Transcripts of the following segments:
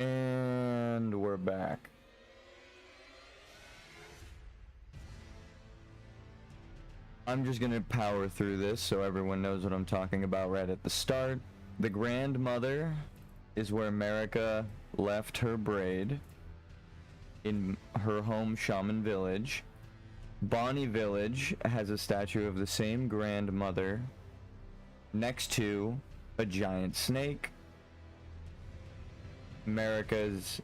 And we're back. I'm just gonna power through this so everyone knows what I'm talking about right at the start. The grandmother is where America left her braid in her home shaman village. Bonnie Village has a statue of the same grandmother next to a giant snake. America's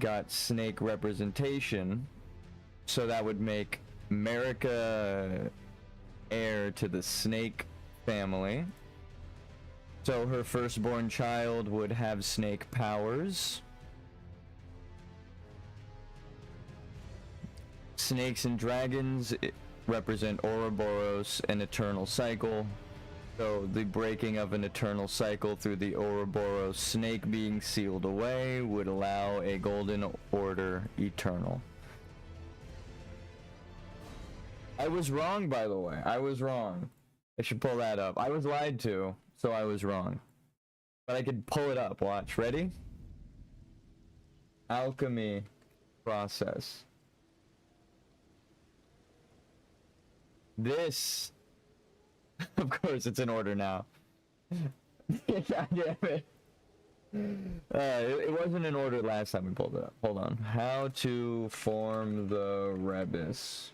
got snake representation, so that would make America heir to the snake family. So her firstborn child would have snake powers. Snakes and dragons represent Ouroboros, an eternal cycle. So the breaking of an eternal cycle through the Ouroboros snake being sealed away would allow a golden order eternal. I was wrong, by the way. I was wrong. I should pull that up. I was lied to, so I was wrong. But I could pull it up. Watch. Ready? Alchemy process. This, of course, it's in order now. God damn it. It wasn't in order last time we pulled it up. Hold on. How to form the rebus.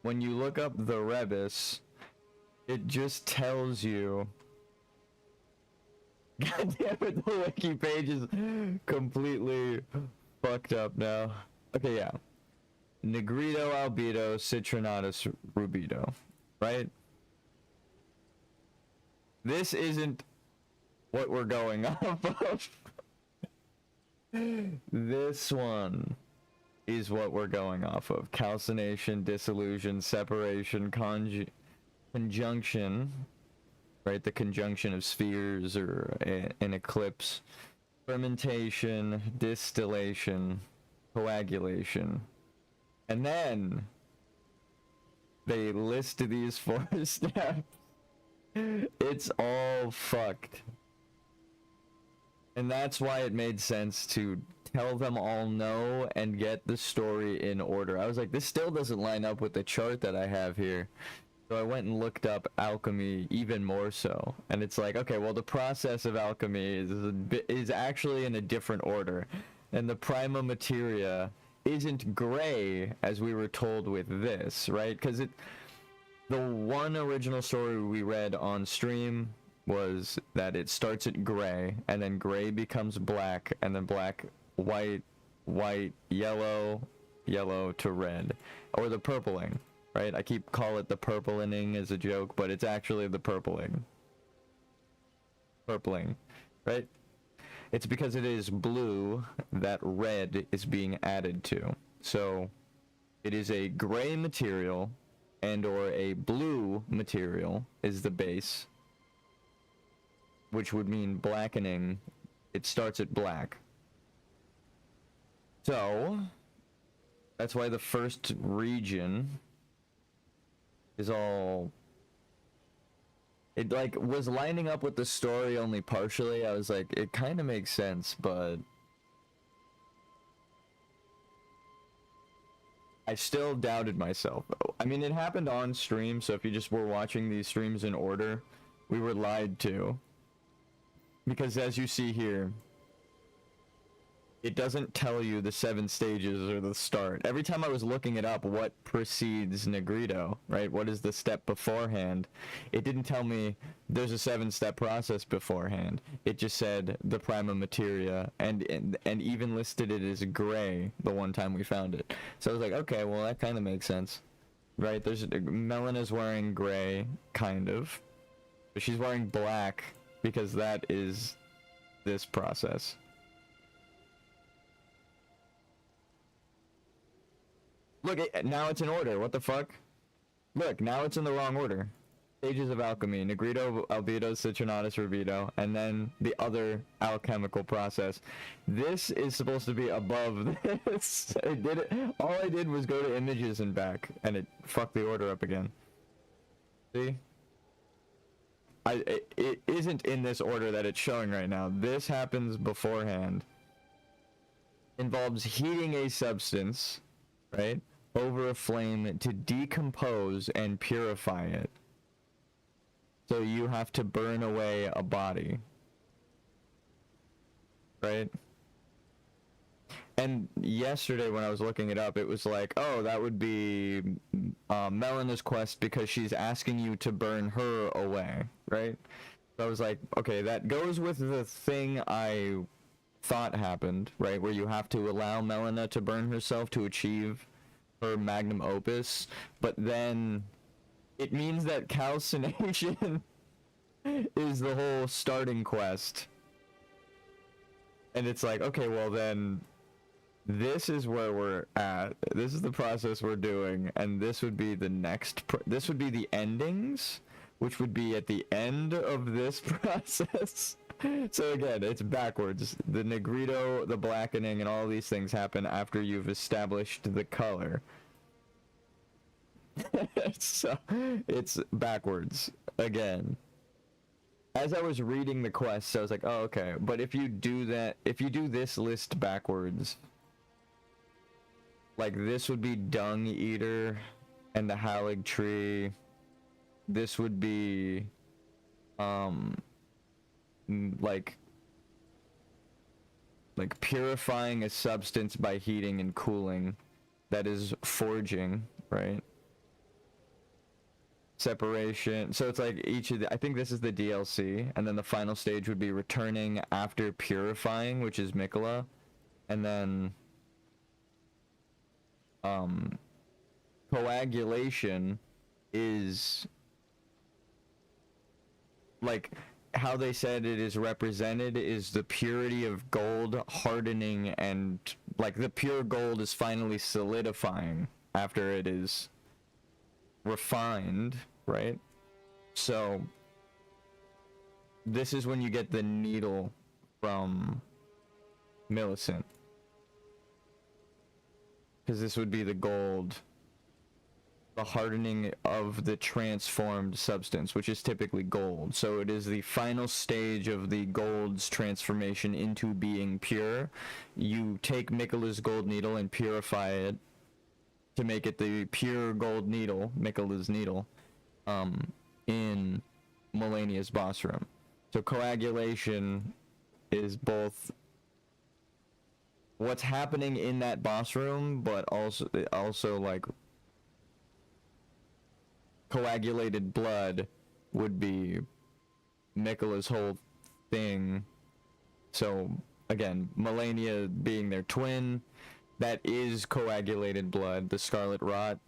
When you look up the rebus, it just tells you. God damn it, the wiki page is completely fucked up now. Okay, yeah. Negrito albedo citrinatus rubido, right? This isn't what we're going off of. This one is what we're going off of. Calcination, dissolution, separation, conjunction, right? The conjunction of spheres or an eclipse. Fermentation, distillation, coagulation. And then they list these 4 steps. It's all fucked. And that's why it made sense to tell them all no and get the story in order. I was like, this still doesn't line up with the chart that I have here. So I went and looked up alchemy even more so. And it's like, okay, well, the process of alchemy is actually in a different order. And the prima materia isn't gray as we were told with this, right? Because the one original story we read on stream was that it starts at gray, and then gray becomes black, and then black, white, white, yellow, yellow to red. Or the purpling, right? I keep call it the purplining as a joke, but it's actually the purpling. Purpling, right? It's because it is blue that red is being added to. So it is a gray material and or a blue material is the base, which would mean blackening. It starts at black. So that's why the first region is all... It like was lining up with the story only partially. I was like, it kind of makes sense, but I still doubted myself. I mean, it happened on stream, so if you just were watching these streams in order, we were lied to. Because as you see here, it doesn't tell you the 7 stages or the start. Every time I was looking it up, what precedes Negrito, right? What is the step beforehand? It didn't tell me there's a 7-step process beforehand. It just said the prima materia and even listed it as gray the one time we found it. So I was like, okay, well, that kind of makes sense, right? Melena's wearing gray, kind of. But she's wearing black because that is this process. Look, now it's in order. What the fuck? Look, now it's in the wrong order. Stages of alchemy: Negrito, albedo, citrinatus, rubido, and then the other alchemical process. This is supposed to be above this. All I did was go to images and back, and it fucked the order up again. See? it isn't in this order that it's showing right now. This happens beforehand. Involves heating a substance, right, over a flame to decompose and purify it. So you have to burn away a body, right? And yesterday when I was looking it up, it was like, oh, that would be Melena's quest because she's asking you to burn her away, right? So I was like, okay, that goes with the thing I thought happened, right? Where you have to allow Melina to burn herself to achieve her magnum opus, but then it means that calcination is the whole starting quest. And it's like, okay, well then this is where we're at. This is the process we're doing, and this would be the next this would be the endings, which would be at the end of this process. So again, it's backwards. The negrito, the blackening, and all these things happen after you've established the color. So it's backwards again. As I was reading the quests, I was like, oh, okay. But if you do that, if you do this list backwards, like this would be Dung Eater and the Halig Tree. This would be, like purifying a substance by heating and cooling. That is forging, right? Separation. So it's like each of the, I think this is the DLC, and then the final stage would be returning after purifying, which is Mikola, and then coagulation is like how they said it is represented is the purity of gold hardening, and like the pure gold is finally solidifying after it is refined, right? So this is when you get the needle from Millicent, because this would be the gold, the hardening of the transformed substance, which is typically gold. So it is the final stage of the gold's transformation into being pure. You take Mikola's gold needle and purify it to make it the pure gold needle, Mikola's needle, in Melania's boss room. So coagulation is both what's happening in that boss room, but also like coagulated blood would be Mikola's whole thing. So again, Melania being their twin, that is coagulated blood. The scarlet rot,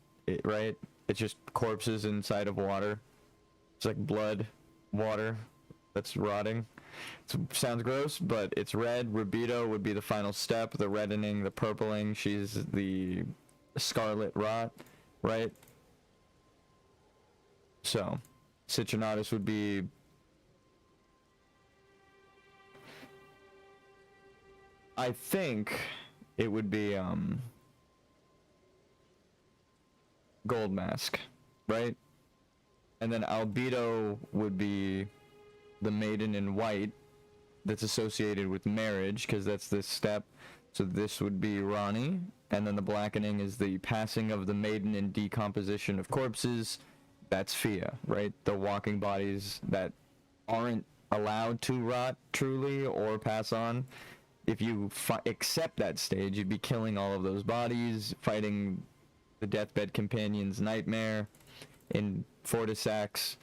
right? It's just corpses inside of water. It's like blood, water that's rotting. It sounds gross, but it's red. Rubito would be the final step, the reddening, the purpling. She's the scarlet rot, right? So, Citrinatus would be I think it would be Gold Mask, right? And then Albedo would be the maiden in white that's associated with marriage, because that's this step. So this would be Ronnie. And then the blackening is the passing of the maiden in decomposition of corpses. That's Fia, right? The walking bodies that aren't allowed to rot truly or pass on. If you accept that stage, you'd be killing all of those bodies, fighting the deathbed companion's nightmare in Fortisax.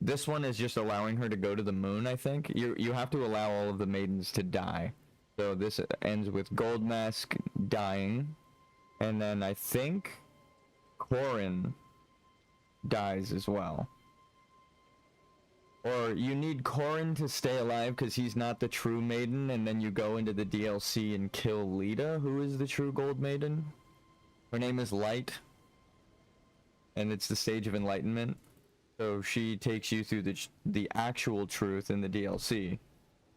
This one is just allowing her to go to the moon, I think. You have to allow all of the maidens to die. So this ends with Gold Mask dying, and then I think Corin dies as well. Or you need Corin to stay alive because he's not the true maiden, and then you go into the DLC and kill Lita, who is the true gold maiden. Her name is Light, and it's the stage of enlightenment. So she takes you through the actual truth in the DLC.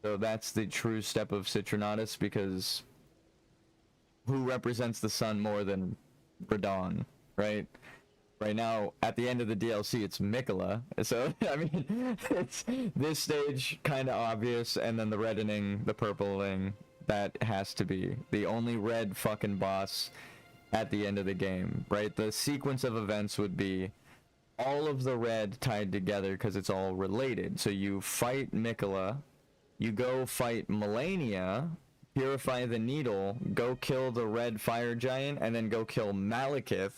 So that's the true step of Citrinatus, because who represents the sun more than Radon, right? Right now, at the end of the DLC, it's Mikola. So, I mean, it's this stage kind of obvious, and then the reddening, the purpling, that has to be the only red fucking boss at the end of the game, right? The sequence of events would be all of the red tied together because it's all related. So you fight Mikola, you go fight Melania, purify the needle, go kill the red fire giant, and then go kill Malekith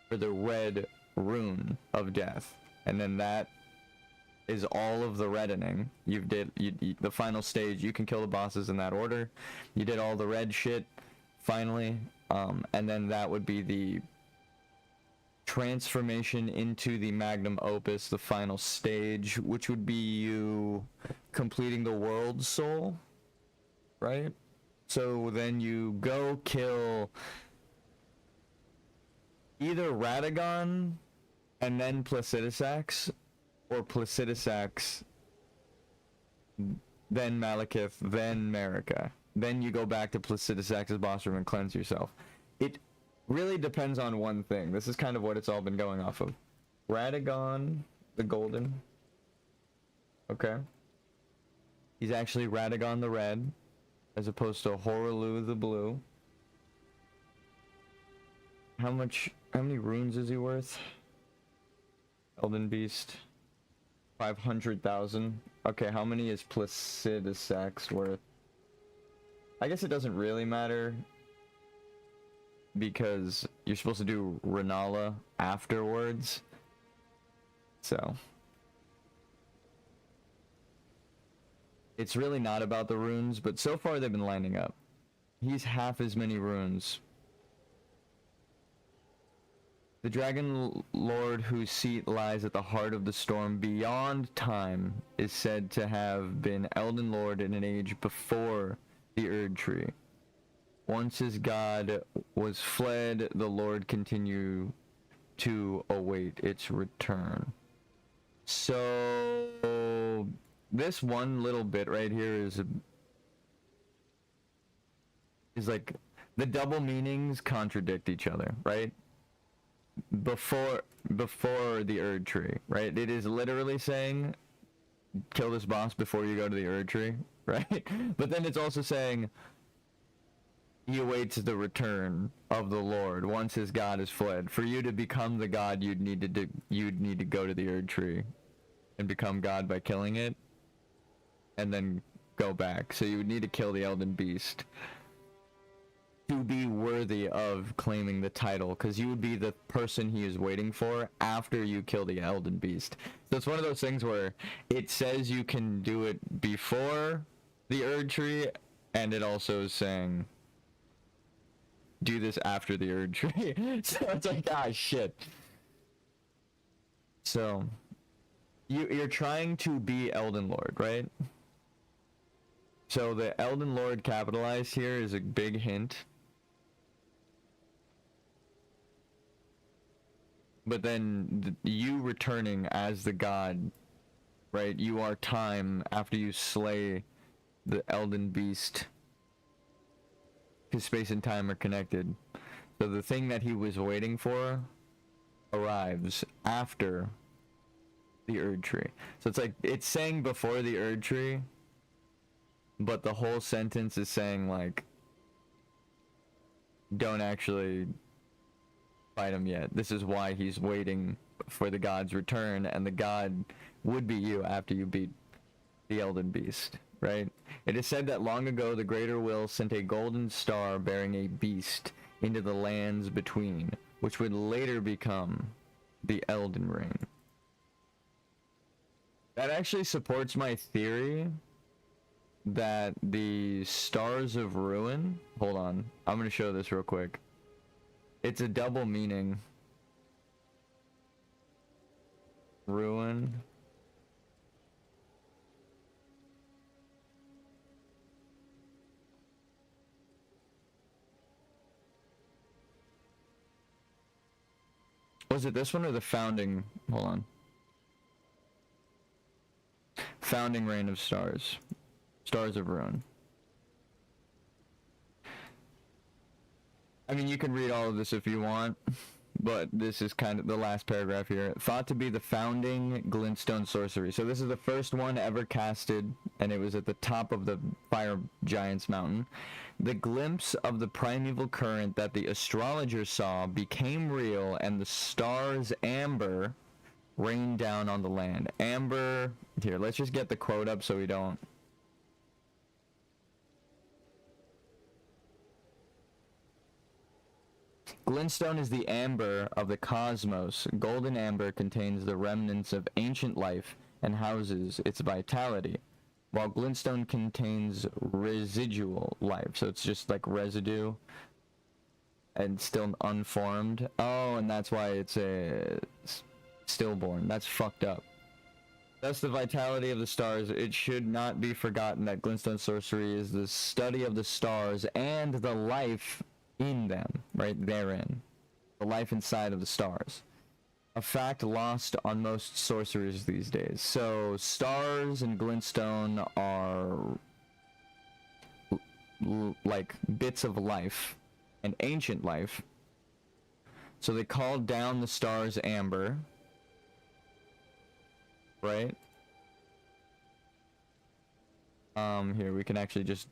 for the red rune of death. And then that is all of the reddening. You the final stage, you can kill the bosses in that order. You did all the red shit finally, and then that would be the transformation into the magnum opus, the final stage, which would be you completing the world soul, right? So then you go kill either Radagon and then Placidusax, or Placidusax, then Malekith, then Marika. Then you go back to Placidusax's boss room and cleanse yourself. It really depends on one thing. This is kind of what it's all been going off of. Radagon, the golden. Okay. He's actually Radagon the red, as opposed to Horalu the blue. How many runes is he worth? Elden Beast. 500,000. Okay, how many is Placidusax worth? I guess it doesn't really matter, because you're supposed to do Renala afterwards. So it's really not about the runes, but so far they've been lining up. He's half as many runes. The Dragon Lord, whose seat lies at the heart of the storm beyond time, is said to have been Elden Lord in an age before the Erd Tree. Once his god was fled, the Lord continued to await its return. So this one little bit right here is like the double meanings contradict each other, right? Before the Erd Tree, right? It is literally saying kill this boss before you go to the Erd Tree, right? But then it's also saying he awaits the return of the Lord once his god is fled. For you to become the god, you'd need to go to the Erd Tree and become god by killing it, and then go back. So you would need to kill the Elden Beast to be worthy of claiming the title, because you would be the person he is waiting for after you kill the Elden Beast. So it's one of those things where it says you can do it before the Erd Tree, and it also is saying do this after the Erd Tree. So it's like, ah, shit. So you're trying to be Elden Lord, right? So the Elden Lord capitalized here is a big hint. But then you returning as the god, right? You are time after you slay the Elden Beast. Because space and time are connected. So the thing that he was waiting for arrives after the Erd Tree. So it's like, it's saying before the Erd Tree, but the whole sentence is saying, like, don't actually fight him yet. This is why he's waiting for the god's return, and the god would be you after you beat the Elden Beast, right? It is said that long ago the Greater Will sent a golden star bearing a beast into the lands between, which would later become the Elden Ring. That actually supports my theory that the Stars of Ruin... Hold on, I'm gonna show this real quick. It's a double meaning. Ruin. Was it this one or the founding? Hold on. Founding Reign of Stars. Stars of Ruin. I mean, you can read all of this if you want, but this is kind of the last paragraph here. Thought to be the founding glintstone sorcery. So this is the first one ever casted, and it was at the top of the Fire Giants Mountain. The glimpse of the primeval current that the astrologers saw became real, and the stars amber rained down on the land. Amber, here, let's just get the quote up so we don't... Glintstone is the amber of the cosmos. Golden amber contains the remnants of ancient life and houses its vitality, while glintstone contains residual life. So it's just like residue and still unformed. Oh, and that's why it's a stillborn. That's fucked up. That's the vitality of the stars. It should not be forgotten that glintstone sorcery is the study of the stars and the life in them, right therein, the life inside of the stars, a fact lost on most sorcerers these days. So stars and glintstone are like bits of life and ancient life, so they called down the stars amber, right? Here we can actually just...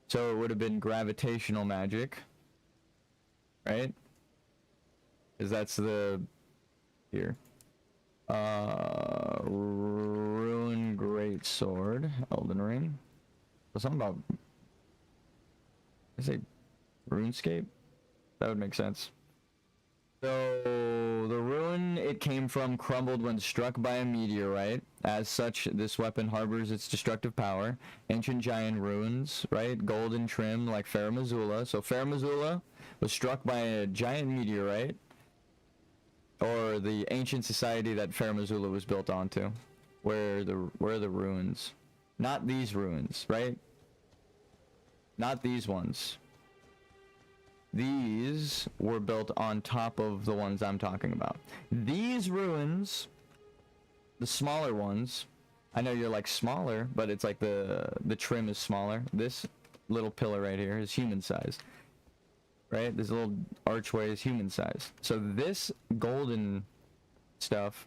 So it would have been gravitational magic, right? Because that's the... Here. Rune Greatsword, Elden Ring. So something about... I say RuneScape? That would make sense. So, the rune it came from crumbled when struck by a meteorite. As such, this weapon harbors its destructive power. Ancient giant runes, right? Golden trim like Fair Missoula. So Fair Missoula was struck by a giant meteorite. Or the ancient society that Fair Missoula was built onto. Where are the ruins? Not these ruins, right? Not these ones. These were built on top of the ones I'm talking about. These ruins, the smaller ones, I know you're like smaller, but it's like the trim is smaller. This little pillar right here is human size, right? This little archway is human size. So this golden stuff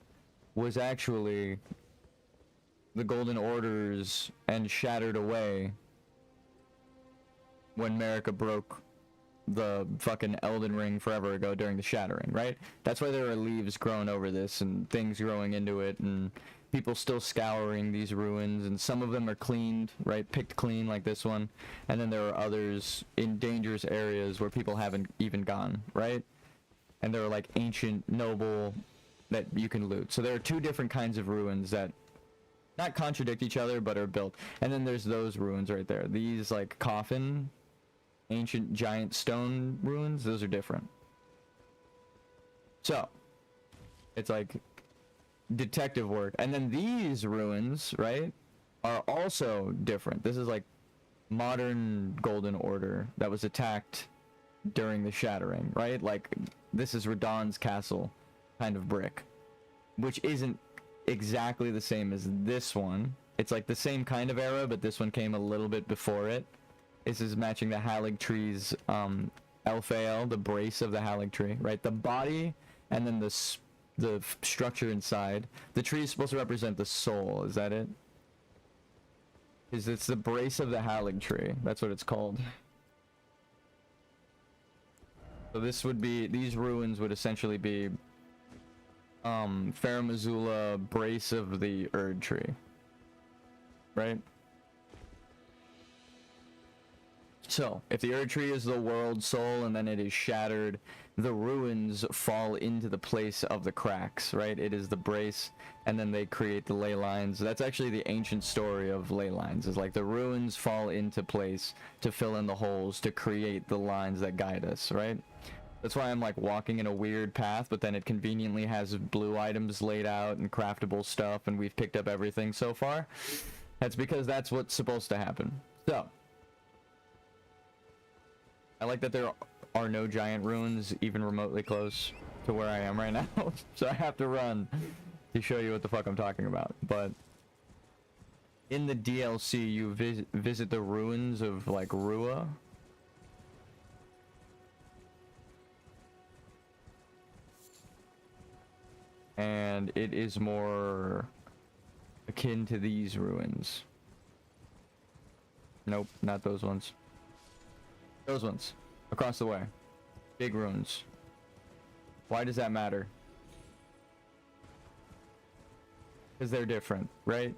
was actually the Golden Orders and shattered away when America broke the fucking Elden Ring forever ago during the shattering, right? That's why there are leaves growing over this and things growing into it and people still scouring these ruins, and some of them are cleaned, right? Picked clean like this one, and then there are others in dangerous areas where people haven't even gone, right? And there are like ancient noble that you can loot. So there are two different kinds of ruins that not contradict each other but are built. And then there's those ruins right there. These like coffin ancient giant stone ruins, those are different. So it's like detective work. And then these ruins, right, are also different. This is like modern Golden Order that was attacked during the shattering, right? Like this is Radahn's castle kind of brick, which isn't exactly the same as this one. It's like the same kind of era, but this one came a little bit before it. This is matching the Halig tree's Elphael, the brace of the Halig tree, right? The body and then the structure inside. The tree is supposed to represent the soul. Is that it? It's the brace of the Halig tree. That's what it's called. So this would be, these ruins would essentially be Fair Missoula brace of the Erd tree, right? So, if the Erd tree is the world soul and then it is shattered, the ruins fall into the place of the cracks, right? It is the brace, and then they create the ley lines. That's actually the ancient story of ley lines, is like the ruins fall into place to fill in the holes, to create the lines that guide us, right? That's why I'm like walking in a weird path, but then it conveniently has blue items laid out and craftable stuff, and we've picked up everything so far. That's because that's what's supposed to happen. So, I like that there are no giant ruins even remotely close to where I am right now. So I have to run to show you what the fuck I'm talking about. But in the DLC, you visit the ruins of like Rua. and it is more akin to these ruins. Nope, not those ones. Those ones. Across the way. Big ruins. Why does that matter? Because they're different, right?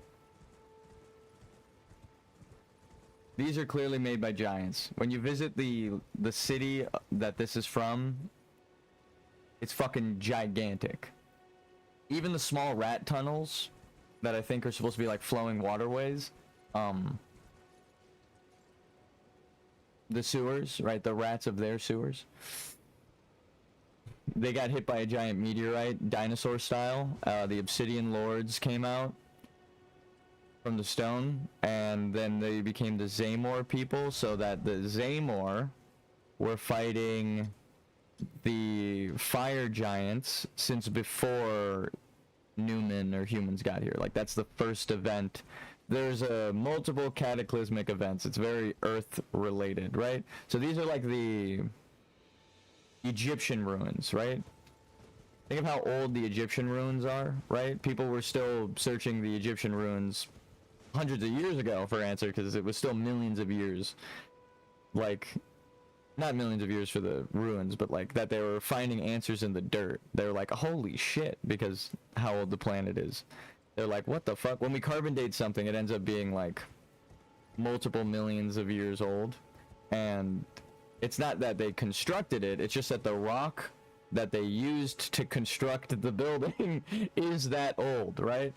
These are clearly made by giants. When you visit the city that this is from, it's fucking gigantic. Even the small rat tunnels that I think are supposed to be like flowing waterways, the sewers, right? The rats of their sewers. They got hit by a giant meteorite, dinosaur style. The Obsidian Lords came out from the stone, and then they became the Zamor people, so that the Zamor were fighting the fire giants since before Newman or humans got here. Like, that's the first event. There's multiple cataclysmic events. It's very earth related, right? So these are like the Egyptian ruins, right? Think of how old the Egyptian ruins are, right? People were still searching the Egyptian ruins hundreds of years ago for answer, because it was still millions of years. Like, not millions of years for the ruins, but like that they were finding answers in the dirt. They were like, holy shit, because how old the planet is. They're like, what the fuck? When we carbon date something, it ends up being like multiple millions of years old. And it's not that they constructed it, it's just that the rock that they used to construct the building is that old, right?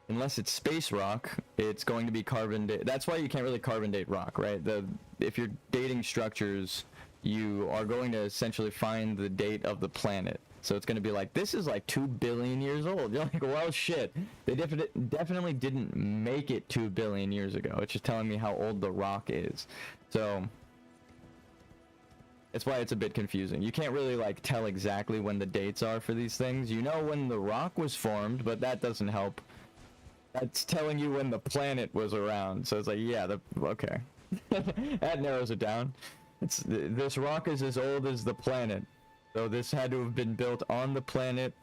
Unless it's space rock, it's going to be carbon date. That's why you can't really carbon date rock, right? If you're dating structures, you are going to essentially find the date of the planet. So it's going to be like, this is like 2 billion years old. You're like, well, shit. They definitely didn't make it 2 billion years ago. It's just telling me how old the rock is. So that's why it's a bit confusing. You can't really like tell exactly when the dates are for these things. You know when the rock was formed, but that doesn't help. That's telling you when the planet was around. So it's like, yeah, okay. That narrows it down. This rock is as old as the planet. So this had to have been built on the planet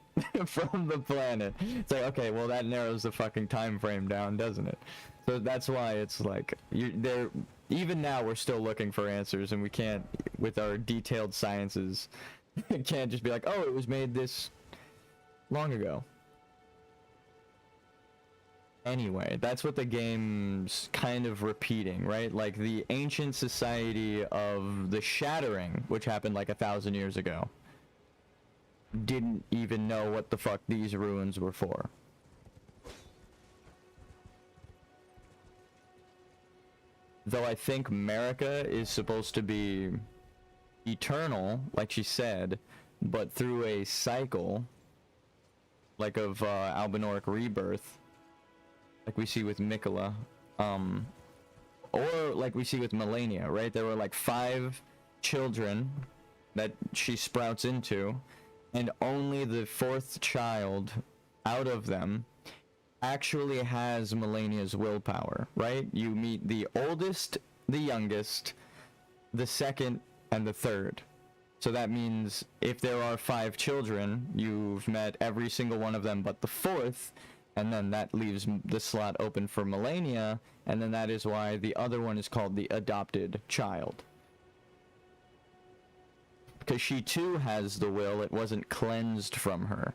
from the planet. It's like, okay, well that narrows the fucking time frame down, doesn't it? So that's why it's like, even now we're still looking for answers, and we can't, with our detailed sciences, can't just be like, oh, it was made this long ago. Anyway, that's what the game's kind of repeating, right? Like the ancient society of the Shattering, which happened like 1,000 years ago, didn't even know what the fuck these ruins were for. Though I think America is supposed to be eternal, like she said, but through a cycle, like of Albinoric rebirth, like we see with Mikola, or like we see with Melania, right? There were like 5 children that she sprouts into, and only the 4th child out of them actually has Melania's willpower, right? You meet the oldest, the youngest, the 2nd, and the 3rd. So that means if there are 5 children, you've met every single one of them but the 4th, and then that leaves the slot open for Melania, and then that is why the other one is called the adopted child. Because she too has the will, it wasn't cleansed from her.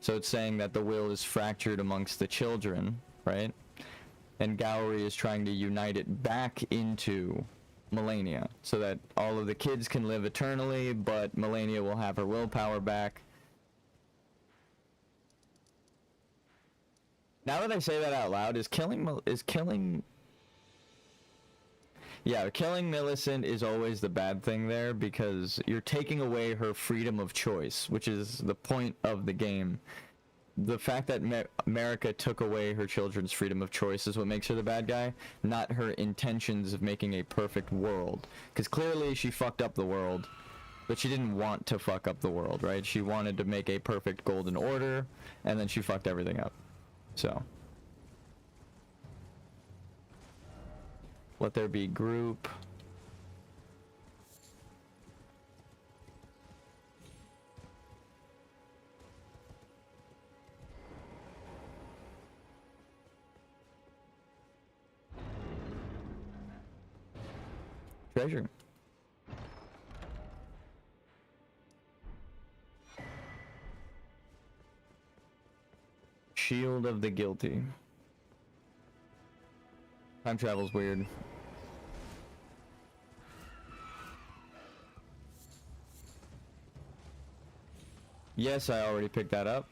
So it's saying that the will is fractured amongst the children, right? And Gowry is trying to unite it back into Melania, so that all of the kids can live eternally, but Melania will have her willpower back. Now that I say that out loud, killing Millicent is always the bad thing there, because you're taking away her freedom of choice, which is the point of the game. The fact that America took away her children's freedom of choice is what makes her the bad guy, not her intentions of making a perfect world. Because clearly she fucked up the world, but she didn't want to fuck up the world, right? She wanted to make a perfect golden order, and then she fucked everything up. So let there be group. treasure. Shield of the Guilty. Time travel's weird. Yes, I already picked that up.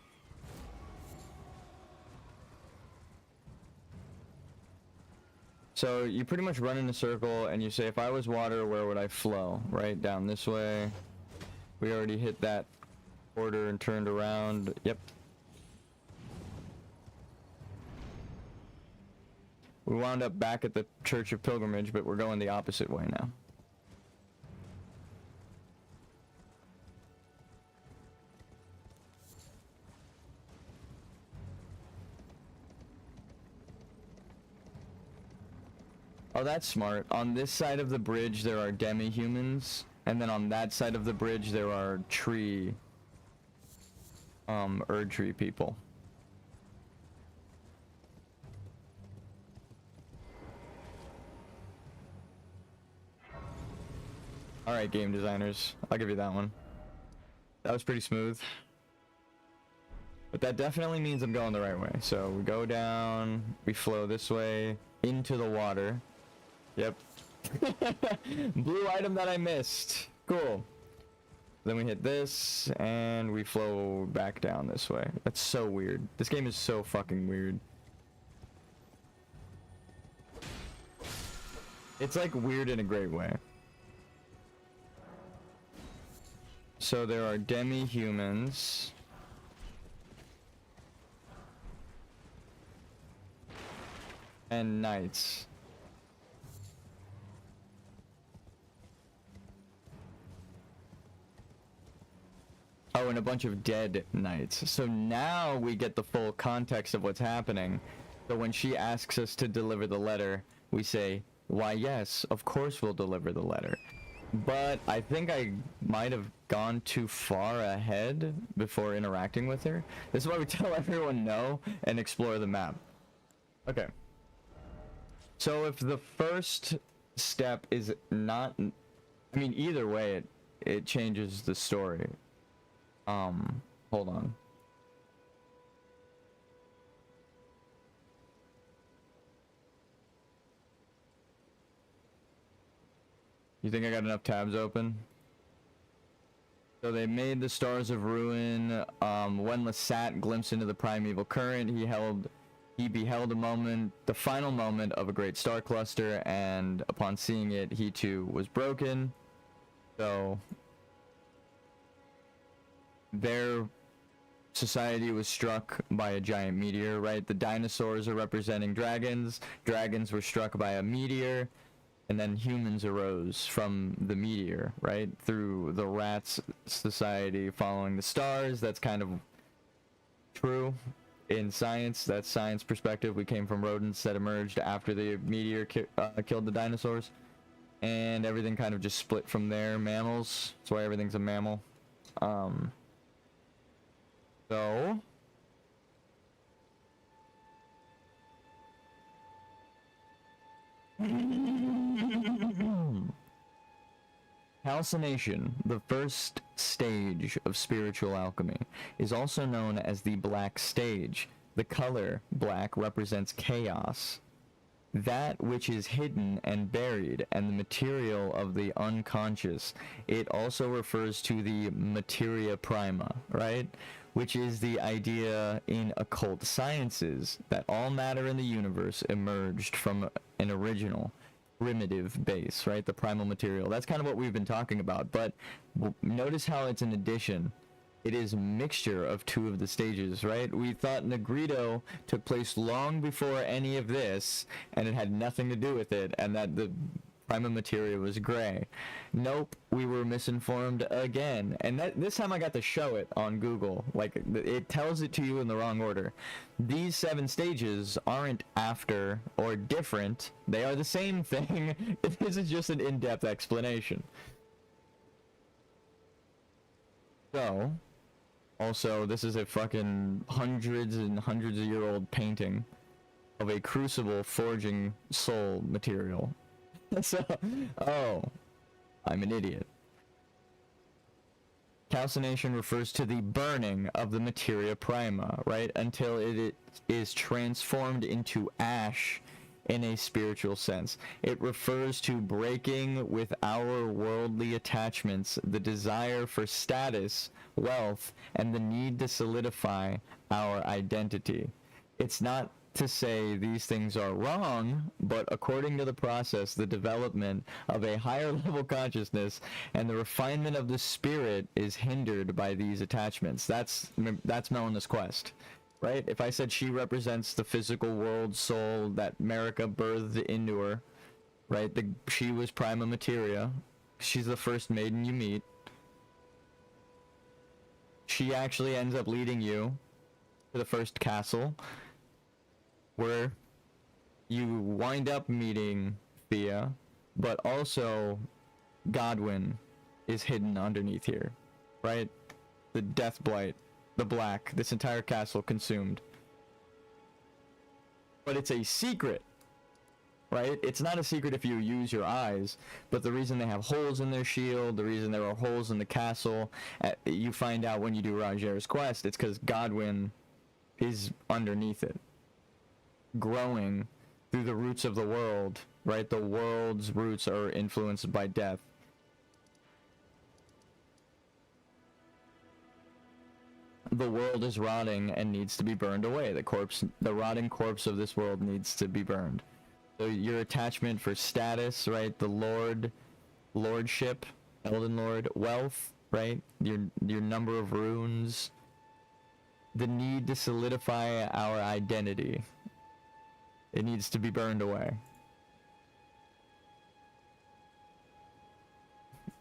So you pretty much run in a circle and you say, if I was water, where would I flow? Right down this way. We already hit that order and turned around. Yep. We wound up back at the Church of Pilgrimage, but we're going the opposite way now. Oh, that's smart. On this side of the bridge, there are demi-humans, and then on that side of the bridge, there are tree, Erdtree people. Alright, game designers. I'll give you that one. That was pretty smooth. But that definitely means I'm going the right way. So we go down, we flow this way, into the water. Yep. Blue item that I missed. Cool. Then we hit this, and we flow back down this way. That's so weird. This game is so fucking weird. It's like weird in a great way. So there are demi-humans. And knights. Oh, and a bunch of dead knights. So now we get the full context of what's happening. So when she asks us to deliver the letter, we say, why yes, of course we'll deliver the letter. But I think I might have gone too far ahead before interacting with her. This is why we tell everyone no and explore the map. Okay. So if the first step is not... I mean, either way, it changes the story. Hold on. You think I got enough tabs open? So they made the Stars of Ruin. When Lasat glimpsed into the primeval current, he beheld a moment, the final moment of a great star cluster, and upon seeing it, he too was broken. So their society was struck by a giant meteor, right? The dinosaurs are representing dragons. Dragons were struck by a meteor, and then humans arose from the meteor, right? Through the rats society following the stars. That's kind of true in science. That's science perspective. We came from rodents that emerged after the meteor killed the dinosaurs, and everything kind of just split from there. Mammals. That's why everything's a mammal. So calcination, the first stage of spiritual alchemy, is also known as the black stage. The color black represents chaos, that which is hidden and buried, and the material of the unconscious. It also refers to the materia prima, right? Which is the idea in occult sciences that all matter in the universe emerged from an original primitive base, right? The primal material. That's kind of what we've been talking about, but notice how it's an addition. It is a mixture of two of the stages, right? We thought Negrito took place long before any of this, and it had nothing to do with it, and that the primal materia was gray. Nope, we were misinformed again. And this time I got to show it on Google. Like, it tells it to you in the wrong order. These 7 stages aren't after or different. They are the same thing. This is just an in-depth explanation. So, also, this is a fucking hundreds and hundreds of year old painting of a crucible forging soul material. So, oh, I'm an idiot. Calcination refers to the burning of the materia prima, right? Until it is transformed into ash in a spiritual sense. It refers to breaking with our worldly attachments, the desire for status, wealth, and the need to solidify our identity. It's not to say these things are wrong, but according to the process, the development of a higher level consciousness and the refinement of the spirit is hindered by these attachments. That's Melanie's quest, right? If I said she represents the physical world soul that Marika birthed into her, right? She was prima materia. She's the first maiden you meet. She actually ends up leading you to the first castle, where you wind up meeting Thea, but also Godwin is hidden underneath here, right? The Death Blight, the Black, this entire castle consumed. But it's a secret, right? It's not a secret if you use your eyes, but the reason they have holes in their shield, the reason there are holes in the castle, you find out when you do Roger's quest, it's because Godwin is underneath it, growing through the roots of the world, right? The world's roots are influenced by death. The world is rotting and needs to be burned away. The rotting corpse of this world needs to be burned. So your attachment for status, right? The lordship, Elden Lord, wealth, right? Your number of runes, the need to solidify our identity. It needs to be burned away.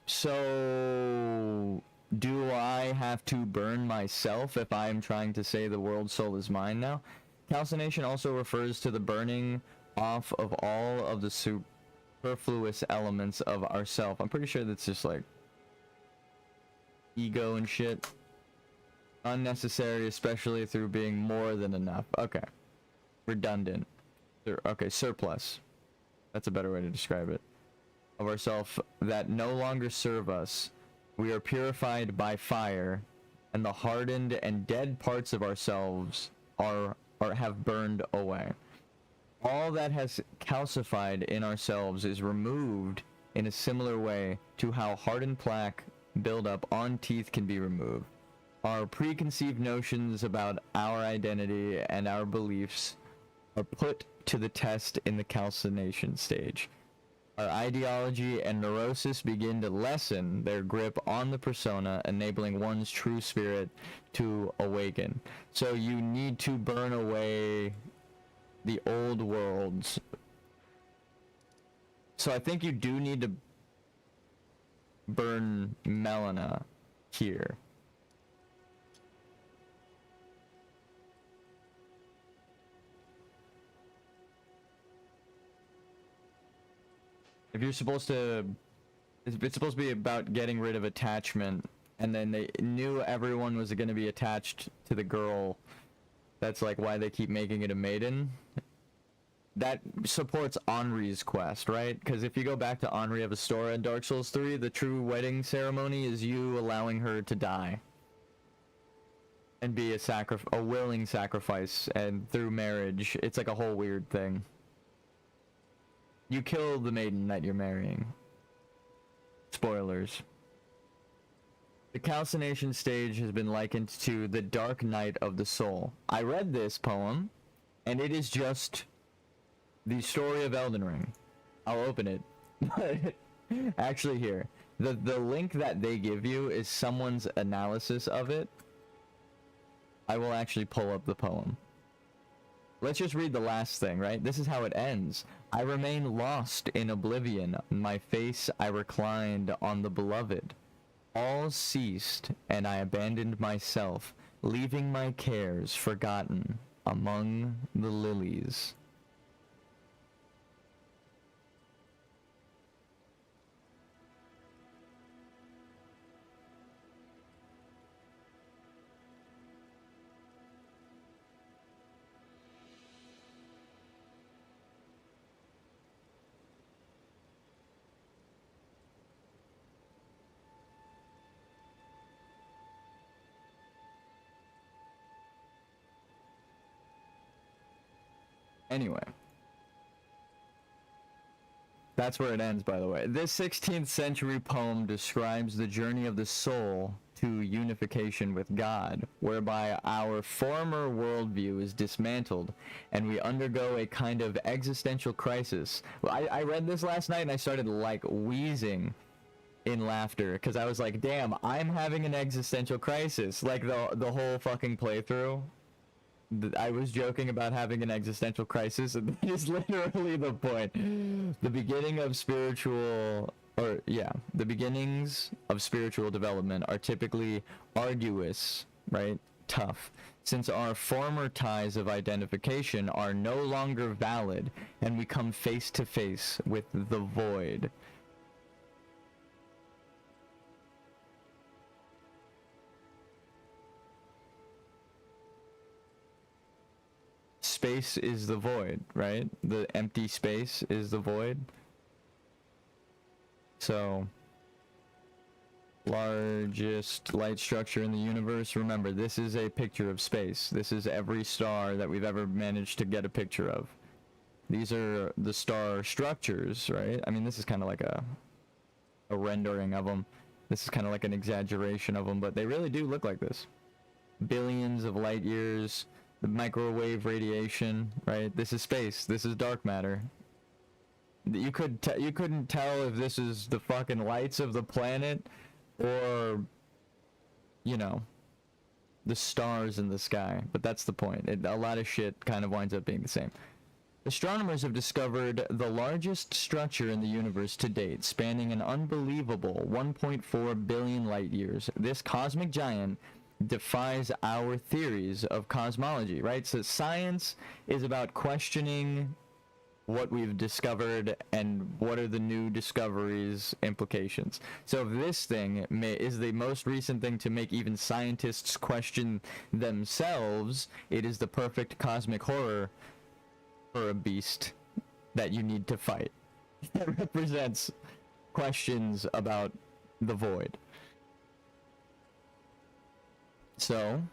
So, do I have to burn myself if I'm trying to say the world soul is mine now? Calcination also refers to the burning off of all of the superfluous elements of ourself. I'm pretty sure that's just like ego and shit. Unnecessary, especially through being more than enough. Okay. Redundant. Okay, surplus. That's a better way to describe it. Of ourself that no longer serve us. We are purified by fire, and the hardened and dead parts of ourselves have burned away. All that has calcified in ourselves is removed in a similar way to how hardened plaque buildup on teeth can be removed. Our preconceived notions about our identity and our beliefs are put to the test in the calcination stage. Our ideology and neurosis begin to lessen their grip on the persona, enabling one's true spirit to awaken. So you need to burn away the old worlds. So I think you do need to burn Melina here. If you're supposed to, it's supposed to be about getting rid of attachment, and then they knew everyone was going to be attached to the girl. That's like why they keep making it a maiden. That supports Henri's quest, right? Because if you go back to Henri of Astora in Dark Souls 3, the true wedding ceremony is you allowing her to die. And be a willing sacrifice, and through marriage, it's like a whole weird thing. You kill the maiden that you're marrying. Spoilers. The calcination stage has been likened to the dark night of the soul. I read this poem, and it is just the story of Elden Ring. I'll open it. Actually here. The link that they give you is someone's analysis of it. I will actually pull up the poem. Let's just read the last thing, right? This is how it ends. I remain lost in oblivion. My face I reclined on the beloved. All ceased, and I abandoned myself, leaving my cares forgotten among the lilies. Anyway. That's where it ends, by the way. This 16th century poem describes the journey of the soul to unification with God, whereby our former worldview is dismantled and we undergo a kind of existential crisis. I read this last night and I started like wheezing in laughter because I was like, damn, I'm having an existential crisis. Like the whole fucking playthrough. I was joking about having an existential crisis, and that is literally the point. The beginning of spiritual, the beginnings of spiritual development are typically arduous, right? Tough. Since our former ties of identification are no longer valid, and we come face to face with the void. Space is the void, right? The empty space is the void. So, largest light structure in the universe. Remember, this is a picture of space. This is every star that we've ever managed to get a picture of. These are the star structures, right? I mean, this is kind of like a rendering of them. This is kind of like an exaggeration of them, but they really do look like this. Billions of light years. The microwave radiation, right? This is space. This is dark matter. You couldn't tell if this is the fucking lights of the planet or, you know, the stars in the sky. But that's the point. A lot of shit kind of winds up being the same. Astronomers have discovered the largest structure in the universe to date, spanning an unbelievable 1.4 billion light years. This cosmic giant defies our theories of cosmology, right? So science is about questioning what we've discovered and what are the new discoveries implications. So if this thing is the most recent thing to make even scientists question themselves, it is the perfect cosmic horror for a beast that you need to fight. It represents questions about the void. So,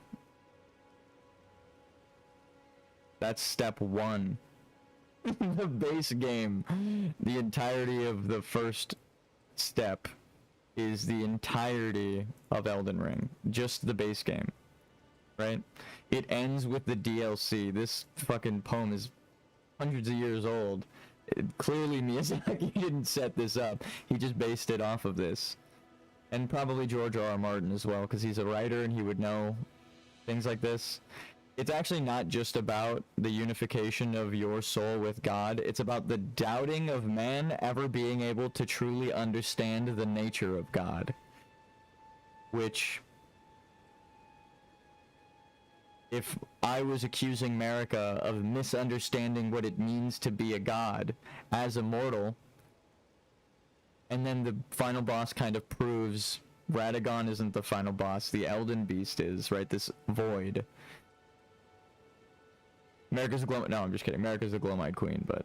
that's step one. The base game, the entirety of the first step is the entirety of Elden Ring. Just the base game, right? It ends with the DLC. This fucking poem is hundreds of years old. Clearly Miyazaki didn't set this up. He just based it off of this. And probably George R.R. Martin as well, because he's a writer and he would know things like this. It's actually not just about the unification of your soul with God. It's about the doubting of man ever being able to truly understand the nature of God. Which, if I was accusing America of misunderstanding what it means to be a god as a mortal, and then the final boss kind of proves Radagon isn't the final boss, the Elden Beast is, right? This void. America's a no, I'm just kidding. America's a Glowmite Queen, but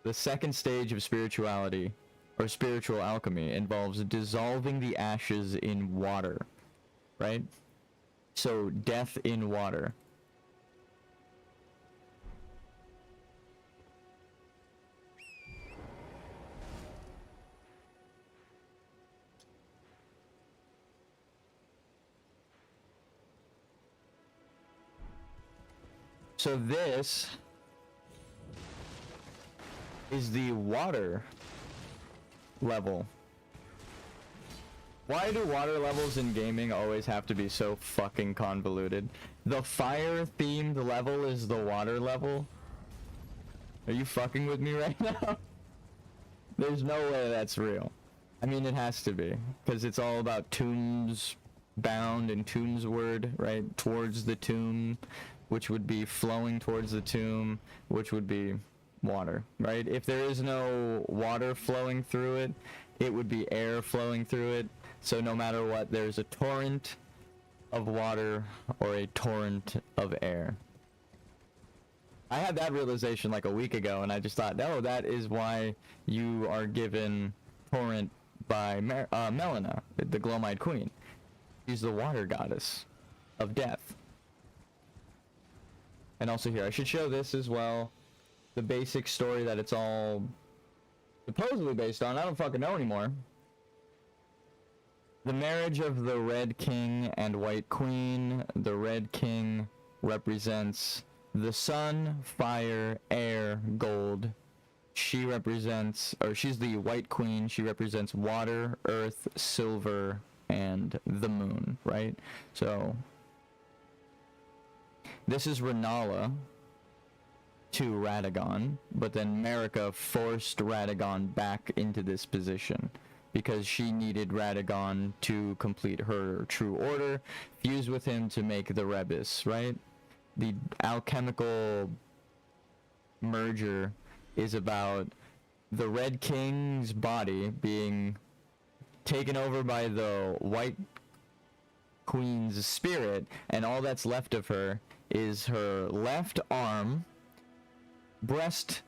the second stage of spirituality, or spiritual alchemy, involves dissolving the ashes in water, right? So, death in water. So this is the water level. Why do water levels in gaming always have to be so fucking convoluted? The fire-themed level is the water level? Are you fucking with me right now? There's no way that's real. I mean, it has to be, because it's all about tombs bound and tombs word, right? Towards the tomb, which would be flowing towards the tomb, which would be water, right? If there is no water flowing through it, it would be air flowing through it. So no matter what, there's a torrent of water or a torrent of air. I had that realization like a week ago, and I just thought, no, that is why you are given torrent by Melina, the Glowmite Queen. She's the water goddess of death. And also here, I should show this as well. the basic story that it's all supposedly based on. I don't fucking know anymore. The marriage of the Red King and White Queen. The Red King represents the sun, fire, air, gold. She represents, or she's the White Queen. She represents water, earth, silver, and the moon, right? So this is Renala to Radagon, but then Marika forced Radagon back into this position because she needed Radagon to complete her true order, fuse with him to make the Rebis, right? The alchemical merger is about the Red King's body being taken over by the White Queen's spirit, and all that's left of her is her left arm, breast,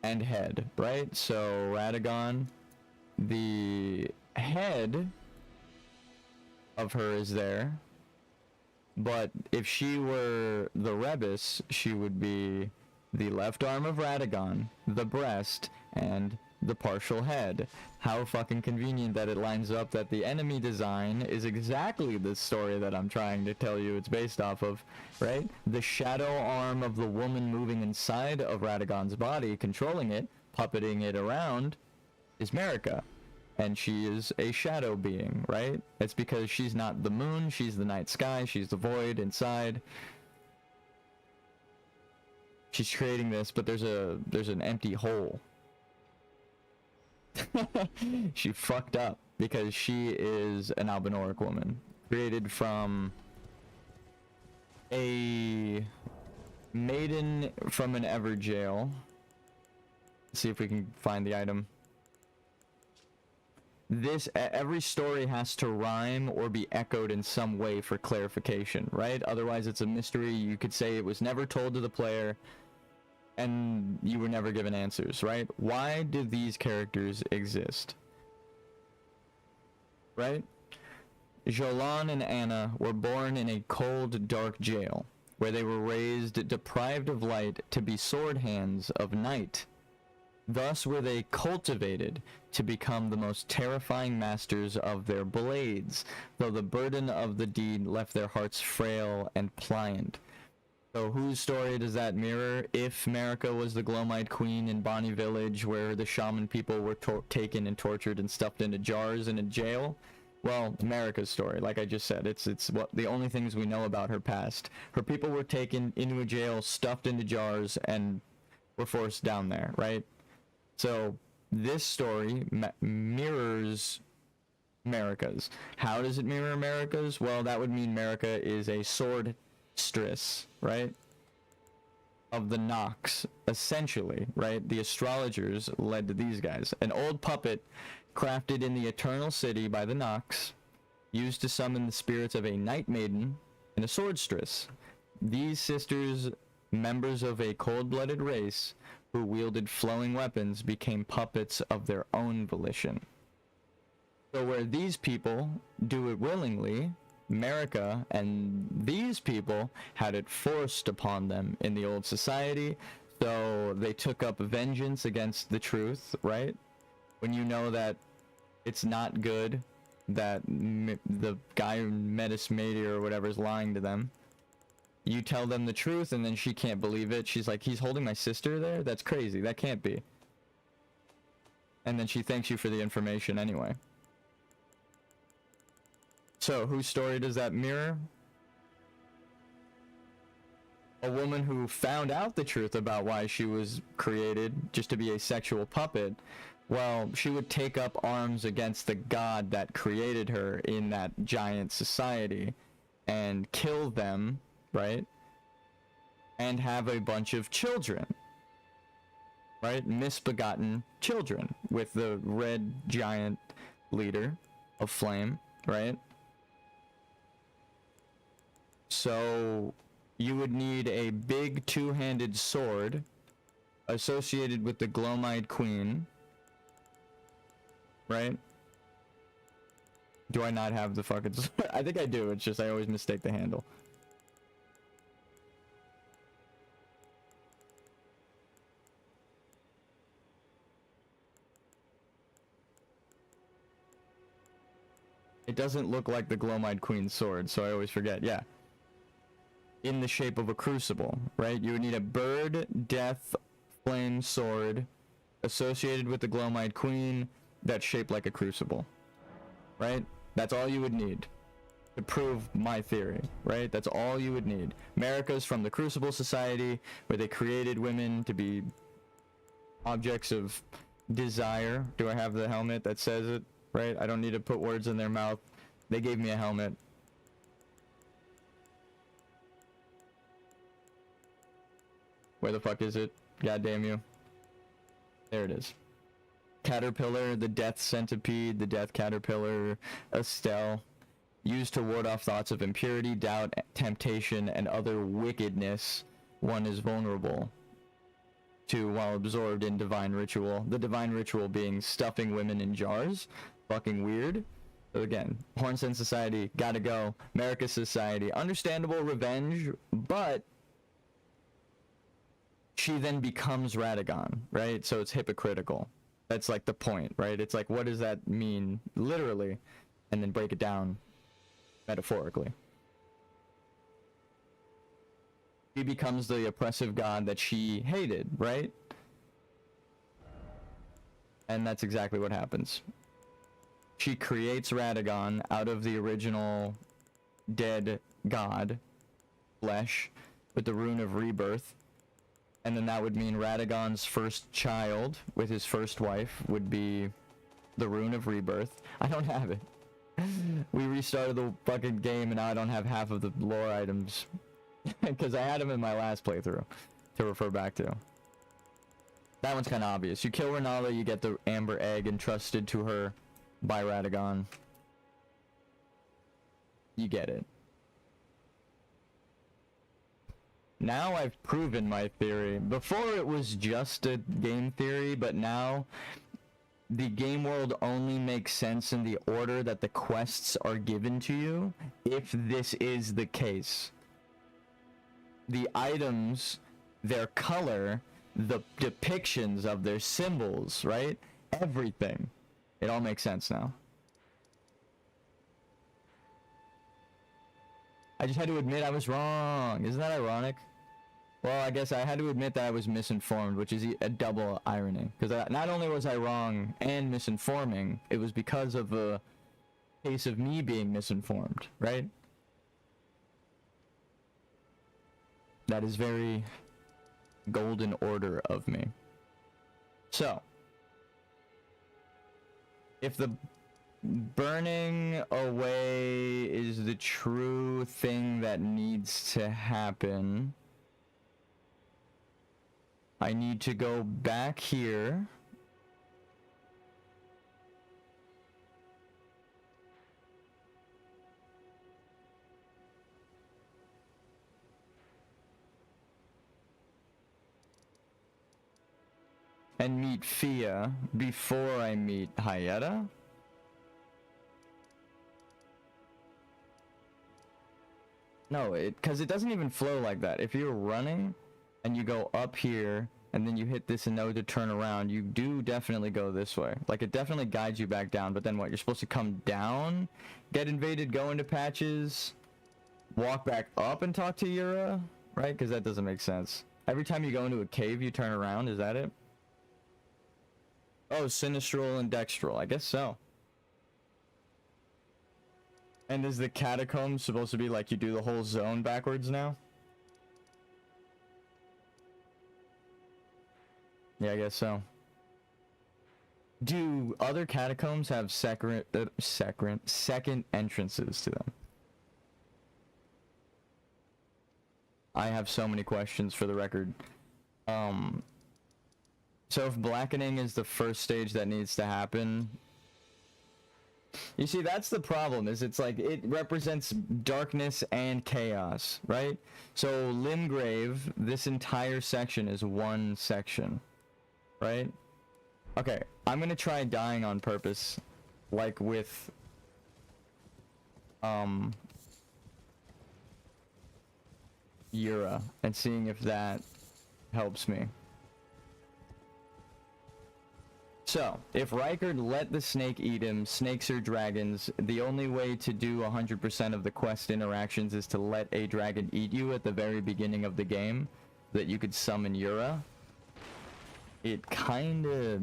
and head, right? So Radagon, the head of her is there, but if she were the Rebis, she would be the left arm of Radagon, the breast, and the partial head. How fucking convenient that it lines up that the enemy design is exactly the story that I'm trying to tell you it's based off of, right? The shadow arm of the woman moving inside of Radagon's body, controlling it, puppeting it around, is Marika. And she is a shadow being, right? It's because she's not the moon, she's the night sky, she's the void inside. She's creating this, but there's an empty hole. She fucked up because she is an Albinoric woman created from a maiden from an Everjail. Let's see if we can find the item. Every story has to rhyme or be echoed in some way for clarification, right? Otherwise it's a mystery. You could say it was never told to the player and you were never given answers, right? Why do these characters exist? Right? Jolan and Anna were born in a cold, dark jail, where they were raised deprived of light to be sword hands of night. Thus were they cultivated to become the most terrifying masters of their blades, though the burden of the deed left their hearts frail and pliant. So whose story does that mirror? If Marika was the Glowmite Queen in Bonnie Village, where the shaman people were taken and tortured and stuffed into jars in a jail, well, Marika's story, like I just said, it's what the only things we know about her past. Her people were taken into a jail, stuffed into jars, and were forced down there, right? So this story mirrors Marika's. How does it mirror Marika's? Well, that would mean Marika is a swordstress, right? Of the Nox, essentially, right? The astrologers led to these guys. An old puppet crafted in the Eternal City by the Nox, used to summon the spirits of a night maiden and a swordstress. These sisters, members of a cold-blooded race who wielded flowing weapons, became puppets of their own volition. So where these people do it willingly, Marika and these people had it forced upon them in the old society, so they took up vengeance against the truth, right? When you know that it's not good, that the guy Metis Mady or whatever is lying to them, you tell them the truth and then she can't believe it. She's like, he's holding my sister there? That's crazy. That can't be. And then she thanks you for the information anyway. So, whose story does that mirror? A woman who found out the truth about why she was created just to be a sexual puppet. Well, she would take up arms against the god that created her in that giant society and kill them, right? And have a bunch of children, right? Misbegotten children with the red giant leader of flame, right? So you would need a big two-handed sword associated with the Glowmite Queen, right? Do I not have the fucking I think I do, it's just I always mistake the handle. It doesn't look like the Glowmide Queen's sword, so I always forget. Yeah. In the shape of a crucible, right? You would need a bird, death, flame sword associated with the Glowmide Queen that's shaped like a crucible, right? That's all you would need to prove my theory, right? That's all you would need. America's from the Crucible Society, where they created women to be objects of desire. Do I have the helmet that says it, right? I don't need to put words in their mouth. They gave me a helmet. Where the fuck is it? God damn you. There it is. Caterpillar, the death centipede, the death caterpillar, Estelle. Used to ward off thoughts of impurity, doubt, temptation, and other wickedness one is vulnerable to while absorbed in divine ritual. The divine ritual being stuffing women in jars. Fucking weird. So again, Hornsen Society, gotta go. America Society, understandable revenge, but she then becomes Radagon, right? So it's hypocritical. That's like the point, right? It's like, what does that mean literally? And then break it down metaphorically. He becomes the oppressive god that she hated, right? And that's exactly what happens. She creates Radagon out of the original dead god flesh with the rune of rebirth. And then that would mean Radagon's first child with his first wife would be the rune of rebirth. I don't have it. We restarted the fucking game and now I don't have half of the lore items. Because I had them in my last playthrough to refer back to. That one's kind of obvious. You kill Renala, you get the amber egg entrusted to her by Radagon. You get it. Now I've proven my theory. Before it was just a game theory, but now the game world only makes sense in the order that the quests are given to you, if this is the case. The items, their color, the depictions of their symbols, right? Everything. It all makes sense now. I just had to admit I was wrong. Isn't that ironic? Well, I guess I had to admit that I was misinformed, which is a double irony. Because not only was I wrong and misinforming, it was because of a case of me being misinformed, right? That is very golden order of me. So, if the burning away is the true thing that needs to happen, I need to go back here. And meet Fia before I meet Hayata. No, because it doesn't even flow like that. If you're running and you go up here and then you hit this node to turn around, you do definitely go this way. Like, it definitely guides you back down, but then what? You're supposed to come down, get invaded, go into patches, walk back up and talk to Yura, right? Because that doesn't make sense. Every time you go into a cave, you turn around, is that it? Oh, Sinistral and Dextral, I guess so. And is the catacomb supposed to be like you do the whole zone backwards now? Yeah, I guess so. Do other catacombs have second entrances to them? I have so many questions for the record. So if blackening is the first stage that needs to happen, you see, that's the problem, is it's like it represents darkness and chaos, right? So Limgrave, this entire section is one section, right? Okay, I'm gonna try dying on purpose, like with Yura, and seeing if that helps me. So, if Riker let the snake eat him, snakes are dragons, the only way to do 100% of the quest interactions is to let a dragon eat you at the very beginning of the game, that you could summon Yura. It kind of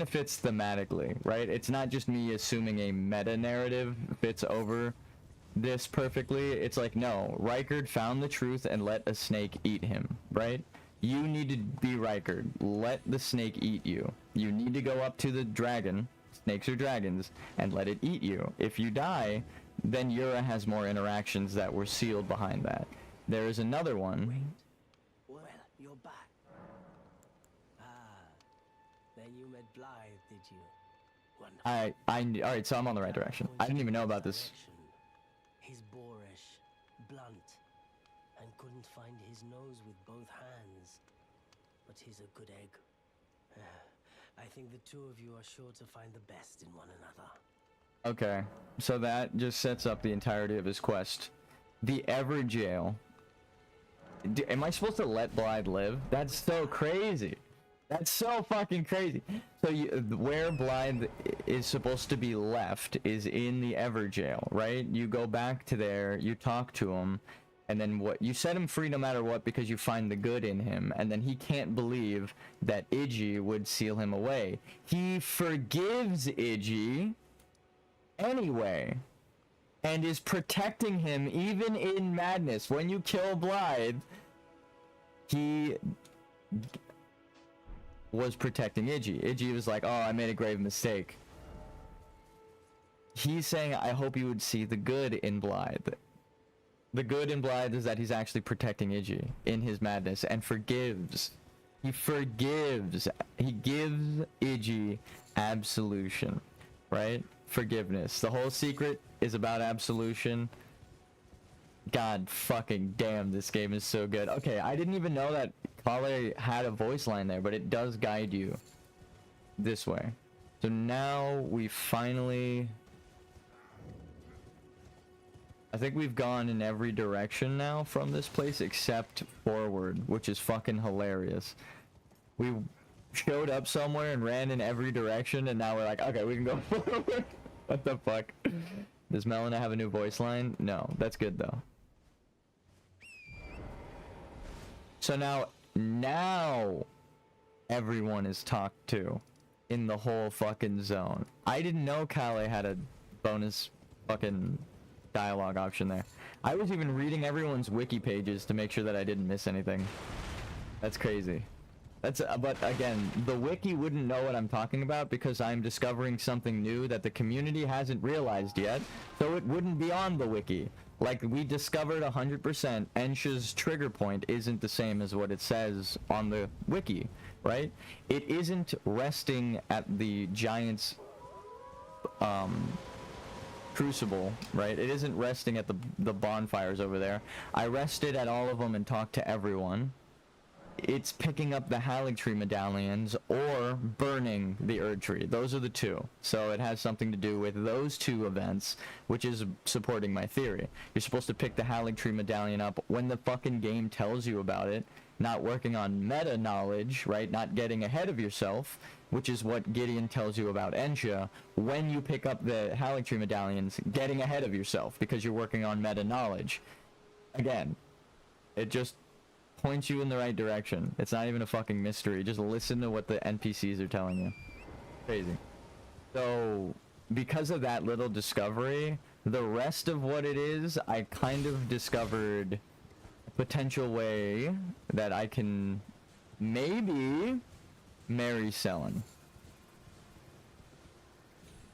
fits thematically, right? It's not just me assuming a meta-narrative fits over this perfectly. It's like, no, Riker found the truth and let a snake eat him, right? You need to be Riker. Let the snake eat you. You need to go up to the dragon, snakes are dragons, and let it eat you. If you die, then Yura has more interactions that were sealed behind that. There is another one. Wait. Well, you're back. Ah, then you met Blythe, did you? Wonderful. Alright, so I'm on the right direction. I didn't even know about this. He's boorish, blunt, and couldn't find his nose with both hands. But he's a good egg. I think the two of you are sure to find the best in one another. Okay, so that just sets up the entirety of his quest. The Everjail. Am I supposed to let Blythe live? That's so crazy. That's so fucking crazy. So where Blythe is supposed to be left is in the Everjail, right? You go back to there, you talk to him, and then what? You set him free no matter what because you find the good in him, and then he can't believe that Iggy would seal him away. He forgives Iggy anyway, and is protecting him even in madness. When you kill Blythe, he was protecting Iggy. Iggy was like, oh, I made a grave mistake. He's saying, I hope you would see the good in Blythe. The good in Blythe is that he's actually protecting Iggy in his madness and forgives. He forgives. He gives Iggy absolution, right? Forgiveness. The whole secret is about absolution. God fucking damn, this game is so good. Okay, I didn't even know that Kale had a voice line there, but it does guide you this way. So now we finally... I think we've gone in every direction now from this place except forward, which is fucking hilarious. We showed up somewhere and ran in every direction, and now we're like, okay, we can go forward. What the fuck? Does Melina have a new voice line? No, that's good though. So now everyone is talked to in the whole fucking zone. I didn't know Kale had a bonus fucking dialogue option there. I was even reading everyone's wiki pages to make sure that I didn't miss anything. That's crazy. That's but again, the wiki wouldn't know what I'm talking about because I'm discovering something new that the community hasn't realized yet, so it wouldn't be on the wiki. Like, we discovered 100% Ensha's trigger point isn't the same as what it says on the wiki, right? It isn't resting at the Giants crucible, right? It isn't resting at the bonfires over there. I rested at all of them and talked to everyone. It's picking up the Haligtree medallions or burning the Erd Tree. Those are the two. So it has something to do with those two events, which is supporting my theory. You're supposed to pick the Haligtree medallion up when the fucking game tells you about it, not working on meta knowledge, right? Not getting ahead of yourself, which is what Gideon tells you about Ensha. When you pick up the Haligtree medallions, getting ahead of yourself because you're working on meta knowledge. Again, it just points you in the right direction. It's not even a fucking mystery. Just listen to what the NPCs are telling you. Crazy. So, because of that little discovery, the rest of what it is, I kind of discovered a potential way that I can maybe marry Selen.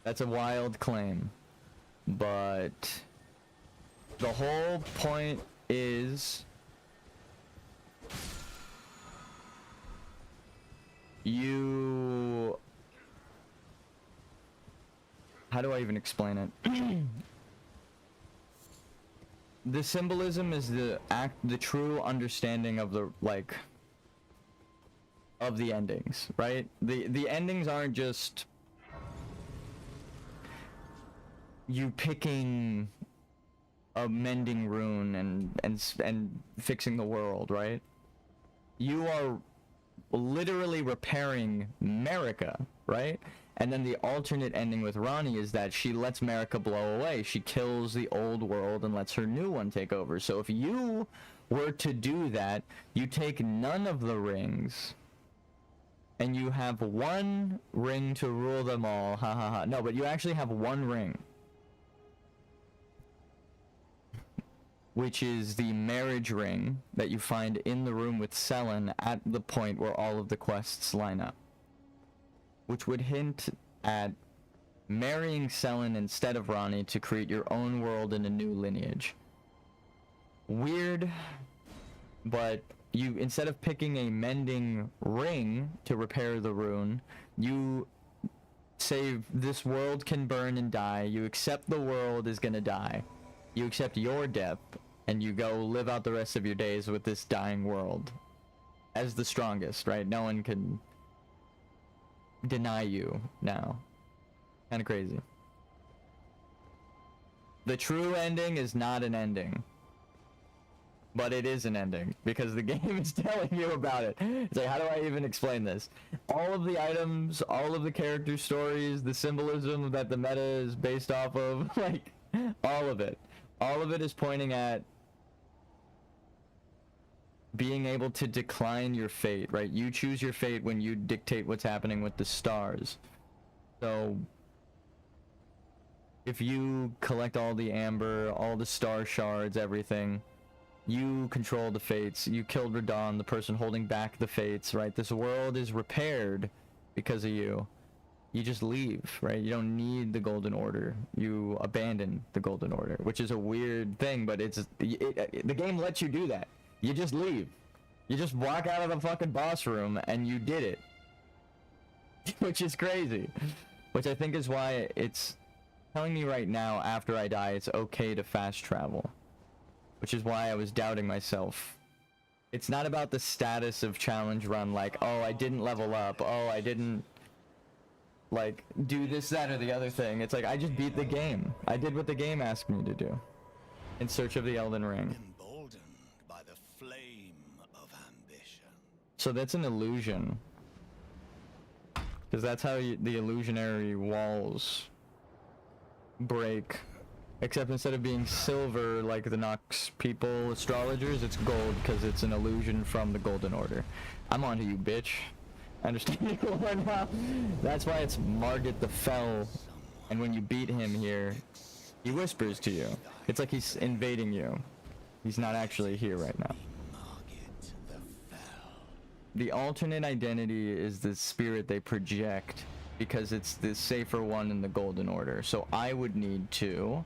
That's a wild claim. But the whole point is how do I even explain it? The symbolism is the true understanding of the, like, of the endings, right? The endings aren't just you picking a mending rune and fixing the world, right? You are literally repairing America, right? And then the alternate ending with Ronnie is that she lets America blow away. She kills the old world and lets her new one take over. So if you were to do that, you take none of the rings, and you have one ring to rule them all. Ha ha ha. No, but you actually have one ring, which is the marriage ring that you find in the room with Selen at the point where all of the quests line up, which would hint at marrying Selen instead of Ronnie to create your own world in a new lineage. Weird, but you, instead of picking a mending ring to repair the rune, you say this world can burn and die. You accept the world is gonna die. You accept your death, and you go live out the rest of your days with this dying world as the strongest, right? No one can deny you now. Kind of crazy. The true ending is not an ending, but it is an ending because the game is telling you about it. It's like, how do I even explain this? All of the items, all of the character stories, the symbolism that the meta is based off of, like, all of it is pointing at being able to decline your fate, right? You choose your fate when you dictate what's happening with the stars. So if you collect all the amber, all the star shards, everything, you control the fates. You killed Radon, the person holding back the fates, right? This world is repaired because of you. You just leave, right? You don't need the Golden Order. You abandon the Golden Order, which is a weird thing, but the game lets you do that. You just leave. You just walk out of the fucking boss room and you did it. Which is crazy. Which I think is why it's telling me right now, after I die, it's okay to fast travel. Which is why I was doubting myself. It's not about the status of challenge run, like, oh, I didn't level up, oh, I didn't, like, do this, that, or the other thing. It's like, I just beat the game. I did what the game asked me to do. In search of the Elden Ring. Emboldened by the flame of ambition. So that's an illusion. Because that's how the illusionary walls break. Except instead of being silver like the Nox people, astrologers, it's gold because it's an illusion from the Golden Order. I'm onto you, bitch. I understand you more now. That's why it's Margit the Fell. And when you beat him here, he whispers to you. It's like he's invading you. He's not actually here right now. Margit the Fell. The alternate identity is the spirit they project because it's the safer one in the Golden Order. So I would need to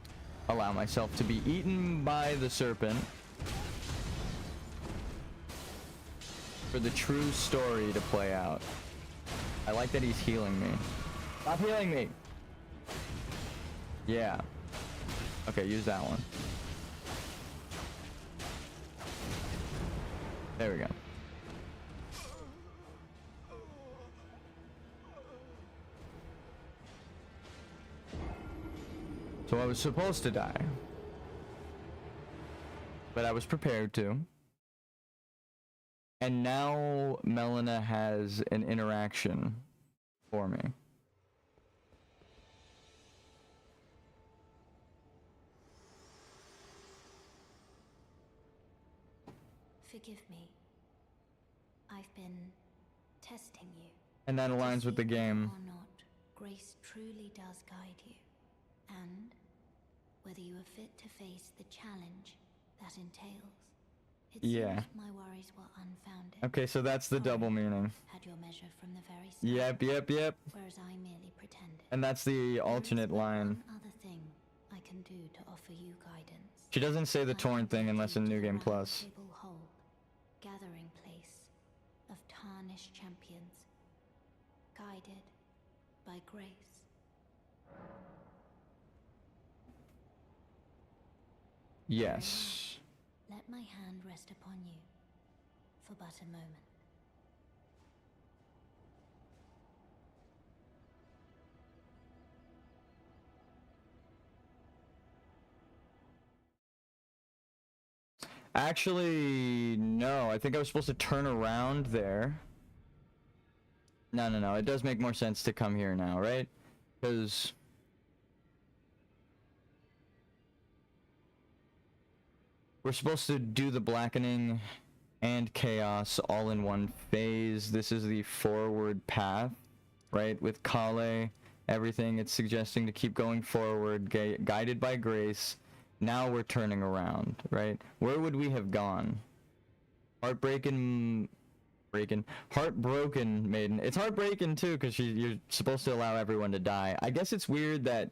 allow myself to be eaten by the serpent for the true story to play out. I like that he's healing me. Stop healing me! Yeah. Okay, use that one. There we go. So I was supposed to die, but I was prepared to. And now Melina has an interaction for me. Forgive me. I've been testing you. And that aligns with the game. Or not, grace truly does guide you. And whether you are fit to face the challenge that entails. It Yeah. seems my worries were unfounded. Okay, so that's the double meaning. Had your measure from the very start. Yep. Whereas I merely pretended. And that's the alternate There is but line. one other thing I can do to offer you guidance. She doesn't say the torn thing unless in New Game Plus. Table Hold, gathering place of tarnished champions, guided by grace. Yes. Let my hand rest upon you for but a moment. Actually, no. I think I was supposed to turn around there No. It does make more sense to come here now, right? Because we're supposed to do the blackening and chaos all in one phase. This is the forward path, right? With Kale, everything it's suggesting to keep going forward, guided by grace. Now we're turning around, right? Where would we have gone? Heartbroken maiden. It's heartbreaking too, because you're supposed to allow everyone to die. I guess it's weird that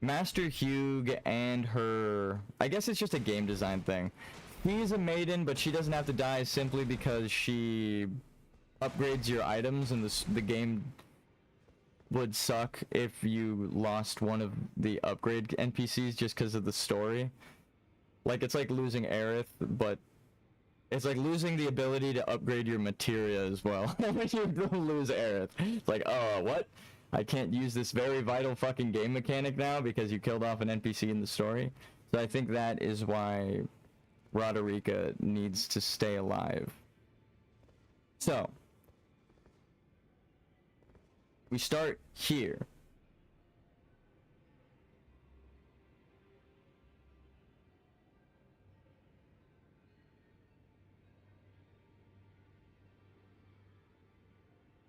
Master Hugh and her, I guess it's just a game design thing. She's a maiden, but she doesn't have to die simply because she upgrades your items, and the game would suck if you lost one of the upgrade NPCs just because of the story. Like, it's like losing Aerith, but it's like losing the ability to upgrade your materia as well when you lose Aerith. It's like, oh, what? I can't use this very vital fucking game mechanic now because you killed off an NPC in the story. So I think that is why Roderica needs to stay alive. So we start here.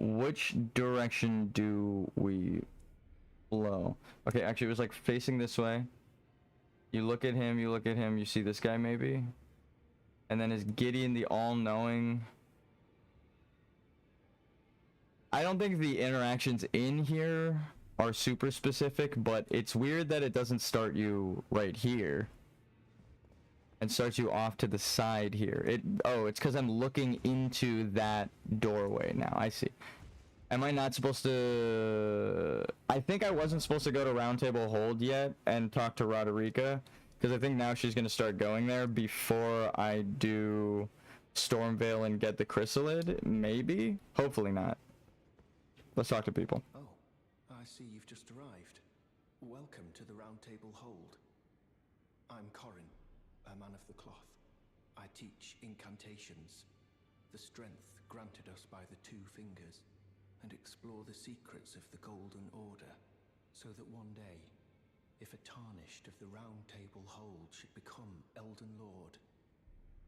Which direction do we blow? Okay, actually it was like facing this way. You look at him, you see this guy maybe? And then is Gideon the all-knowing? I don't think the interactions in here are super specific, but it's weird that it doesn't start you right here and starts you off to the side here. It's because I'm looking into that doorway now. I see. Am I not supposed to... I think I wasn't supposed to go to Round Table Hold yet and talk to Roderica, because I think now she's going to start going there before I do Stormveil and get the chrysalid. Maybe? Hopefully not. Let's talk to people. Oh, I see you've just arrived. Welcome to the Round Table Hold. I'm Corin, a man of the cloth. I teach incantations, the strength granted us by the Two Fingers, and explore the secrets of the Golden Order, so that one day, if a tarnished of the Round Table Hold should become Elden Lord,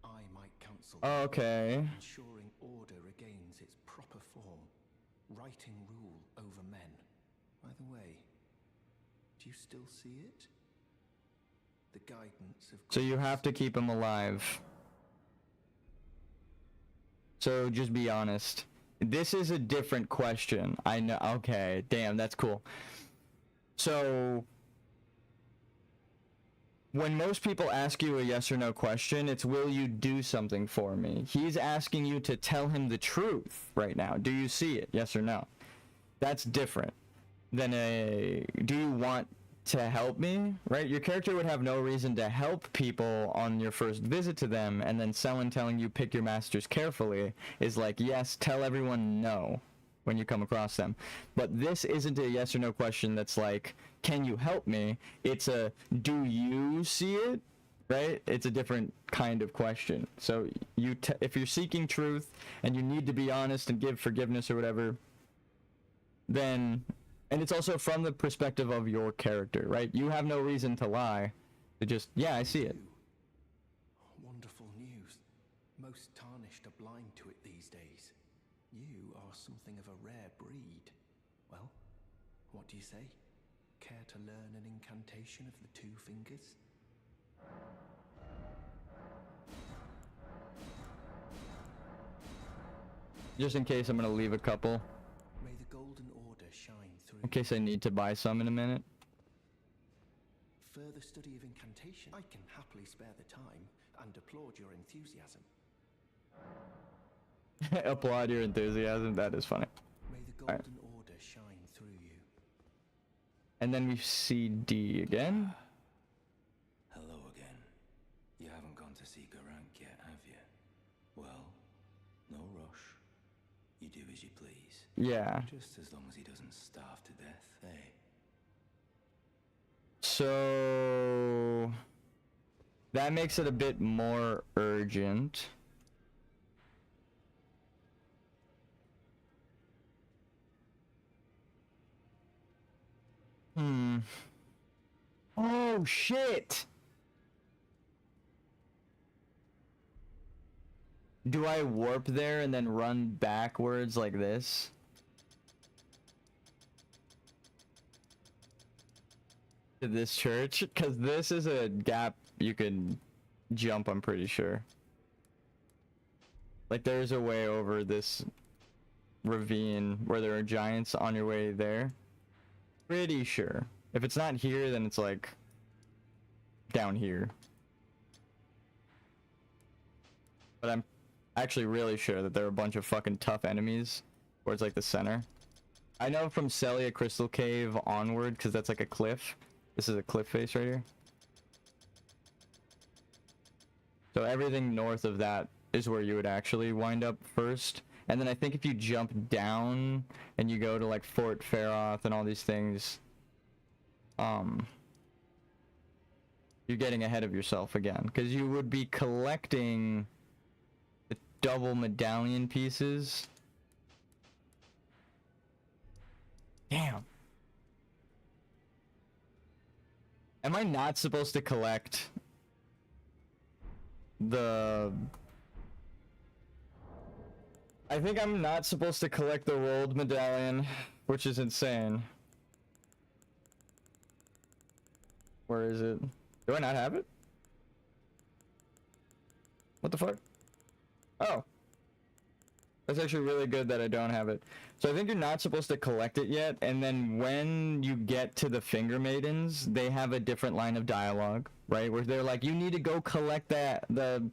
I might counsel Okay. ensuring order regains its proper form, righting rule over men. By the way, do you still see it? The guidance of... So you have to keep him alive. So just be honest. This is a different question. I know. Okay, damn, that's cool. So when most people ask you a yes or no question, it's will you do something for me? He's asking you to tell him the truth right now. Do you see it? Yes or no? That's different than a do you want to help me, right? Your character would have no reason to help people on your first visit to them, and then someone telling you pick your masters carefully is like, yes, tell everyone no when you come across them. But this isn't a yes or no question that's like, can you help me? It's a, do you see it? Right? It's a different kind of question. So if you're seeking truth and you need to be honest and give forgiveness or whatever, then... And it's also from the perspective of your character, right? You have no reason to lie. To just, yeah, I see it. Wonderful news. Most tarnished are blind to it these days. You are something of a rare breed. Well, what do you say? Care to learn an incantation of the Two Fingers? Just in case, I'm gonna leave a couple. May the Golden Order shine through. In case I need to buy some in a minute. Further study of incantation, I can happily spare the time and applaud your enthusiasm. Applaud your enthusiasm. That is funny. May the Golden Order shine through you. And then we see D again. Hello again. You haven't gone to see Garank yet, have you? Well, no rush. You do as you please. Yeah. Just as long as he doesn't starve to death, eh? So that makes it a bit more urgent. Oh shit! Do I warp there and then run backwards like this? To this church? Because this is a gap you could jump, I'm pretty sure. Like, there's a way over this ravine where there are giants on your way there. Pretty sure. If it's not here, then it's like down here. But I'm actually really sure that there are a bunch of fucking tough enemies towards like the center. I know from Celia Crystal Cave onward, because that's like a cliff. This is a cliff face right here. So everything north of that is where you would actually wind up first. And then I think if you jump down and you go to like Fort Faroth and all these things, you're getting ahead of yourself again. Because you would be collecting the double medallion pieces. Damn. Am I not supposed to collect the... I think I'm not supposed to collect the rolled medallion, which is insane. Where is it? Do I not have it? What the fuck? Oh. That's actually really good that I don't have it. So I think you're not supposed to collect it yet, and then when you get to the Finger Maidens, they have a different line of dialogue, right? Where they're like, you need to go collect the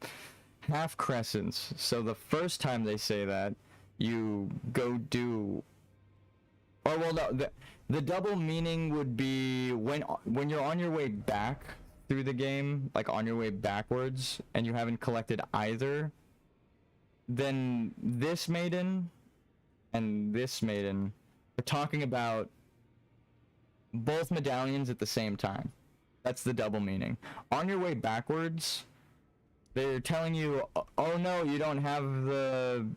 half crescents. So the first time they say that, you go do... Oh, well, no, the double meaning would be when you're on your way back through the game, like on your way backwards, and you haven't collected either, then this maiden and this maiden are talking about both medallions at the same time. That's the double meaning. On your way backwards, they're telling you, oh no, you don't have the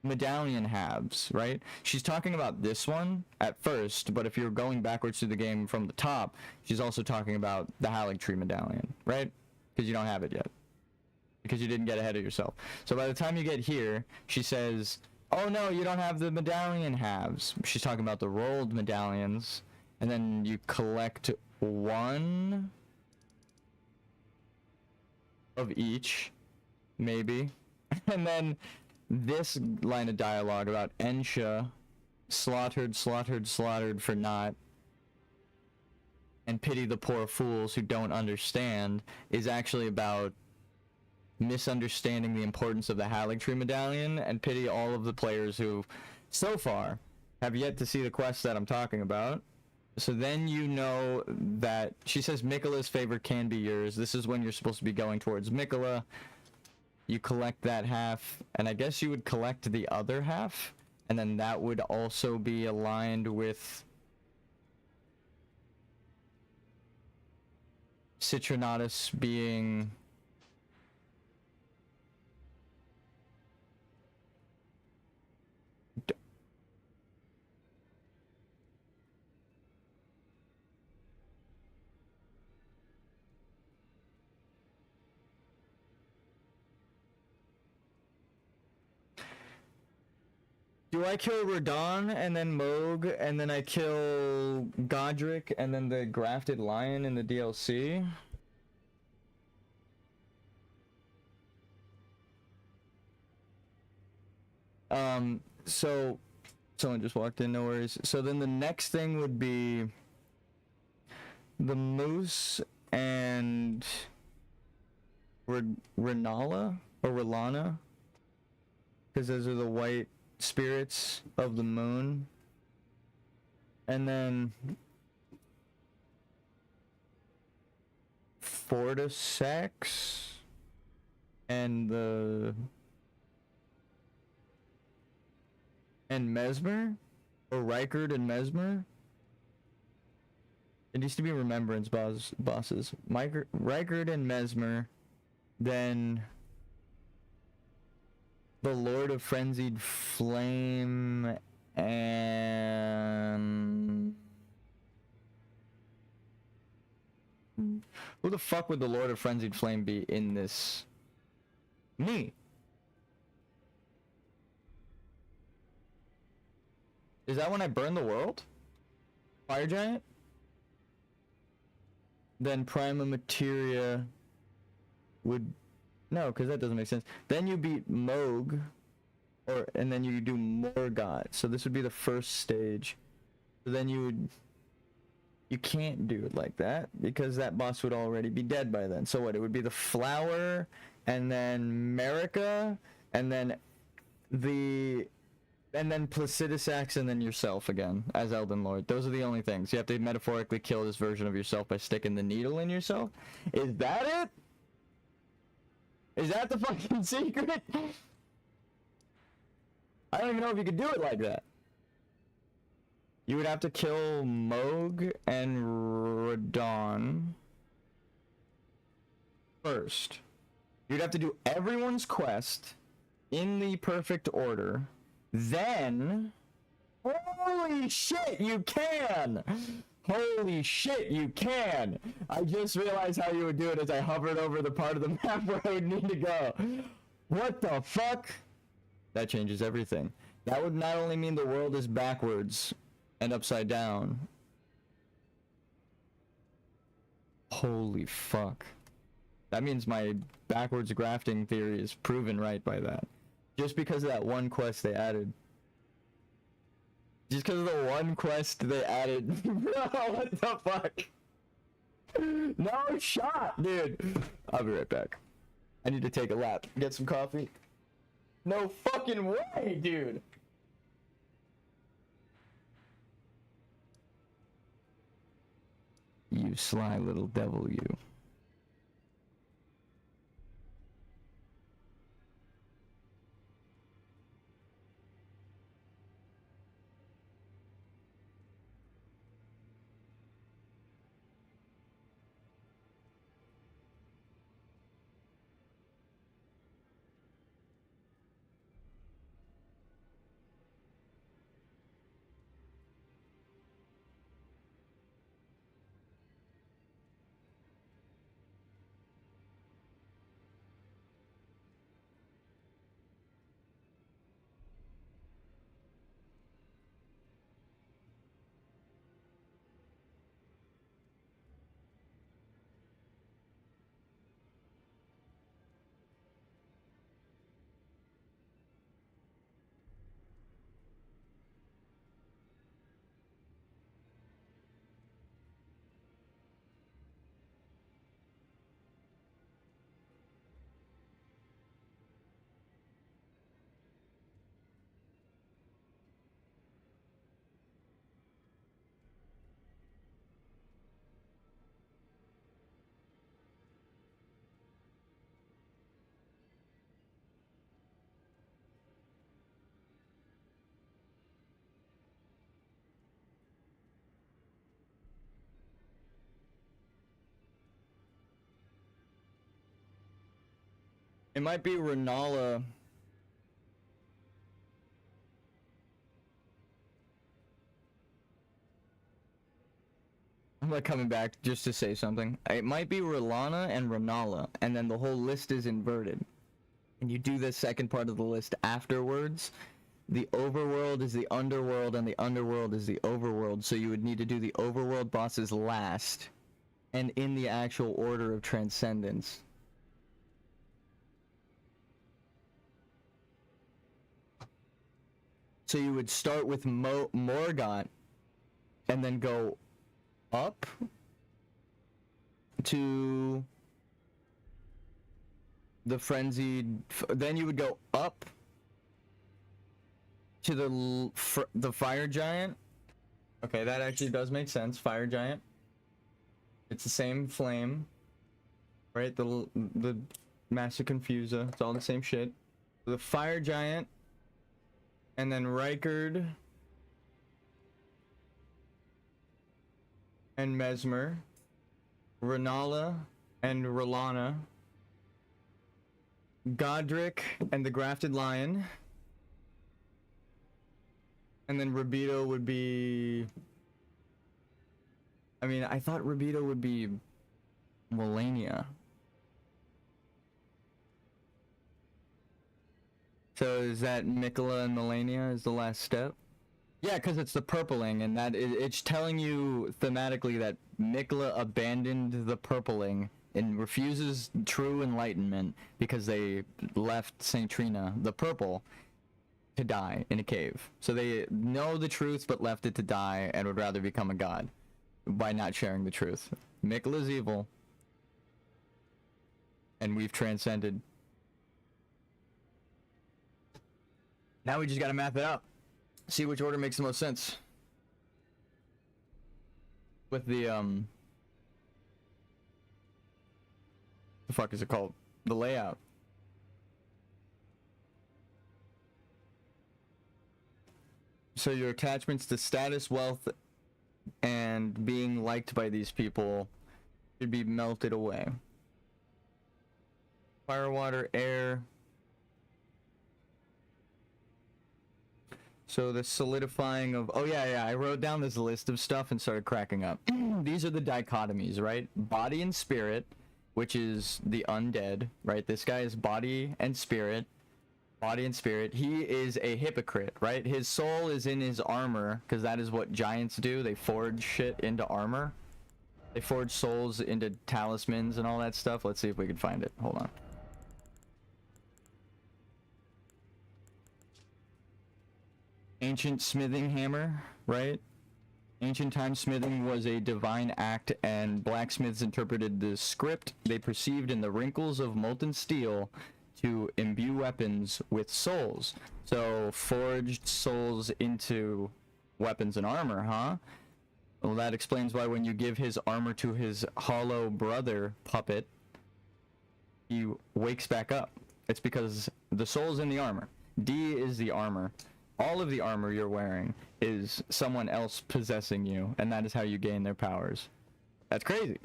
medallion halves, right? She's talking about this one at first, but if you're going backwards through the game from the top, she's also talking about the Haligtree medallion, right? Because you don't have it yet. Because you didn't get ahead of yourself. So by the time you get here, she says, oh no, you don't have the medallion halves. She's talking about the rolled medallions, and then you collect one of each, maybe. And then this line of dialogue about Ensha slaughtered for naught, and pity the poor fools who don't understand, is actually about misunderstanding the importance of the Haligtree medallion, and pity all of the players who so far have yet to see the quest that I'm talking about. So then you know that she says Miquella's favor can be yours. This is when you're supposed to be going towards Miquella. You collect that half, and I guess you would collect the other half, and then that would also be aligned with Citrinatus being... Do I kill Radon and then Moog and then I kill Godric and then the Grafted Lion in the DLC? So someone just walked in, no worries. So then the next thing would be the Moose and Renala or Relana, because those are the white spirits of the moon. And then Fortisex and Mesmer, or Rykard and Mesmer. It needs to be Remembrance bosses. Rykard and Mesmer, then the Lord of Frenzied Flame, and Who the fuck would the Lord of Frenzied Flame be in this? Me. Is that when I burn the world? Fire Giant? Then Prima Materia would... No, because that doesn't make sense. Then you beat Moog, and then you do Morgott. So this would be the first stage. So then you would... You can't do it like that, because that boss would already be dead by then. So what? It would be the Flower, and then Marika, and then Placidus Axe, and then yourself again, as Elden Lord. Those are the only things. You have to metaphorically kill this version of yourself by sticking the needle in yourself? Is that it? Is that the fucking secret? I don't even know if you could do it like that. You would have to kill Moog and Radon first. You'd have to do everyone's quest in the perfect order. Then... Holy shit, you can! Holy shit, you can! I just realized how you would do it as I hovered over the part of the map where I would need to go. What the fuck? That changes everything. That would not only mean the world is backwards and upside down. Holy fuck. That means my backwards grafting theory is proven right by that. Just because of that one quest they added. Just because of the one quest they added. Bro, what the fuck? No shot, dude. I'll be right back. I need to take a lap. Get some coffee. No fucking way, dude. You sly little devil, you. It might be Renala. I'm like coming back just to say something. It might be Rilana and Renala, and then the whole list is inverted. And you do the second part of the list afterwards. The overworld is the underworld, and the underworld is the overworld, so you would need to do the overworld bosses last, and in the actual order of transcendence. So you would start with Morgott, and then go up to the frenzied. Then you would go up to the fire giant. Okay, that actually does make sense. Fire giant. It's the same flame, right? The Master Confuser. It's all the same shit. The fire giant. And then Rykard and Mesmer, Renala and Rilana, Godric and the Grafted Lion, and then Rabito would be... I mean, I thought Rabito would be Melania. So is that Mikola and Melania is the last step? Yeah, because it's the purpling, and it's telling you thematically that Mikola abandoned the purpling and refuses true enlightenment because they left Saint Trina, the purple, to die in a cave. So they know the truth but left it to die and would rather become a god by not sharing the truth. Mikola's evil, and we've transcended. Now we just gotta map it out. See which order makes the most sense. With the fuck is it called? The layout. So your attachments to status, wealth, and being liked by these people should be melted away. Fire, water, air. So the solidifying of, oh yeah, I wrote down this list of stuff and started cracking up. These are the dichotomies, right? Body and spirit, which is the undead, right? This guy is body and spirit. Body and spirit. He is a hypocrite, right? His soul is in his armor, because that is what giants do. They forge shit into armor. They forge souls into talismans and all that stuff. Let's see if we can find it. Hold on. Ancient smithing hammer, right? Ancient time smithing was a divine act, and blacksmiths interpreted the script they perceived in the wrinkles of molten steel to imbue weapons with souls. So forged souls into weapons and armor, huh? Well, that explains why when you give his armor to his hollow brother puppet, he wakes back up. It's because the soul's in the armor. D is the armor. All of the armor you're wearing is someone else possessing you, and that is how you gain their powers. That's crazy.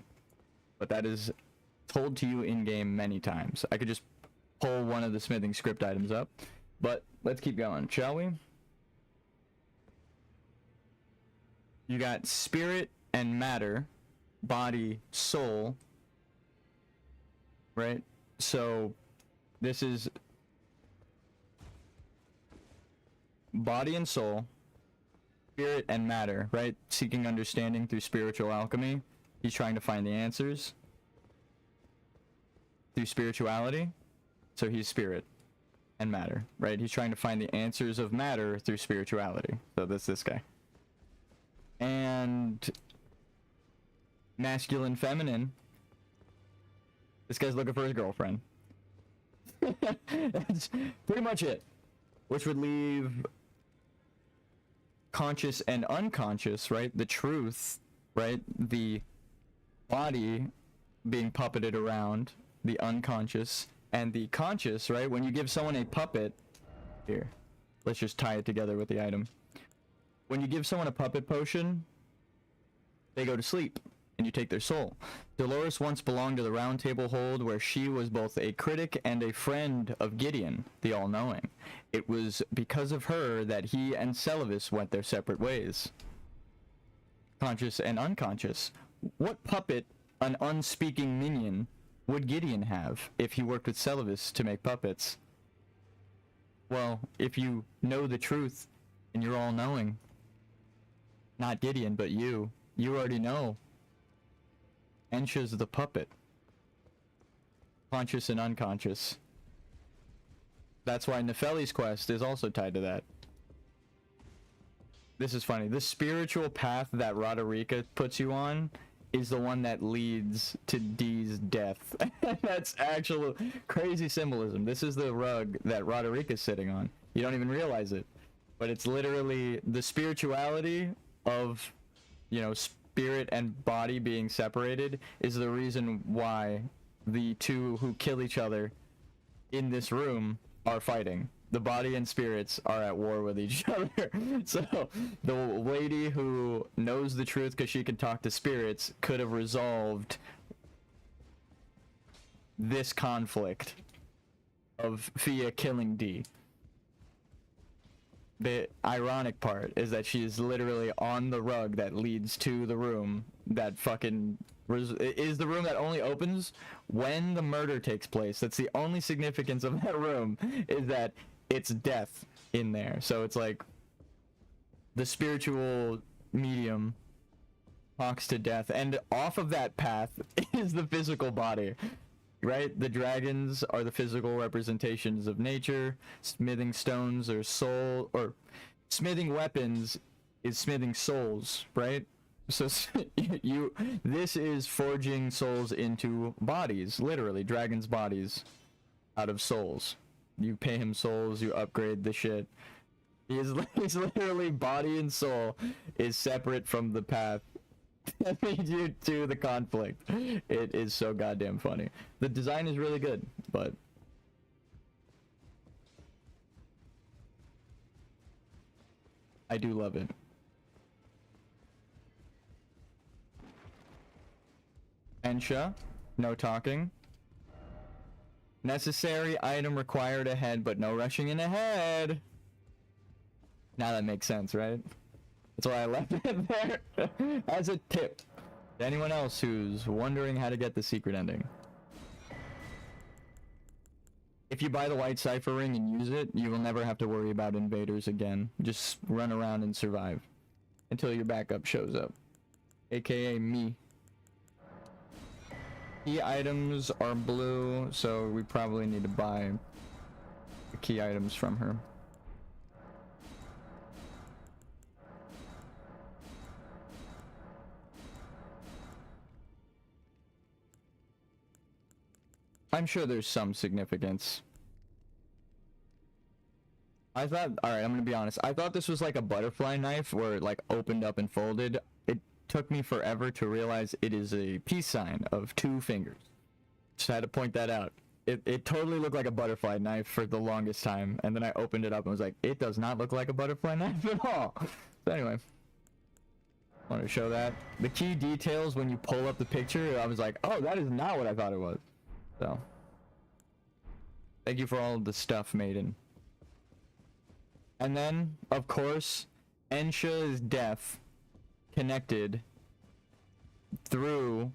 But that is told to you in-game many times. I could just pull one of the smithing script items up, but let's keep going, shall we? You got spirit and matter, body, soul, right? So this is body and soul, spirit and matter, right? Seeking understanding through spiritual alchemy. He's trying to find the answers through spirituality. So he's spirit and matter, right? He's trying to find the answers of matter through spirituality. So that's this guy. And masculine, feminine. This guy's looking for his girlfriend. That's pretty much it. Which would leave conscious and unconscious, right? The truth, right? The body being puppeted around, the unconscious, and the conscious, right? When you give someone a puppet, here, let's just tie it together with the item. When you give someone a puppet potion, they go to sleep, and you take their soul. Dolores once belonged to the Round Table Hold, where she was both a critic and a friend of Gideon, the All-Knowing. It was because of her that he and Celavis went their separate ways. Conscious and unconscious. What puppet, an unspeaking minion, would Gideon have if he worked with Celavis to make puppets? Well, if you know the truth and you're all-knowing, not Gideon, but you already know. Ensha's the puppet. Conscious and unconscious. That's why Nefeli's quest is also tied to that. This is funny. The spiritual path that Roderica puts you on is the one that leads to D's death. That's actual crazy symbolism. This is the rug that Roderica's sitting on. You don't even realize it. But it's literally the spirituality of, you know, spirit and body being separated is the reason why the two who kill each other in this room are fighting. The body and spirits are at war with each other. So the lady who knows the truth because she can talk to spirits could have resolved this conflict of Fia killing D. the ironic part is that she is literally on the rug that leads to the room that fucking is the room that only opens when the murder takes place. That's the only significance of that room, is that it's death in there. So it's like the spiritual medium talks to death, and off of that path is the physical body. Right? The dragons are the physical representations of nature. Smithing stones are soul, or smithing weapons is smithing souls, right? So this is forging souls into bodies, literally dragons' bodies out of souls. You pay him souls, you upgrade the shit. He's literally body and soul is separate from the path that leads you to the conflict. It is so goddamn funny. The design is really good, but I do love it. Ensha, no talking. Necessary item required ahead, but no rushing in ahead. Now that makes sense, right? That's why I left it there as a tip to anyone else who's wondering how to get the secret ending. If you buy the white cipher ring and use it, you will never have to worry about invaders again. Just run around and survive until your backup shows up, aka me. Key items are blue, so we probably need to buy the key items from her. I'm sure there's some significance. I thought, alright, I'm gonna be honest. I thought this was like a butterfly knife where it like opened up and folded. It took me forever to realize it is a peace sign of 2 fingers. Just had to point that out. It totally looked like a butterfly knife for the longest time, and then I opened it up and was like, it does not look like a butterfly knife at all. So anyway, wanted to show that. The key details when you pull up the picture, I was like, oh, that is not what I thought it was. So, thank you for all of the stuff, Maiden. And then, of course, Ensha's death connected through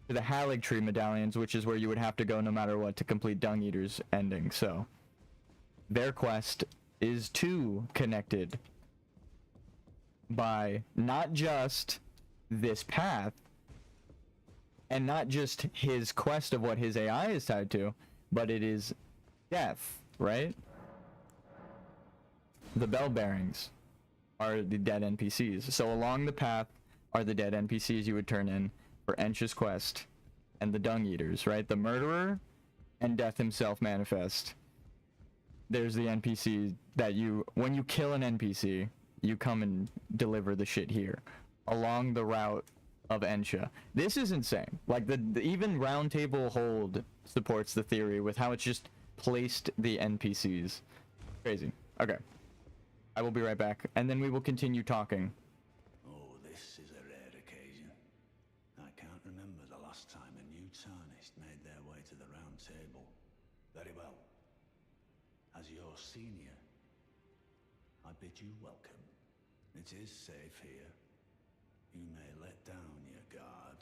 to the Haligtree medallions, which is where you would have to go no matter what to complete Dung Eater's ending. So, their quest is too connected by not just this path, and not just his quest of what his AI is tied to, but it is death, right? The bell bearings are the dead NPCs. So along the path are the dead NPCs you would turn in for Ensha's quest, and the Dung Eaters, right? The murderer and Death himself manifest. There's the NPC that when you kill an NPC, you come and deliver the shit here along the route of Ensha. This is insane. Like the even Roundtable Hold supports the theory with how it's just placed the NPCs. Crazy. Okay. I will be right back, and then we will continue talking. Oh, this is a rare occasion. I can't remember the last time a new Tarnished made their way to the Round Table. Very well. As your senior, I bid you welcome. It is safe here. You may let down your guard.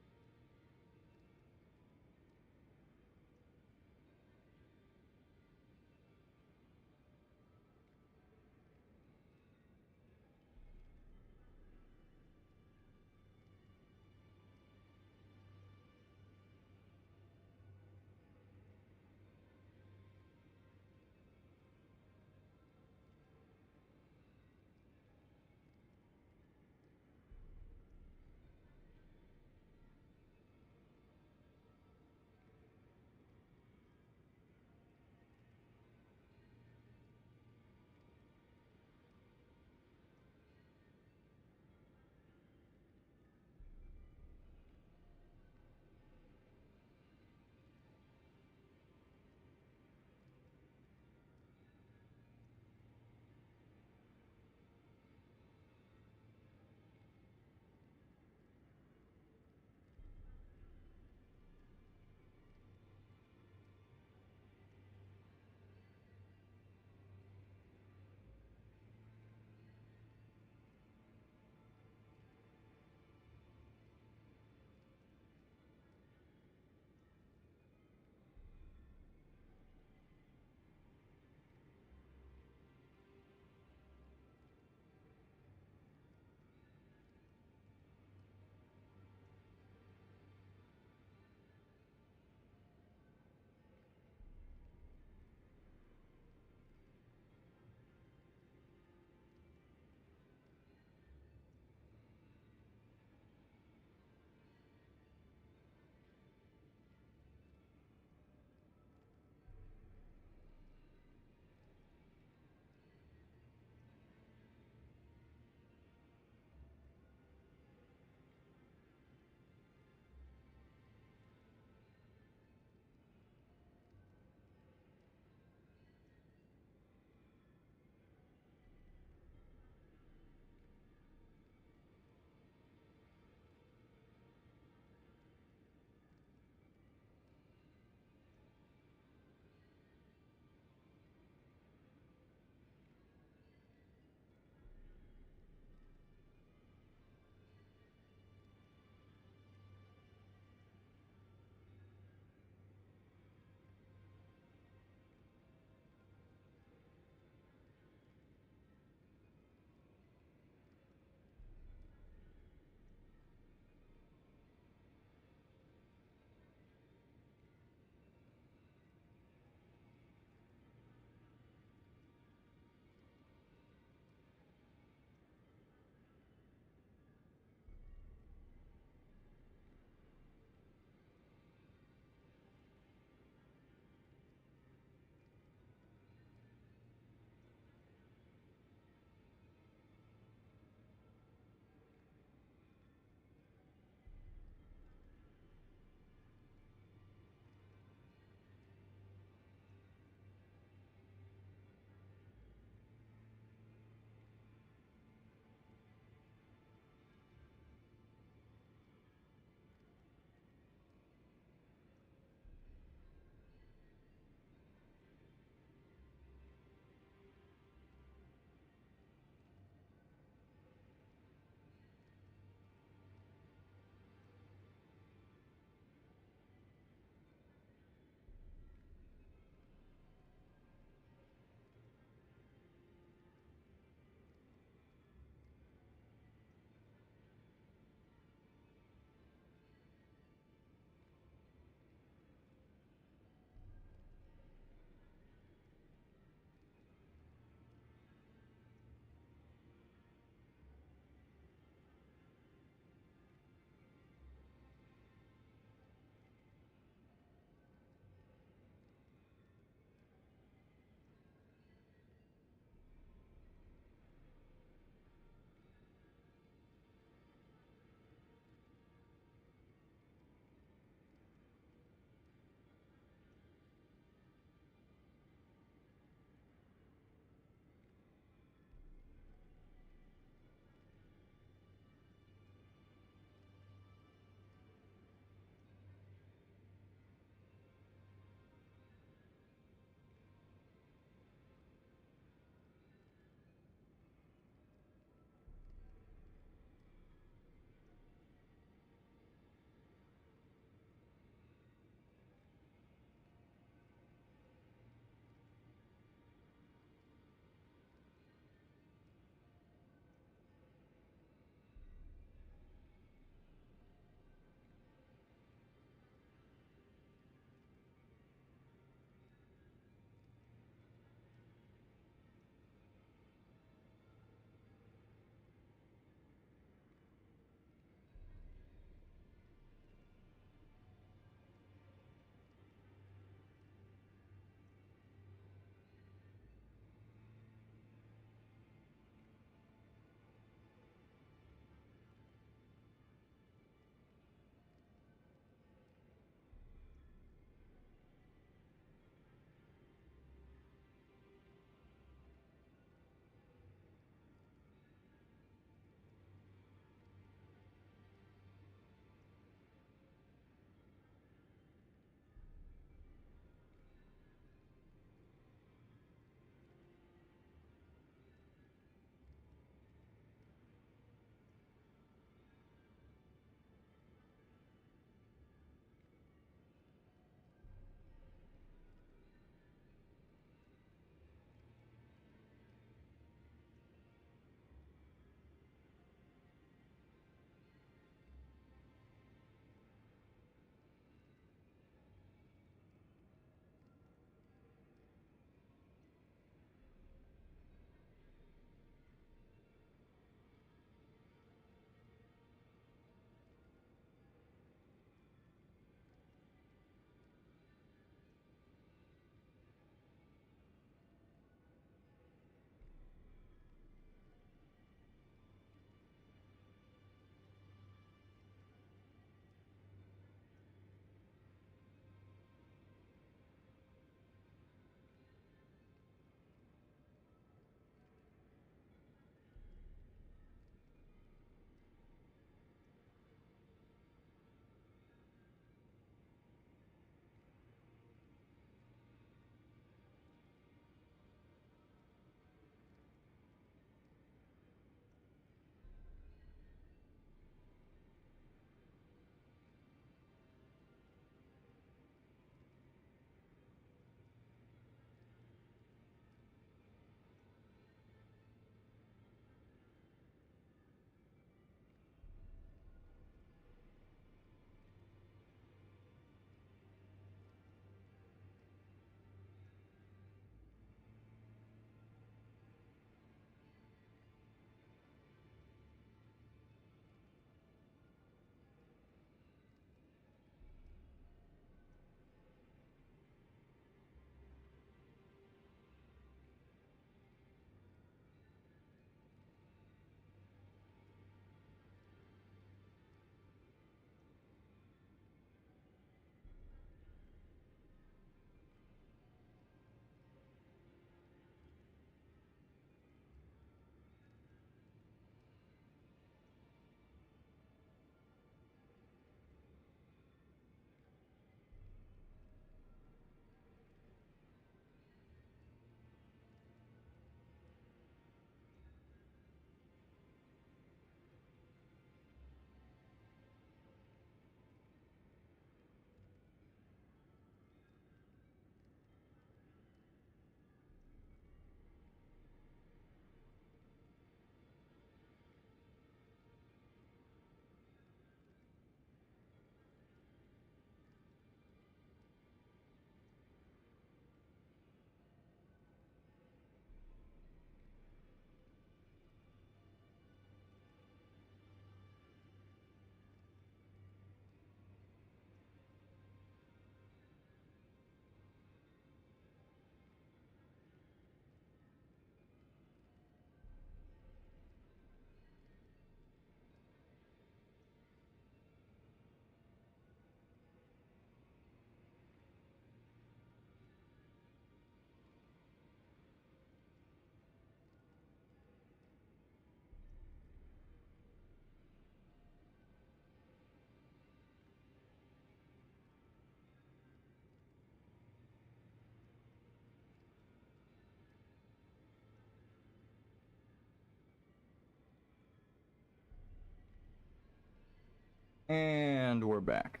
And we're back.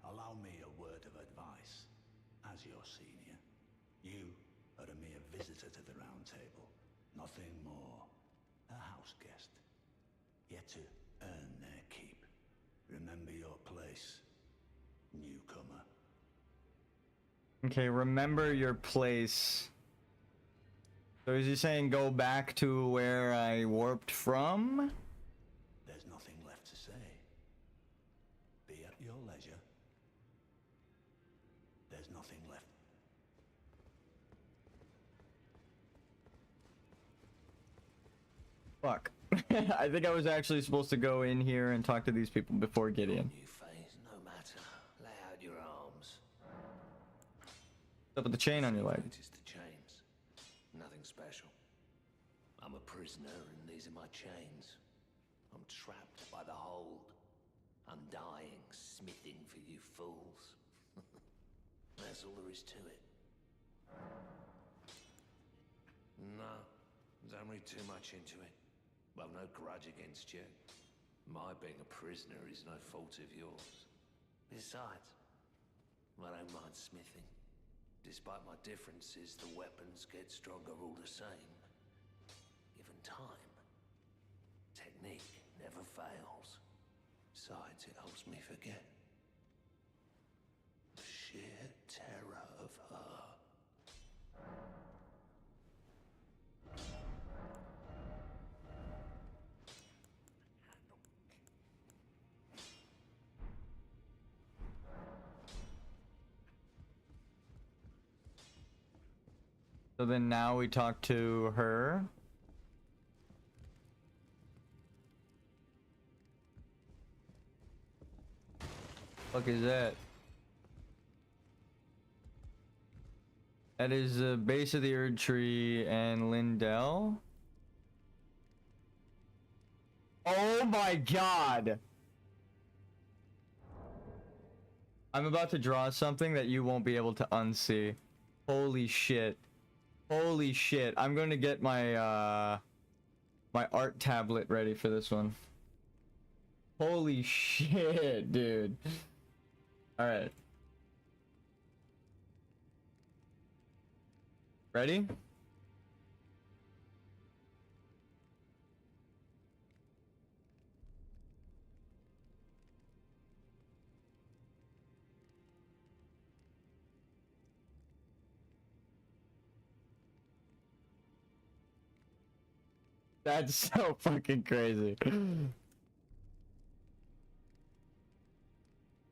Allow me a word of advice. As your senior, you are a mere visitor to the Round Table. Nothing more. A house guest. Yet to earn their keep. Remember your place, newcomer. Okay, remember your place. So is he saying go back to where I warped from? There's nothing left to say. Be at your leisure. There's nothing left. Fuck. I think I was actually supposed to go in here and talk to these people before getting in. New phase, no matter. Lay out your arms. What's up with the chain on your leg? Notice the chains. Nothing special. I'm a prisoner and these are my chains. I'm trapped by the hold. I'm dying, smithing for you fools. That's all there is to it. No, don't read too much into it. I've no grudge against you. My being a prisoner is no fault of yours. Besides, I don't mind smithing. Despite my differences, the weapons get stronger all the same. Given time, technique never fails. Besides, it helps me forget the sheer terror of her. So then now we talk to her. Fuck is that? That is the base of the Erd Tree and Lindell. Oh my god! I'm about to draw something that you won't be able to unsee. Holy shit. Holy shit. I'm going to get my my art tablet ready for this one. Holy shit, dude. All right. Ready? That's so fucking crazy.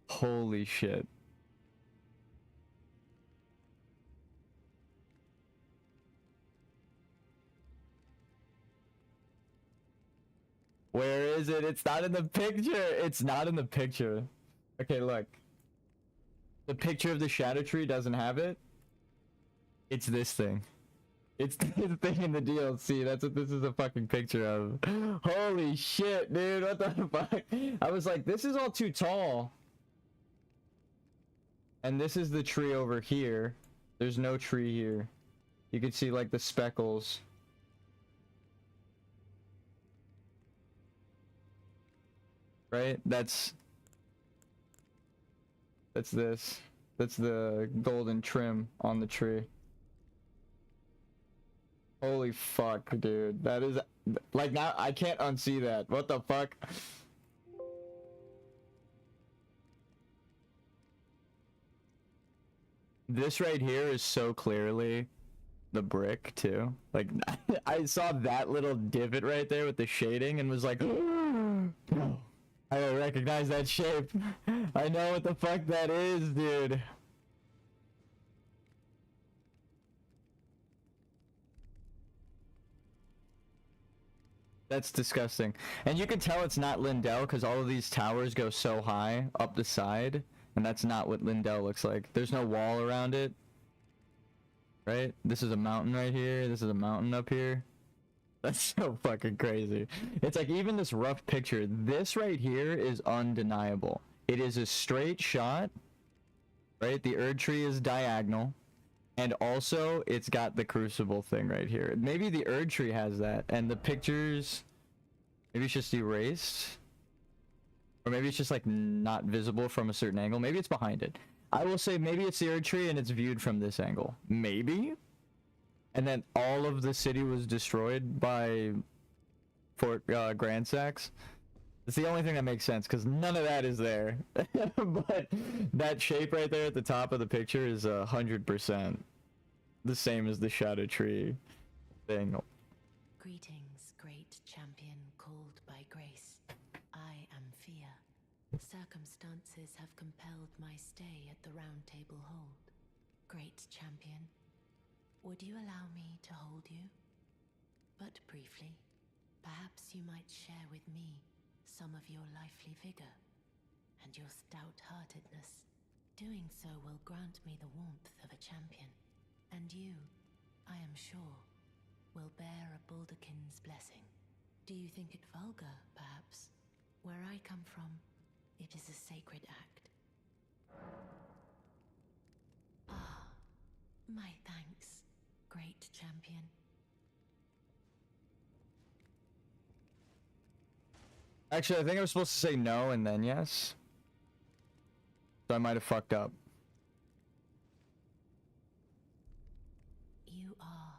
Holy shit. Where is it? It's not in the picture. It's not in the picture. Okay, look. The picture of the Shadow Tree doesn't have it. It's this thing. It's the thing in the DLC. That's what this is a fucking picture of. Holy shit, dude. What the fuck? I was like, this is all too tall. And this is the tree over here. There's no tree here. You can see like the speckles. Right? That's this. That's the golden trim on the tree. Holy fuck, dude. That is like, now I can't unsee that. What the fuck? This right here is so clearly the brick too. Like I saw that little divot right there with the shading and was like, no, I don't recognize that shape. I know what the fuck that is, dude. That's disgusting. And you can tell it's not Lindell because all of these towers go so high up the side, and that's not what Lindell looks like. There's no wall around it. Right? This is a mountain right here. This is a mountain up here. That's so fucking crazy. It's like even this rough picture, this right here is undeniable. It is a straight shot, right? The Erd Tree is diagonal. And also, it's got the crucible thing right here. Maybe the Erd Tree has that, and the pictures Maybe it's just erased. Or maybe it's just like not visible from a certain angle. Maybe it's behind it. I will say maybe it's the Erd Tree and it's viewed from this angle. Maybe. And then all of the city was destroyed by Fort Grand Sachs. It's the only thing that makes sense because none of that is there. But that shape right there at the top of the picture is 100% the same as the Shadow Tree thing. Greetings, great champion called by grace. I am Fia. Circumstances have compelled my stay at the Round Table Hold. Great champion, would you allow me to hold you? But briefly, perhaps you might share with me some of your lively vigor and your stout-heartedness. Doing so will grant me the warmth of a champion, and you, I am sure, will bear a Baldekin's blessing. Do you think it vulgar, perhaps? Where I come from, it is a sacred act. Ah, my thanks, great champion. Actually, I think I was supposed to say no and then yes. So I might have fucked up. You are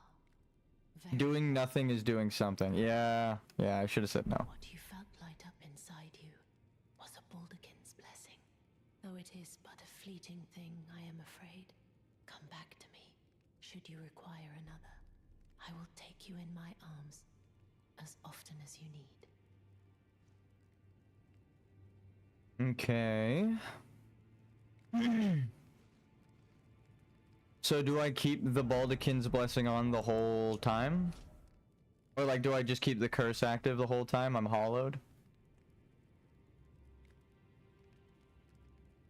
very Doing nothing is doing something. Yeah, I should have said no. What you felt light up inside you was a Baldekin's blessing. Though it is but a fleeting thing, I am afraid. Come back to me, should you require another. I will take you in my arms as often as you need. Okay. So do I keep the Baldekin's blessing on the whole time? Or like, do I just keep the curse active the whole time I'm hollowed?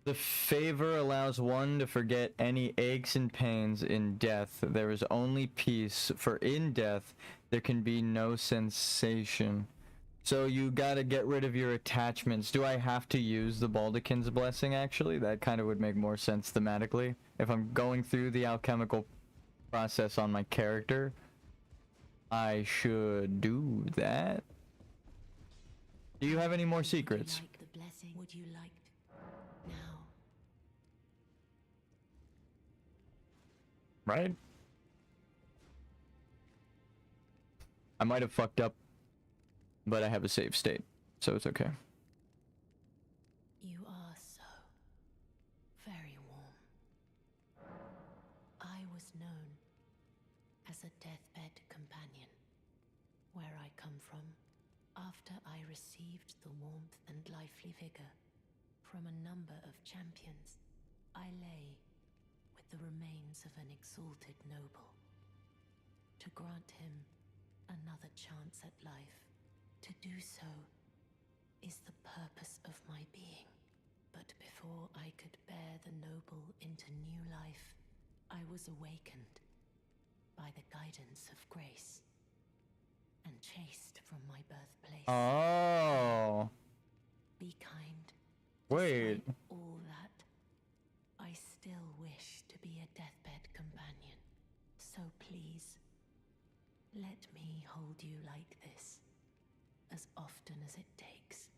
The favor allows one to forget any aches and pains in death. There is only peace, for in death there can be no sensation. So you gotta get rid of your attachments. Do I have to use the Baldekin's blessing actually? That kind of would make more sense thematically. If I'm going through the alchemical process on my character, I should do that. Do you have any more secrets? Would you like the blessing? Would you like now? Right? I might have fucked up, but I have a save state, so it's okay. You are so very warm. I was known as a deathbed companion. Where I come from, after I received the warmth and lively vigor from a number of champions, I lay with the remains of an exalted noble. To grant him another chance at life, to do so is the purpose of my being. But before I could bear the noble into new life, I was awakened by the guidance of grace and chased from my birthplace. Oh. Be kind. Wait. Despite all that, I still wish to be a deathbed companion. So please, let me hold you like this, as often as it takes.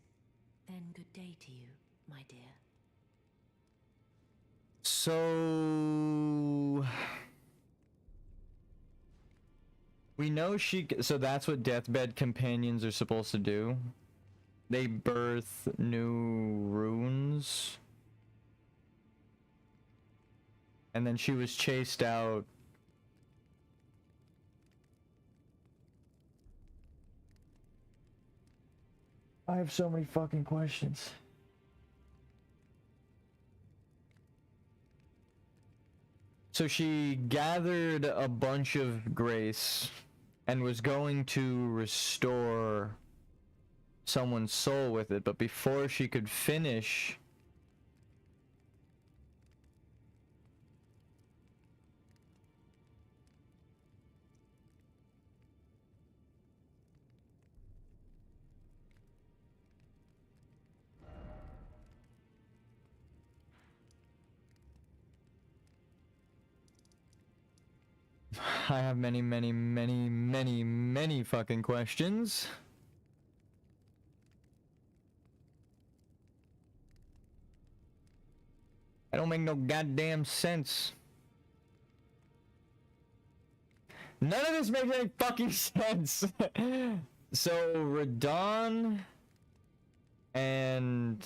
Then good day to you, my dear. So we know so that's what deathbed companions are supposed to do. They birth new runes. And then she was chased out. I have so many fucking questions. So she gathered a bunch of grace and was going to restore someone's soul with it, but before she could finish I have many fucking questions. That don't make no goddamn sense. None of this makes any fucking sense. So Radon and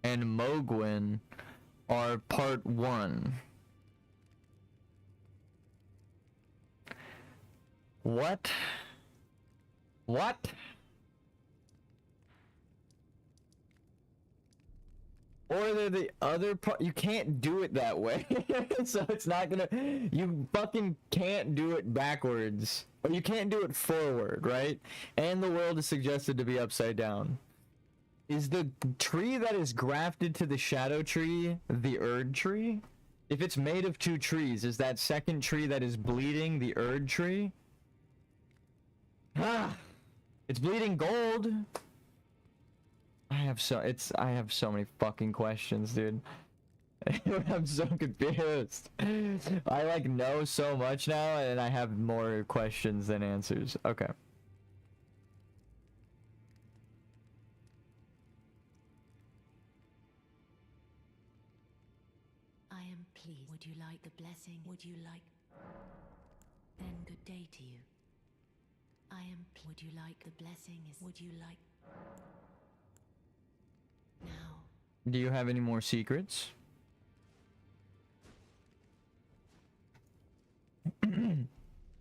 Mogwin are part 1. What? What? Or they're the other part. You can't do it that way. So it's not gonna. You fucking can't do it backwards. Or you can't do it forward, right? And the world is suggested to be upside down. Is the tree that is grafted to the shadow tree the Erd tree? If it's made of 2 trees, is that second tree that is bleeding the Erd tree? Ah! It's bleeding gold! I have so many fucking questions, dude. I'm so confused. I like know so much now, and I have more questions than answers. Okay. I am pleased. Would you like the blessing? Would you like? Then good day to you. I am. Would you like the blessing? Would you like? Now. Do you have any more secrets?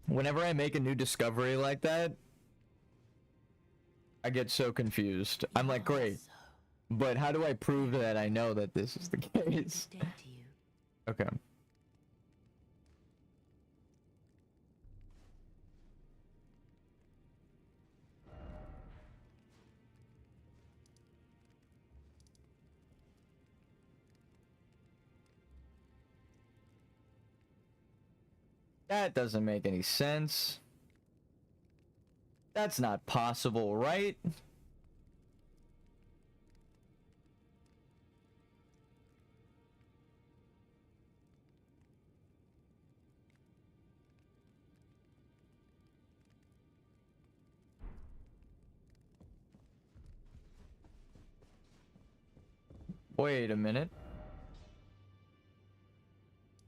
Whenever I make a new discovery like that, I get so confused. I'm like, great, but how do I prove that I know that this is the case? Good day to you. Okay. That doesn't make any sense. That's not possible, right? Wait a minute.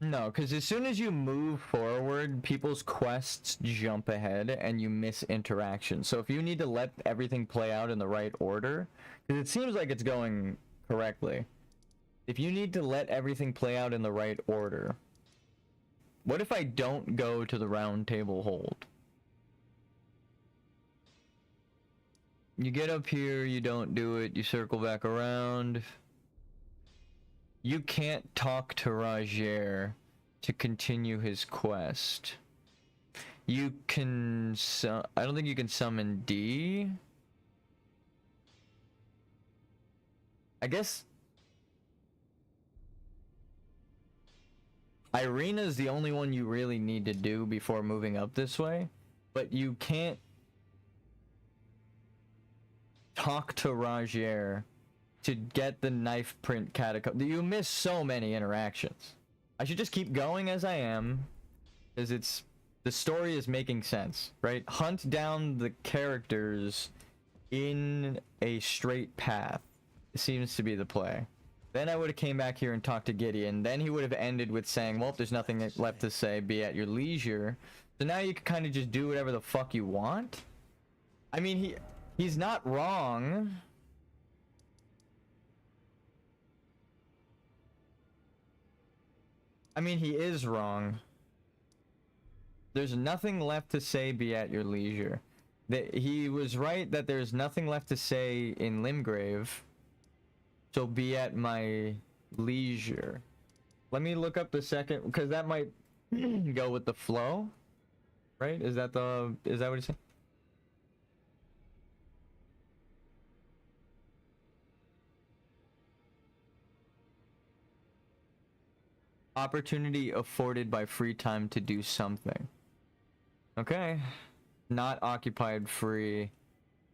No, because as soon as you move forward, people's quests jump ahead and you miss interaction. So if you need to let everything play out in the right order, because it seems like it's going correctly. If you need to let everything play out in the right order, what if I don't go to the round table hold? You get up here, you don't do it, you circle back around. You can't talk to Roger to continue his quest. You can I don't think you can summon D. I guess Irina's the only one you really need to do before moving up this way, but you can't talk to Roger to get the knife print catacomb. You miss so many interactions. I should just keep going as I am, because the story is making sense, right? Hunt down the characters in a straight path seems to be the play. Then I would have came back here and talked to Gideon. Then he would have ended with saying, well, if there's nothing left to say, be at your leisure. So now you can kind of just do whatever the fuck you want. I mean, he's not wrong. I mean, he is wrong. There's nothing left to say, be at your leisure. He was right that there's nothing left to say in Limgrave. So be at my leisure. Let me look up the second, because that might go with the flow. Right? Is that what he's saying? Opportunity afforded by free time to do something. Okay. Not occupied free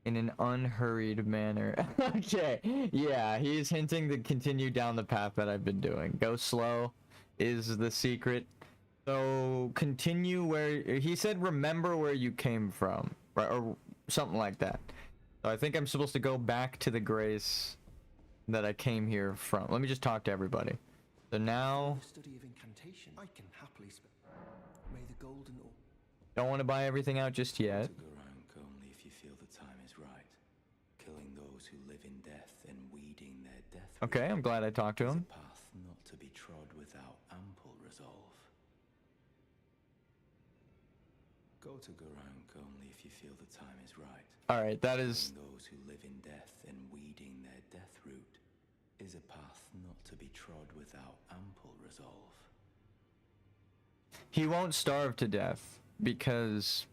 in an unhurried manner. Okay. Yeah, he's hinting to continue down the path that I've been doing. Go slow is the secret. So continue where he said remember where you came from, right? Or something like that. So I think I'm supposed to go back to the Grace that I came here from. Let me just talk to everybody. So now, The study of incantation. I can happily may the golden or don't want to buy everything out just yet. To Garank only if you feel the time is right. Killing those who live in death and weeding their death. Okay, I'm glad I talked to is him. a path not to be trod without ample resolve. Go to Garank only if you feel the time is right. All right, that is. Killing those who live in death and weeding their death root is a path not to be trod without ample resolve. He won't starve to death because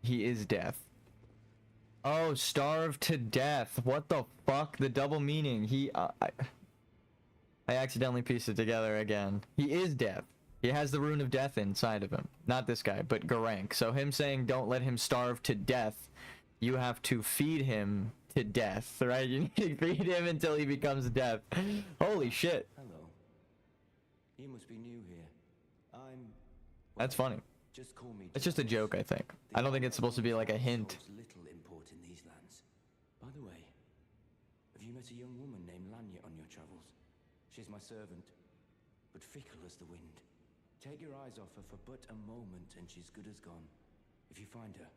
he is death. Oh, starve to death. What the fuck? The double meaning. I accidentally pieced it together again. He is death. He has the rune of death inside of him. Not this guy, but Garank. So him saying don't let him starve to death, you have to feed him to death, right? You need to feed him until he becomes death. Holy shit. Hello. You must be new here. That's funny. Just call me. It's just a joke, I think. I don't think it's supposed to be like a hint. Little import in these lands. By the way, have you met a young woman named Lanya on your travels? She's my servant, but fickle as the wind. Take your eyes off her for but a moment, and she's good as gone. If you find her,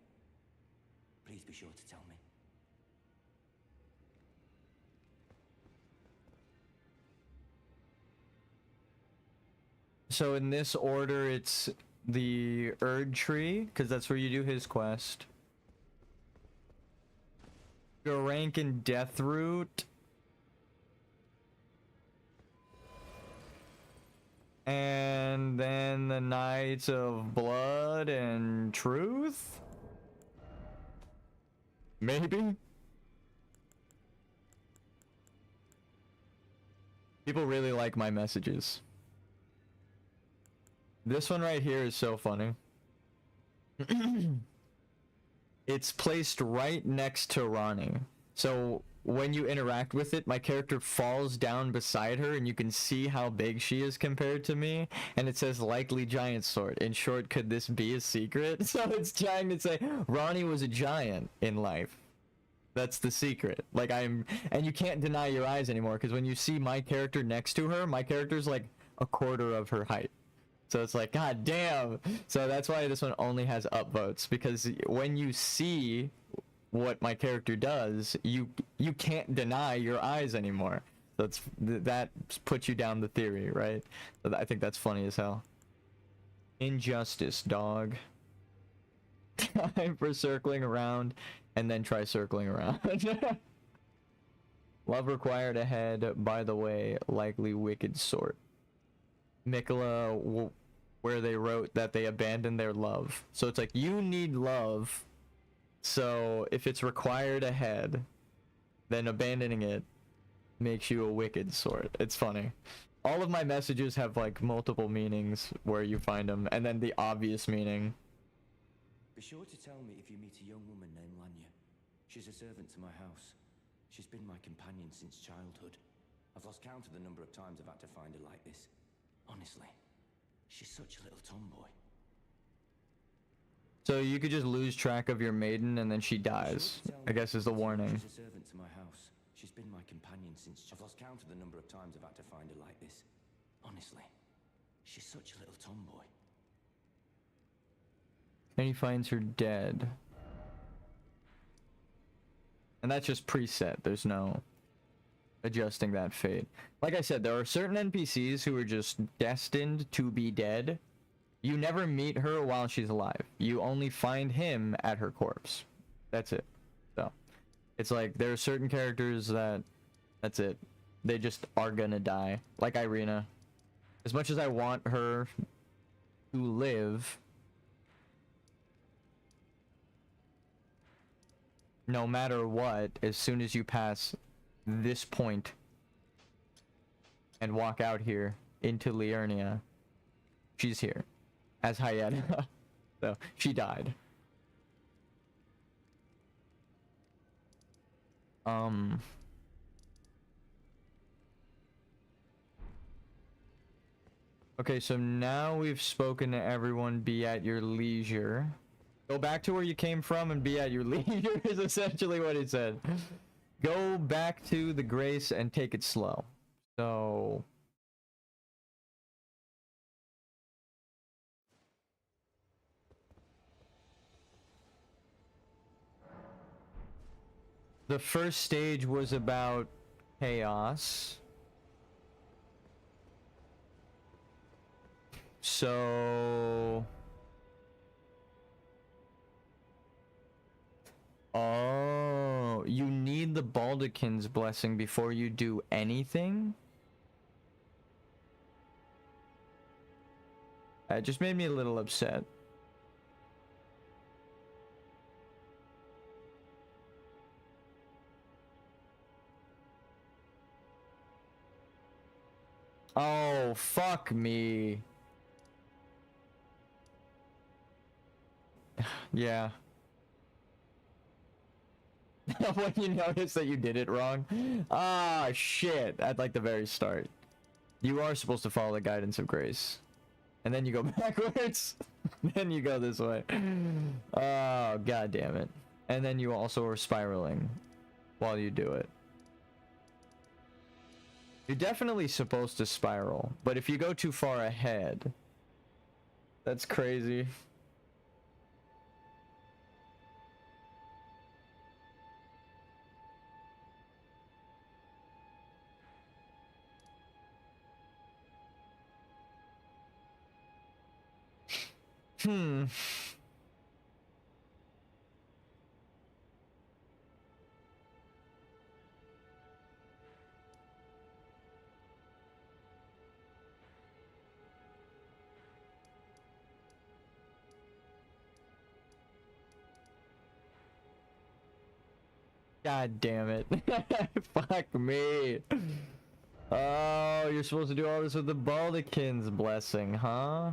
please be sure to tell me. So in this order, it's the Erd Tree, because that's where you do his quest. Garank and Deathroot. And then the Knights of Blood and Truth? Maybe? People really like my messages. This one right here is so funny. It's placed right next to Ronnie. So when you interact with it, my character falls down beside her and you can see how big she is compared to me. And it says likely giant sword. In short, could this be a secret? So it's trying to say Ronnie was a giant in life. That's the secret. Like and you can't deny your eyes anymore, because when you see my character next to her, my character's like a quarter of her height. So it's like, god damn. So that's why this one only has upvotes, because when you see what my character does, you can't deny your eyes anymore. So that puts you down the theory, right? So I think that's funny as hell. Injustice, dog. Time for circling around, and then try circling around. Love required ahead, by the way, likely wicked sort. Mikola, where they wrote that they abandoned their love. So it's like, you need love, so if it's required ahead, then abandoning it makes you a wicked sort. It's funny. All of my messages have like multiple meanings where you find them, and then the obvious meaning. Be sure to tell me if you meet a young woman named Lanya. She's a servant to my house. She's been my companion since childhood. I've lost count of the number of times I've had to find her like this. Honestly, she's such a little tomboy. So you could just lose track of your maiden and then she dies, I guess is the warning. She's a servant to my house. She's been my companion since I've lost count of the number of times I've had to find her like this. Honestly, she's such a little tomboy. And he finds her dead. And that's just preset. There's no adjusting that fate. Like I said, there are certain NPCs who are just destined to be dead. You never meet her while she's alive. You only find him at her corpse. That's it. So it's like there are certain characters that's it. They just are gonna die. Like Irina. As much as I want her to live, no matter what, as soon as you pass this point and walk out here into Liurnia, she's here as Hyena. So she died. Okay, so now we've spoken to everyone. Be at your leisure. Go back to where you came from and be at your leisure is essentially what he said. go back to the Grace and take it slow. So the first stage was about chaos. So oh, you need the Baldachin's blessing before you do anything? That just made me a little upset. Oh, fuck me. Yeah. When you notice that you did it wrong. Ah, shit. At like the very start. You are supposed to follow the guidance of Grace. And then you go backwards. Then you go this way. Oh, god damn it. And then you also are spiraling while you do it. You're definitely supposed to spiral, but if you go too far ahead, that's crazy. Hmm. God damn it. Fuck me. Oh, you're supposed to do all this with the Baldachin's blessing, huh?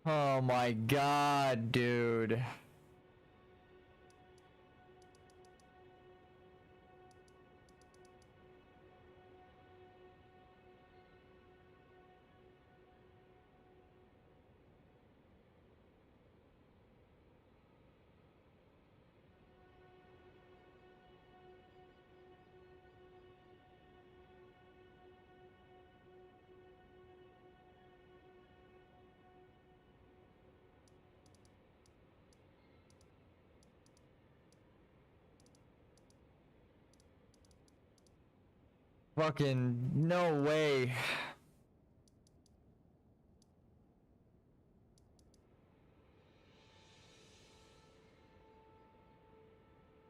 Oh my god, dude. Fucking no way.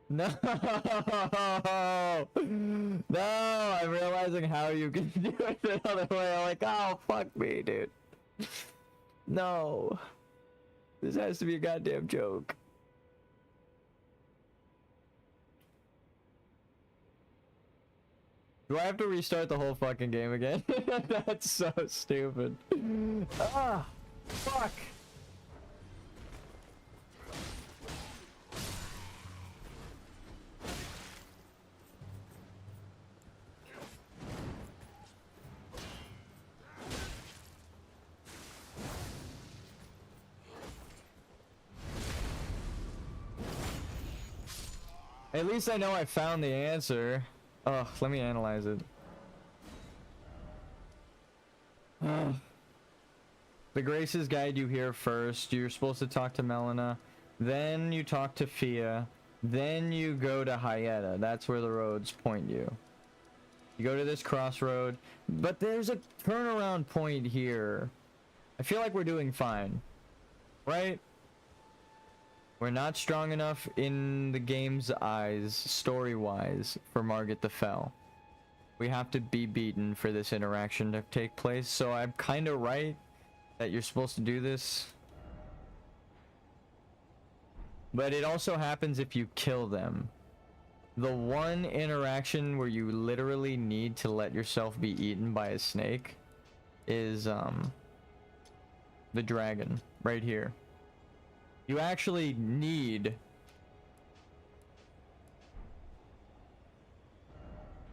No. No, I'm realizing how you can do it the other way. I'm like, oh, fuck me, dude. No. This has to be a goddamn joke. Do I have to restart the whole fucking game again? That's so stupid. Ah, fuck. At least I know I found the answer. Oh, let me analyze it. The Graces guide you here first. You're supposed to talk to Melina. Then you talk to Fia. Then you go to Hyetta. That's where the roads point you. You go to this crossroad. But there's a turnaround point here. I feel like we're doing fine. Right? We're not strong enough in the game's eyes, story-wise, for Margit the Fell. We have to be beaten for this interaction to take place, so I'm kind of right that you're supposed to do this. But it also happens if you kill them. The one interaction where you literally need to let yourself be eaten by a snake is the dragon right here. You actually need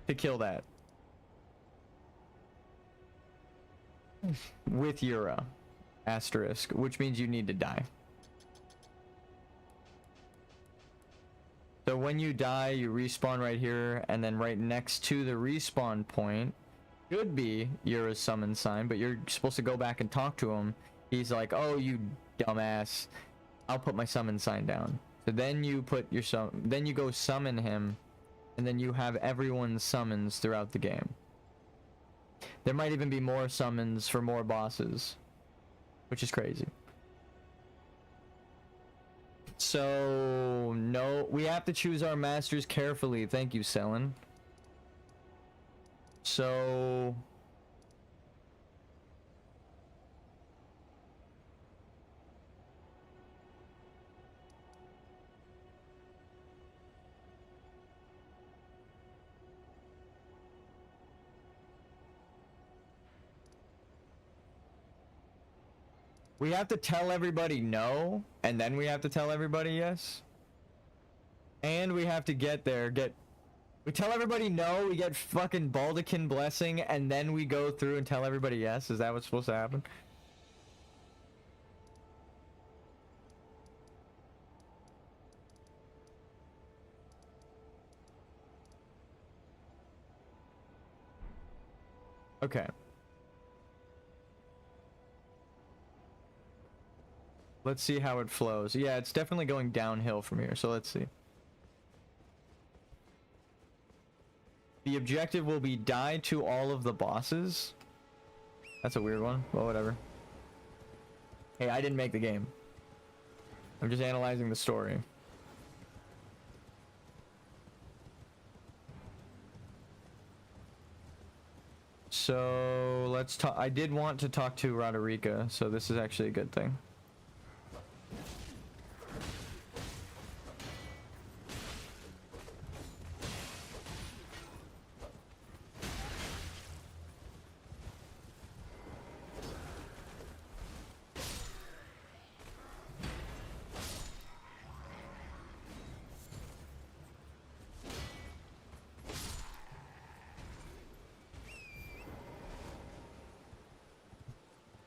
to kill that with Yura asterisk, which means you need to die. So when you die, you respawn right here, and then right next to the respawn point should be Yura's summon sign, but you're supposed to go back and talk to him. He's like, oh, you dumbass, I'll put my summon sign down. So then you put your then you go summon him, and then you have everyone's summons throughout the game. There might even be more summons for more bosses, which is crazy. So, no, we have to choose our masters carefully. Thank you, Selen. So... we have to tell everybody no, and then we have to tell everybody yes. And we have to get there, we tell everybody no, we get fucking Baldekin blessing, and then we go through and tell everybody yes? Is that what's supposed to happen? Okay. Let's see how it flows. Yeah, it's definitely going downhill from here, so let's see. The objective will be die to all of the bosses. That's a weird one. Well, whatever. Hey, I didn't make the game. I'm just analyzing the story. So, let's talk. I did want to talk to Roderica, so this is actually a good thing.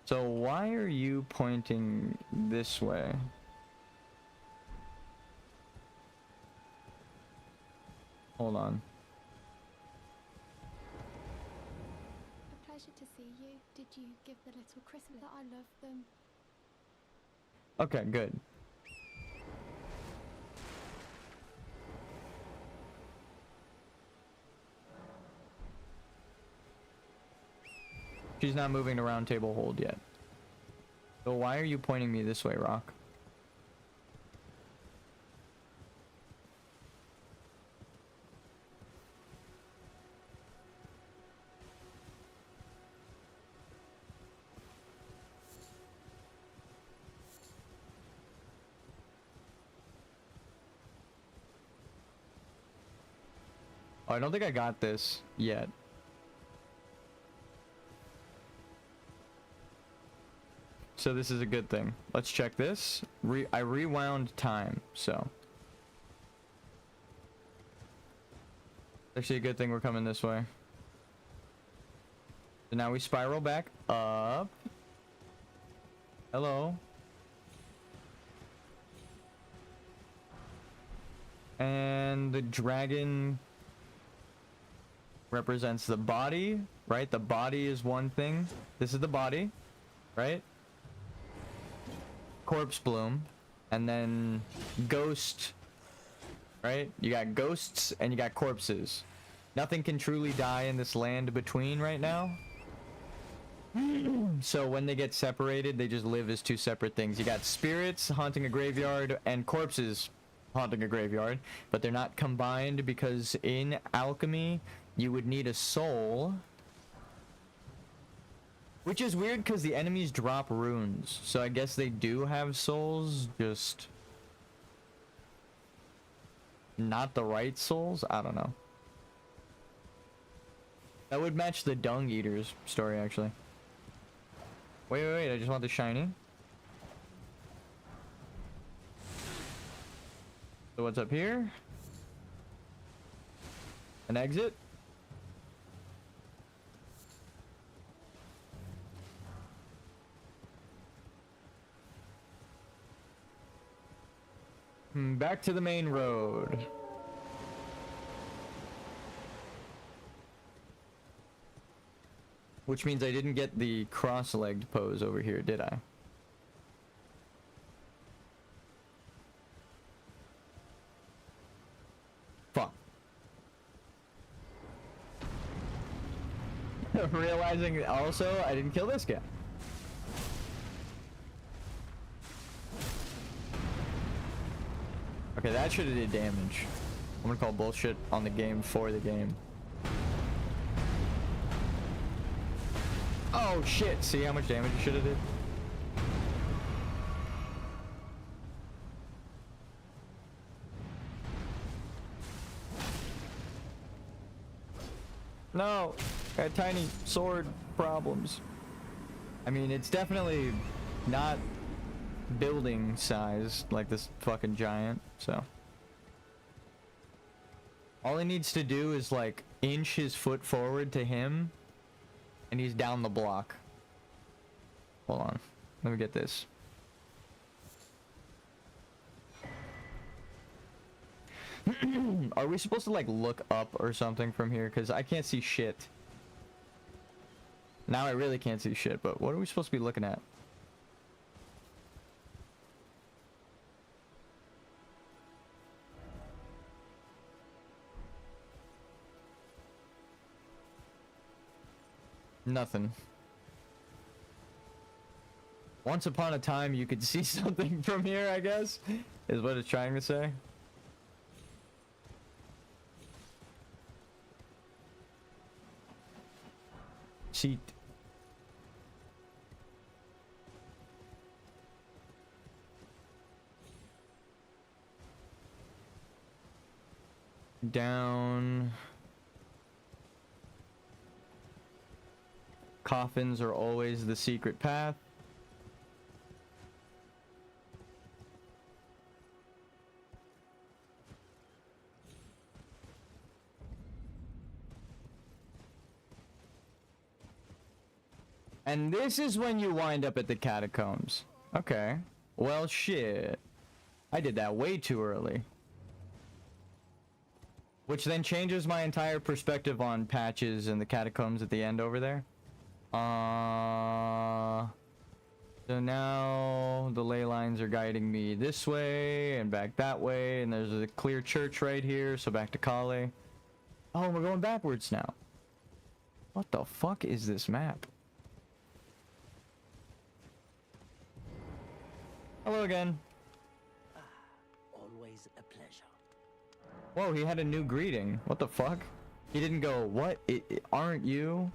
So why are you pointing this way? Hold on. A pleasure to see you. Did you give the little Christmas that I love them? Okay, good. She's not moving to round table hold yet. So why are you pointing me this way, Rock? Oh, I don't think I got this yet. So this is a good thing. Let's check this. I rewound time, so. Actually a good thing we're coming this way. So now we spiral back up. Hello. And the dragon represents the body, right? The body is one thing. This is the body, right? Corpse bloom, and then ghost, right? You got ghosts and you got corpses. Nothing can truly die in this land between right now. So when they get separated, they just live as two separate things. You got spirits haunting a graveyard and corpses haunting a graveyard, but they're not combined because in alchemy, you would need a soul. Which is weird because the enemies drop runes, so I guess they do have souls, just not the right souls? I don't know. That would match the Dung Eaters story, actually. Wait, I just want the shiny. So what's up here? An exit? Back to the main road. Which means I didn't get the cross-legged pose over here, did I? Fuck. Realizing also I didn't kill this guy. Okay, that should have did damage. I'm gonna call bullshit on the game for the game. Oh shit, see how much damage you should have did? No, got tiny sword problems. I mean, it's definitely not building size like this fucking giant, so all he needs to do is like inch his foot forward to him and he's down the block. Hold on, let me get this. Are we supposed to like look up or something from here? Because I can't see shit. Now I really can't see shit, but what are we supposed to be looking at? Nothing. Once upon a time you could see something from here, I guess, is what it's trying to say. Seat. Down. Coffins are always the secret path. And this is when you wind up at the catacombs. Okay. Well, shit. I did that way too early. Which then changes my entire perspective on patches and the catacombs at the end over there. So now the ley lines are guiding me this way and back that way, and there's a clear church right here, so back to Kale. Oh, we're going backwards now. What the fuck is this map? Hello again. Always a pleasure. Whoa, he had a new greeting. What the fuck? He didn't go, what? Aren't you?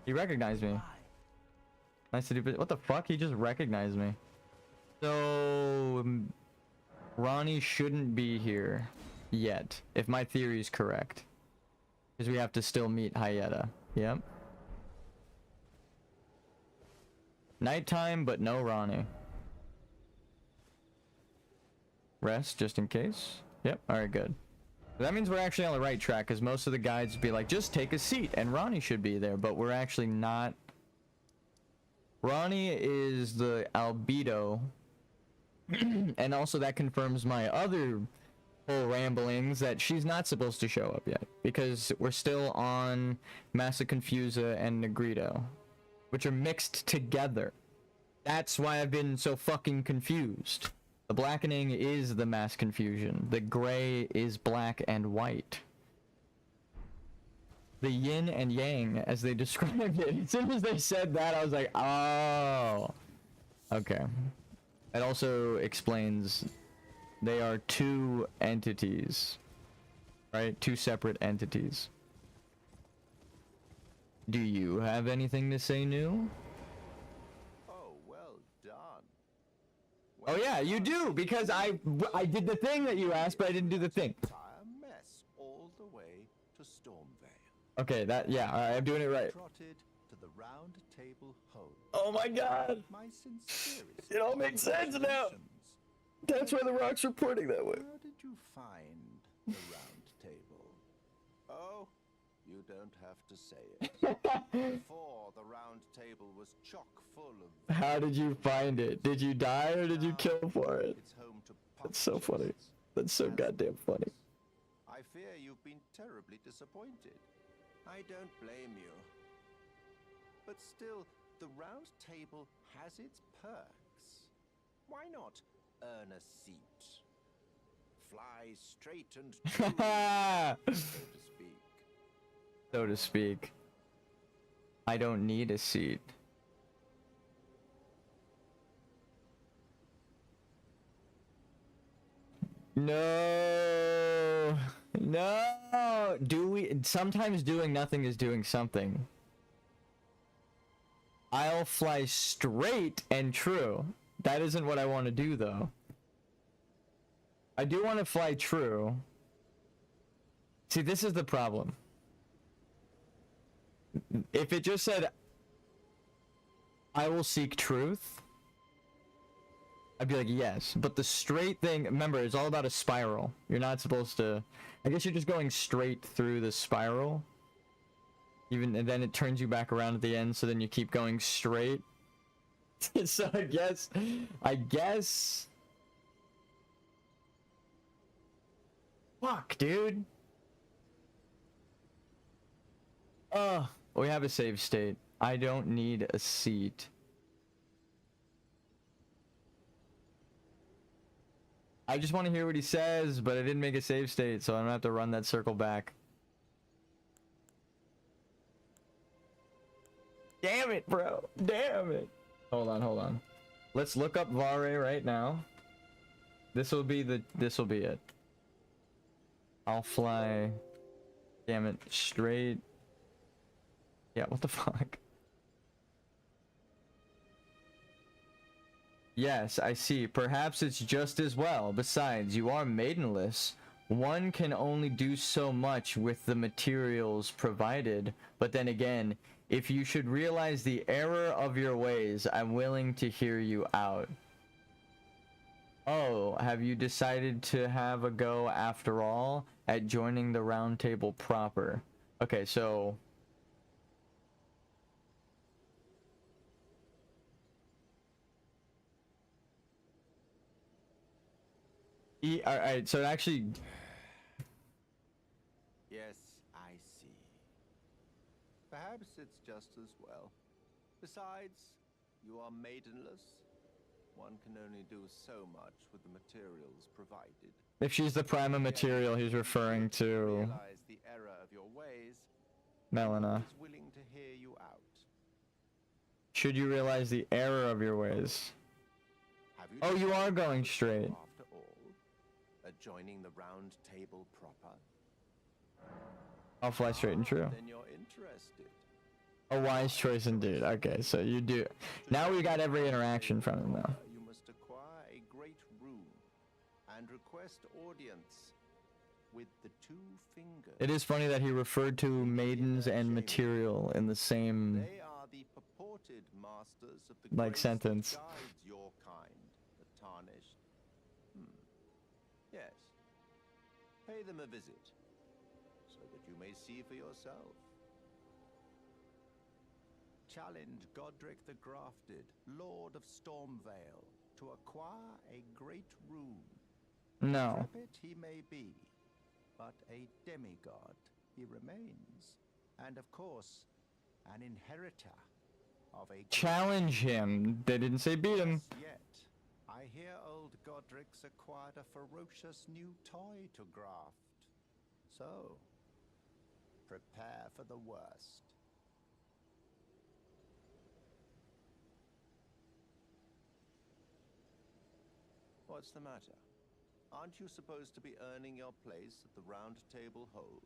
He recognized me. Nice to do, but what the fuck? He just recognized me. So, Ronnie shouldn't be here yet, if my theory is correct. Because we have to still meet Hyetta. Yep. Nighttime, but no Ronnie. Rest, just in case. Yep, alright, good. That means we're actually on the right track, because most of the guides would be like, just take a seat, and Ronnie should be there, but we're actually not. Ronnie is the albedo, and also that confirms my other whole ramblings that she's not supposed to show up yet, because we're still on Massa Confusa and Negrito, which are mixed together. That's why I've been so fucking confused. The blackening is the mass confusion. The gray is black and white. The yin and yang, as they described it. As soon as they said that, I was like, oh. Okay. That also explains they are two entities. Right? Two separate entities. Do you have anything to say new? Oh yeah, you do, because I did the thing that you asked, but I didn't do the thing. Stormvale. Okay, that, yeah, alright, I'm doing it right. Trotted to the round table home. Oh my god! My sincerest It all makes sense now! congratulations. That's why the rocks are pointing that way. How did you find the round table? Oh, you don't have to say it. Before, the round table was chock full of... How did you find it? Did you die or did you kill for it? It's home to That's so funny. That's so goddamn funny. I fear you've been terribly disappointed. I don't blame you. But still, the round table has its perks. Why not earn a seat? Fly straight and true, so to speak. So to speak. I don't need a seat. No. No. Sometimes doing nothing is doing something. I'll fly straight and true. That isn't what I want to do, though. I do want to fly true. See, this is the problem. If it just said, I will seek truth, I'd be like, yes. But the straight thing, remember, it's all about a spiral. You're not supposed to... I guess you're just going straight through the spiral. And then it turns you back around at the end, so then you keep going straight. So I guess... Fuck, dude. We have a save state. I don't need a seat. I just want to hear what he says, but I didn't make a save state, so I don't have to run that circle back. Damn it, bro. Damn it. Hold on. Let's look up Vare right now. This will be it. I'll fly. Damn it. Straight. Yeah, what the fuck? Yes, I see. Perhaps it's just as well. Besides, you are maidenless. One can only do so much with the materials provided. But then again, if you should realize the error of your ways, I'm willing to hear you out. Oh, have you decided to have a go after all at joining the round table proper? Okay, so... Alright, so actually... Yes, I see. Perhaps it's just as well. Besides, you are maidenless. One can only do so much with the materials provided. If she's the prima material, he's referring to... Realize the error of your ways. Melina. Is willing to hear you out. Should you realize the error of your ways? Oh, you are going straight. After all, joining the round table proper. I'll fly straight and true. Then you're interested. A wise choice indeed. Okay, so you do. Now we got every interaction from him now. You must acquire a great room and request audience with the 2 fingers. It is funny that he referred to maidens and material in the same They are the purported masters of the grace sentence. that guides your kind, the tarnished. Yes. Pay them a visit so that you may see for yourself. Challenge Godric the Grafted, Lord of Stormvale, to acquire a great rune. No. Intrepid he may be, but a demigod he remains. And of course, an inheritor of a... Challenge him. They didn't say beat him. Yet, I hear old Godric's acquired a ferocious new toy to graft. So, prepare for the worst. What's the matter? Aren't you supposed to be earning your place at the round table hold?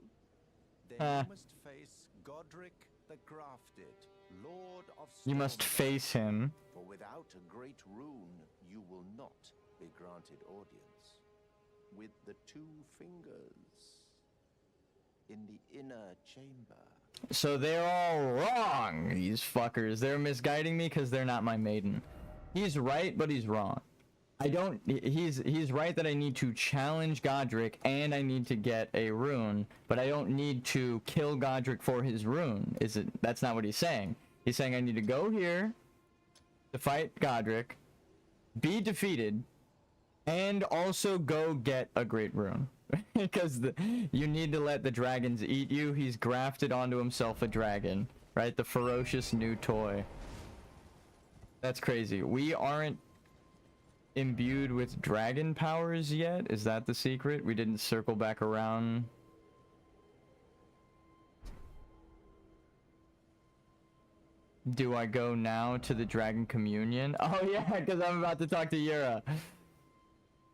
Then you must face Godric the Grafted, Lord of Stormvale. You must face him. For without a great rune, you will not be granted audience. With the 2 fingers. in the inner chamber. So they're all wrong, these fuckers. They're misguiding me because they're not my maiden. He's right, but he's wrong. He's right that I need to challenge Godric and I need to get a rune, but I don't need to kill Godric for his rune. That's not what he's saying. He's saying I need to go here to fight Godric, be defeated, and also go get a great rune. Because you need to let the dragons eat you. He's grafted onto himself a dragon, right? The ferocious new toy. That's crazy. We aren't imbued with dragon powers yet. Is that the secret? We didn't circle back around. Do I go now to the dragon communion? Oh yeah, because I'm about to talk to Yura.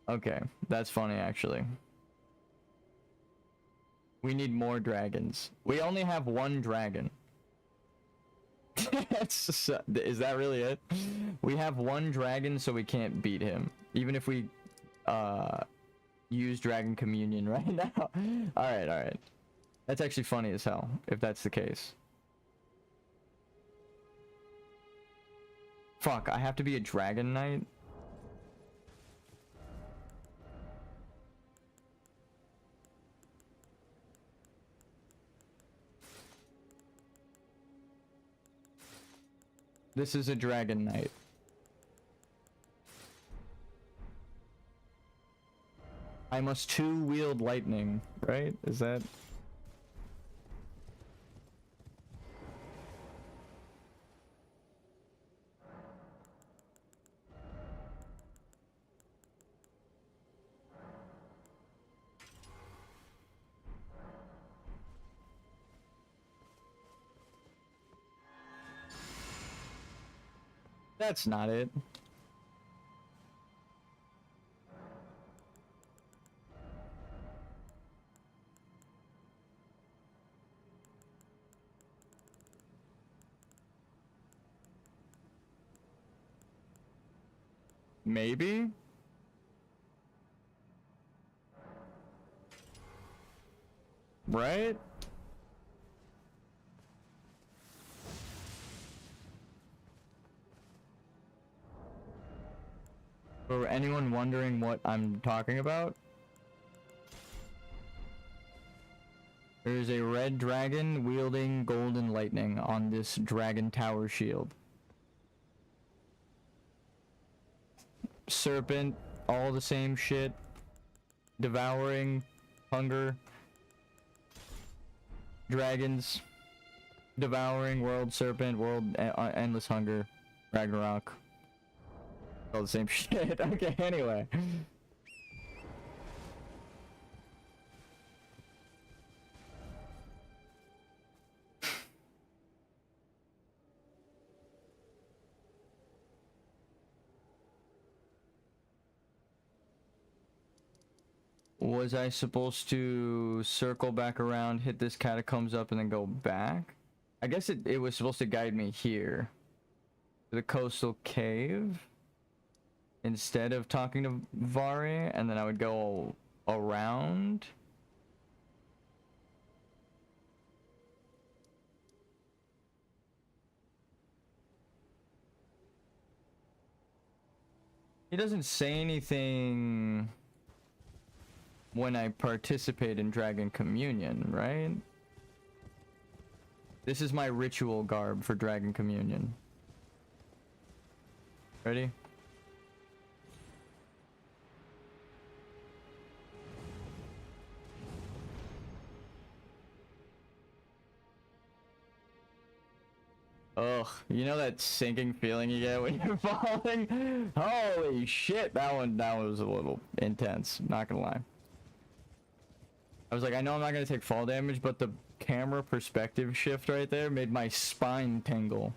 Okay, that's funny actually. We need more dragons. We only have one dragon. Is that really it? We have one dragon, so we can't beat him. Even if we use dragon communion right now. Alright. That's actually funny as hell, if that's the case. Fuck, I have to be a dragon knight? This is a dragon knight. I must two wield lightning, right? Is that... That's not it. Maybe? Right? For anyone wondering what I'm talking about, there's a red dragon wielding golden lightning on this dragon tower shield. Serpent, all the same shit. Devouring, hunger. Dragons, devouring, world serpent, world endless hunger, Ragnarok. All the same shit. Okay, anyway. Was I supposed to circle back around, hit this catacombs up, and then go back? I guess it was supposed to guide me here. To the coastal cave. Instead of talking to Vari, and then I would go around. He doesn't say anything when I participate in Dragon Communion, right? This is my ritual garb for Dragon Communion. Ready? Ugh, you know that sinking feeling you get when you're falling? Holy shit, that one was a little intense, not gonna lie. I was like, I know I'm not gonna take fall damage, but the camera perspective shift right there made my spine tingle.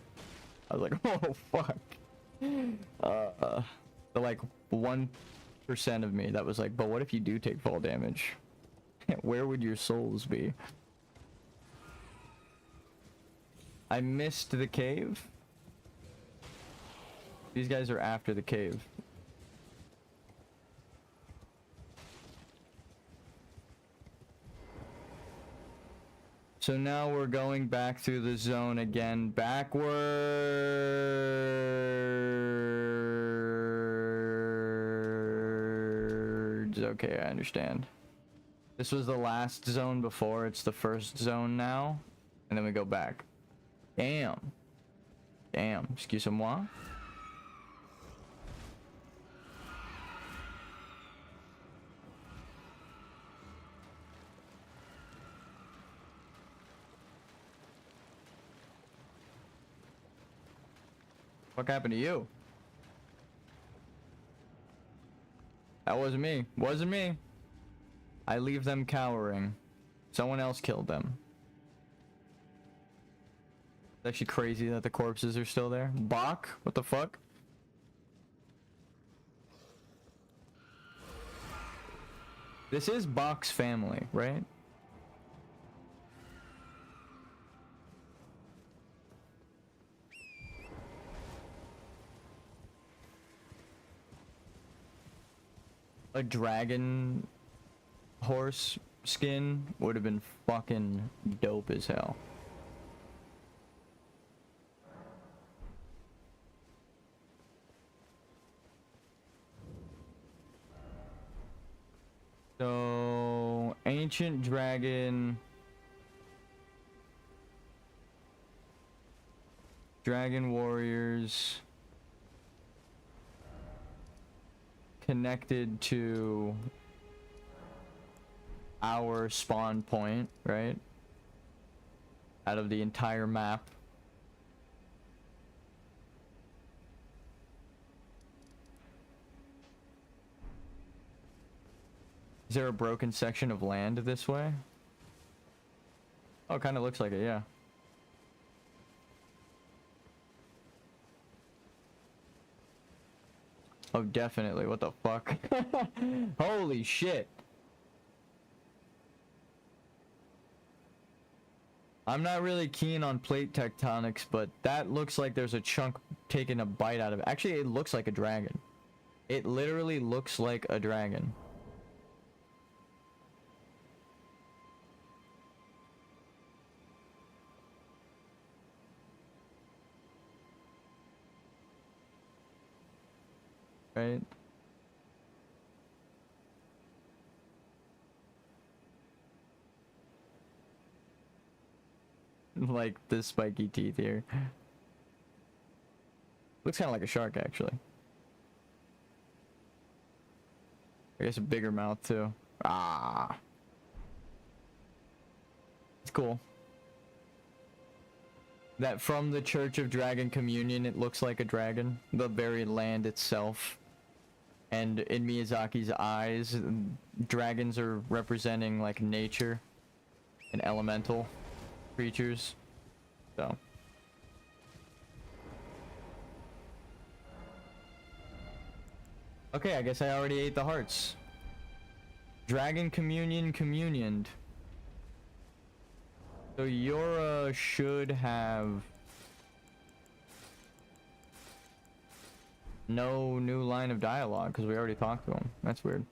I was like, oh fuck. The like 1% of me that was like, but what if you do take fall damage? Where would your souls be? I missed the cave. These guys are after the cave. So now we're going back through the zone again, backwards. Okay, I understand. This was the last zone before, it's the first zone now, and then we go back. Damn. Damn, excusez-moi. What happened to you? That wasn't me. Wasn't me. I leave them cowering. Someone else killed them. It's actually crazy that the corpses are still there. Bach? What the fuck? This is Bach's family, right? A dragon horse skin would have been fucking dope as hell. So, ancient dragon, dragon warriors connected to our spawn point, right? Out of the entire map. Is there a broken section of land this way? Oh, it kind of looks like it, yeah. Oh, definitely. What the fuck? Holy shit. I'm not really keen on plate tectonics, but that looks like there's a chunk taking a bite out of it. Actually, it looks like a dragon. It literally looks like a dragon. Right? Like the spiky teeth here. Looks kind of like a shark, actually. I guess a bigger mouth, too. Ah. It's cool. That from the Church of Dragon Communion, it looks like a dragon. The very land itself. And in Miyazaki's eyes, dragons are representing like nature and elemental creatures. So. Okay, I guess I already ate the hearts. Dragon Communion communioned. So Yora should have no new line of dialogue because we already talked to him. That's weird.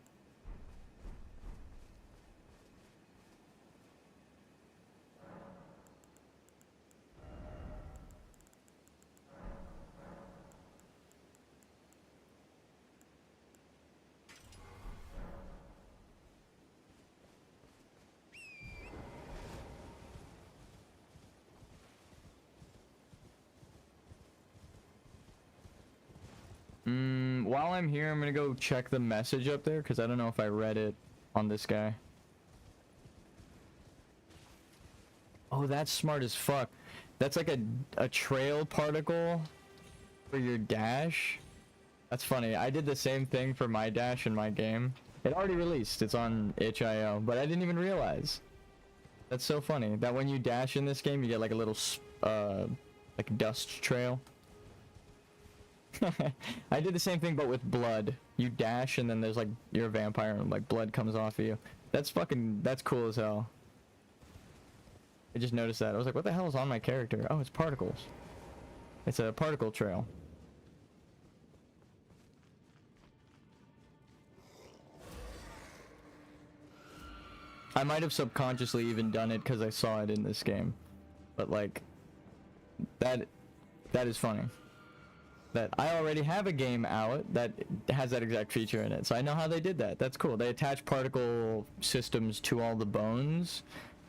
While I'm here, I'm gonna go check the message up there because I don't know if I read it on this guy. Oh, that's smart as fuck. That's like a trail particle for your dash. That's funny. I did the same thing for my dash in my game. It already released. It's on itch.io, but I didn't even realize. That's so funny that when you dash in this game, you get like a little like dust trail. I did the same thing, but with blood. You dash, and then there's like you're a vampire, and like blood comes off of you. That's cool as hell. I just noticed that. I was like, what the hell is on my character? Oh, it's particles. It's a particle trail. I might have subconsciously even done it because I saw it in this game, but like that is funny. That I already have a game out that has that exact feature in it, so I know how they did that. That's cool. They attach particle systems to all the bones,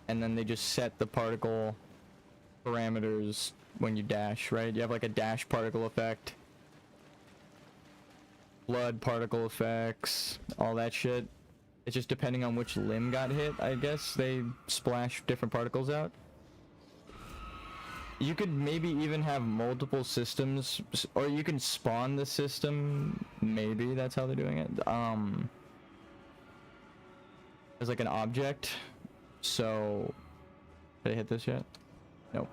and then they just set the particle parameters when you dash, right? You have like a dash particle effect, blood particle effects, all that shit. It's just depending on which limb got hit, I guess they splash different particles out. You could maybe even have multiple systems, or you can spawn the system. Maybe that's how they're doing it. As like an object. So, did I hit this yet? Nope.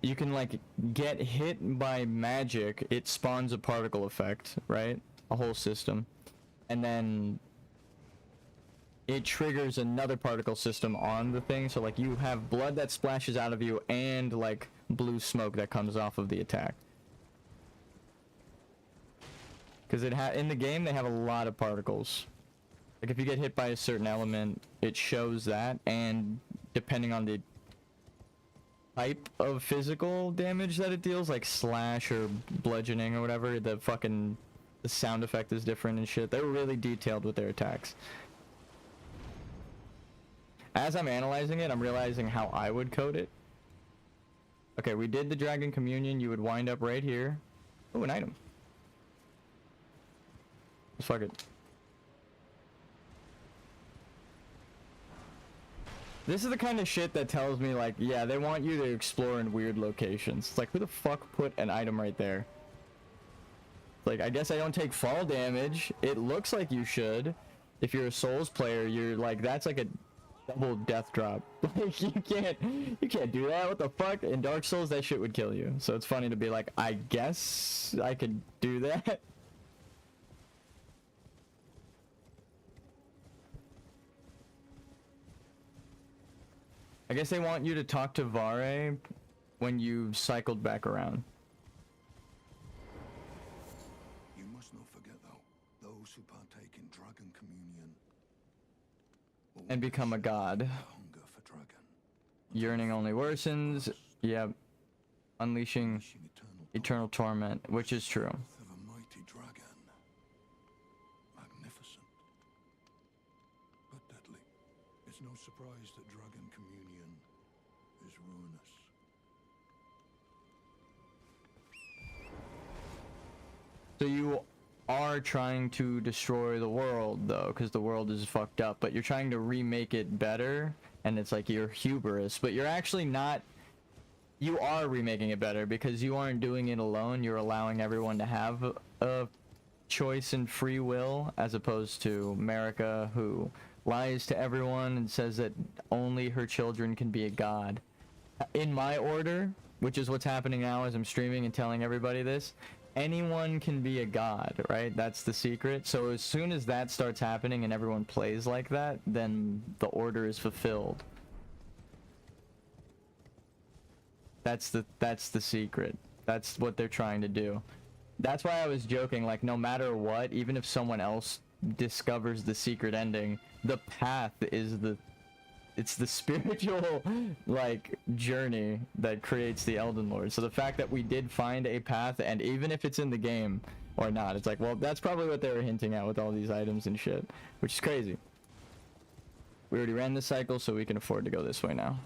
You can like get hit by magic. It spawns a particle effect, right? A whole system, and then it triggers another particle system on the thing. So like you have blood that splashes out of you and like blue smoke that comes off of the attack. Because in the game they have a lot of particles. Like if you get hit by a certain element, it shows that, and depending on the type of physical damage that it deals, like slash or bludgeoning or whatever, the sound effect is different and shit. They're really detailed with their attacks. As I'm analyzing it, I'm realizing how I would code it. Okay, we did the Dragon Communion. You would wind up right here. Oh, an item. Let's fuck it. This is the kind of shit that tells me, like, yeah, they want you to explore in weird locations. It's like, who the fuck put an item right there? Like, I guess I don't take fall damage. It looks like you should. If you're a Souls player, you're like, that's like a double death drop. Like, you can't do that. What the fuck? In Dark Souls, that shit would kill you. So it's funny to be like, I guess I could do that. I guess they want you to talk to Vare when you cycled back around. You must not forget, though, those who partake in Dragon Communion And become a god. hunger for dragon. Yearning only worsens. Yep. Unleashing eternal torment, which is true. Of a mighty dragon. Magnificent. But deadly. It's no surprise that Dragon Communion is ruinous. So you are trying to destroy the world, though, because the world is fucked up, but you're trying to remake it better, and it's like you're hubris, but you're actually not. You are remaking it better because you aren't doing it alone. You're allowing everyone to have a choice and free will, as opposed to America, who lies to everyone and says that only her children can be a god. In my order, which is what's happening now as I'm streaming and telling everybody this, anyone can be a god, right? That's the secret. So as soon as that starts happening and everyone plays like that, then the order is fulfilled. That's the secret. That's what they're trying to do. That's why I was joking, like, no matter what, even if someone else discovers the secret ending, the path is it's the spiritual, like, journey that creates the Elden Lord. So the fact that we did find a path, and even if it's in the game or not, it's like, well, that's probably what they were hinting at with all these items and shit, which is crazy. We already ran this cycle, so we can afford to go this way now.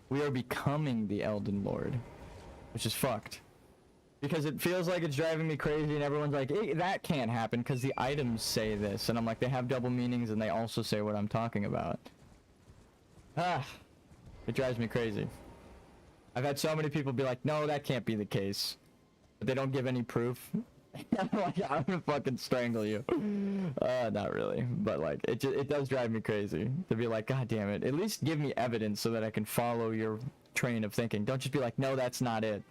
We are becoming the Elden Lord, which is fucked. Because it feels like it's driving me crazy and everyone's like, hey, that can't happen because the items say this. And I'm like, they have double meanings and they also say what I'm talking about. It drives me crazy. I've had so many people be like, no, that can't be the case. But they don't give any proof. I'm like, I'm gonna fucking strangle you. Not really. But like, it does drive me crazy to be like, God damn it. At least give me evidence so that I can follow your train of thinking. Don't just be like, no, that's not it.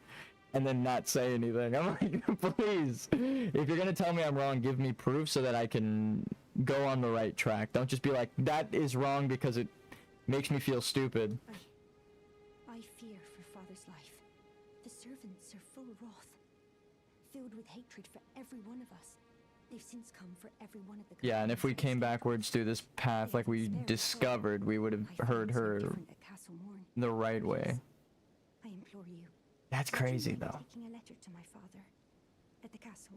And then not say anything. I'm like, please, if you're gonna tell me I'm wrong, give me proof so that I can go on the right track. Don't just be like, that is wrong because it makes me feel stupid. I fear for father's life. The servants are full wrath. filled with hatred for every one of us. They've since come for every one of the Yeah, and if we companions came escaped. backwards through this path like we discovered, we would have My heard friends her live different at Castle Morne. the right way. I implore you. That's would you crazy, mind though. taking a letter to my father at the castle.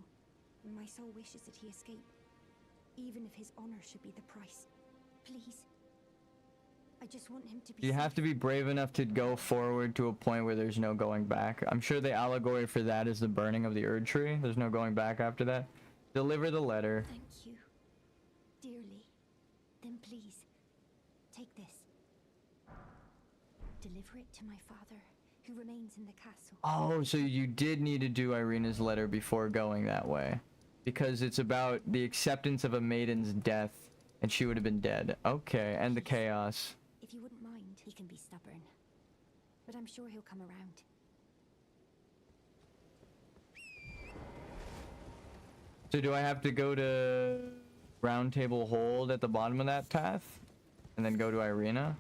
My soul wishes that he escape, even if his honor should be the price. Please. I just want him to be You have to be brave enough to go forward to a point where there's no going back. I'm sure the allegory for that is the burning of the Erd tree. There's no going back after that. Deliver the letter. Thank you, dearly. Then please, take this. Deliver it to my father, who remains in the castle. Oh, so you did need to do Irina's letter before going that way. Because it's about the acceptance of a maiden's death, and she would have been dead. Okay, and the chaos. If you wouldn't mind, he can be stubborn. But I'm sure he'll come around. So do I have to go to Round Table Hold at the bottom of that path? And then go to Irina?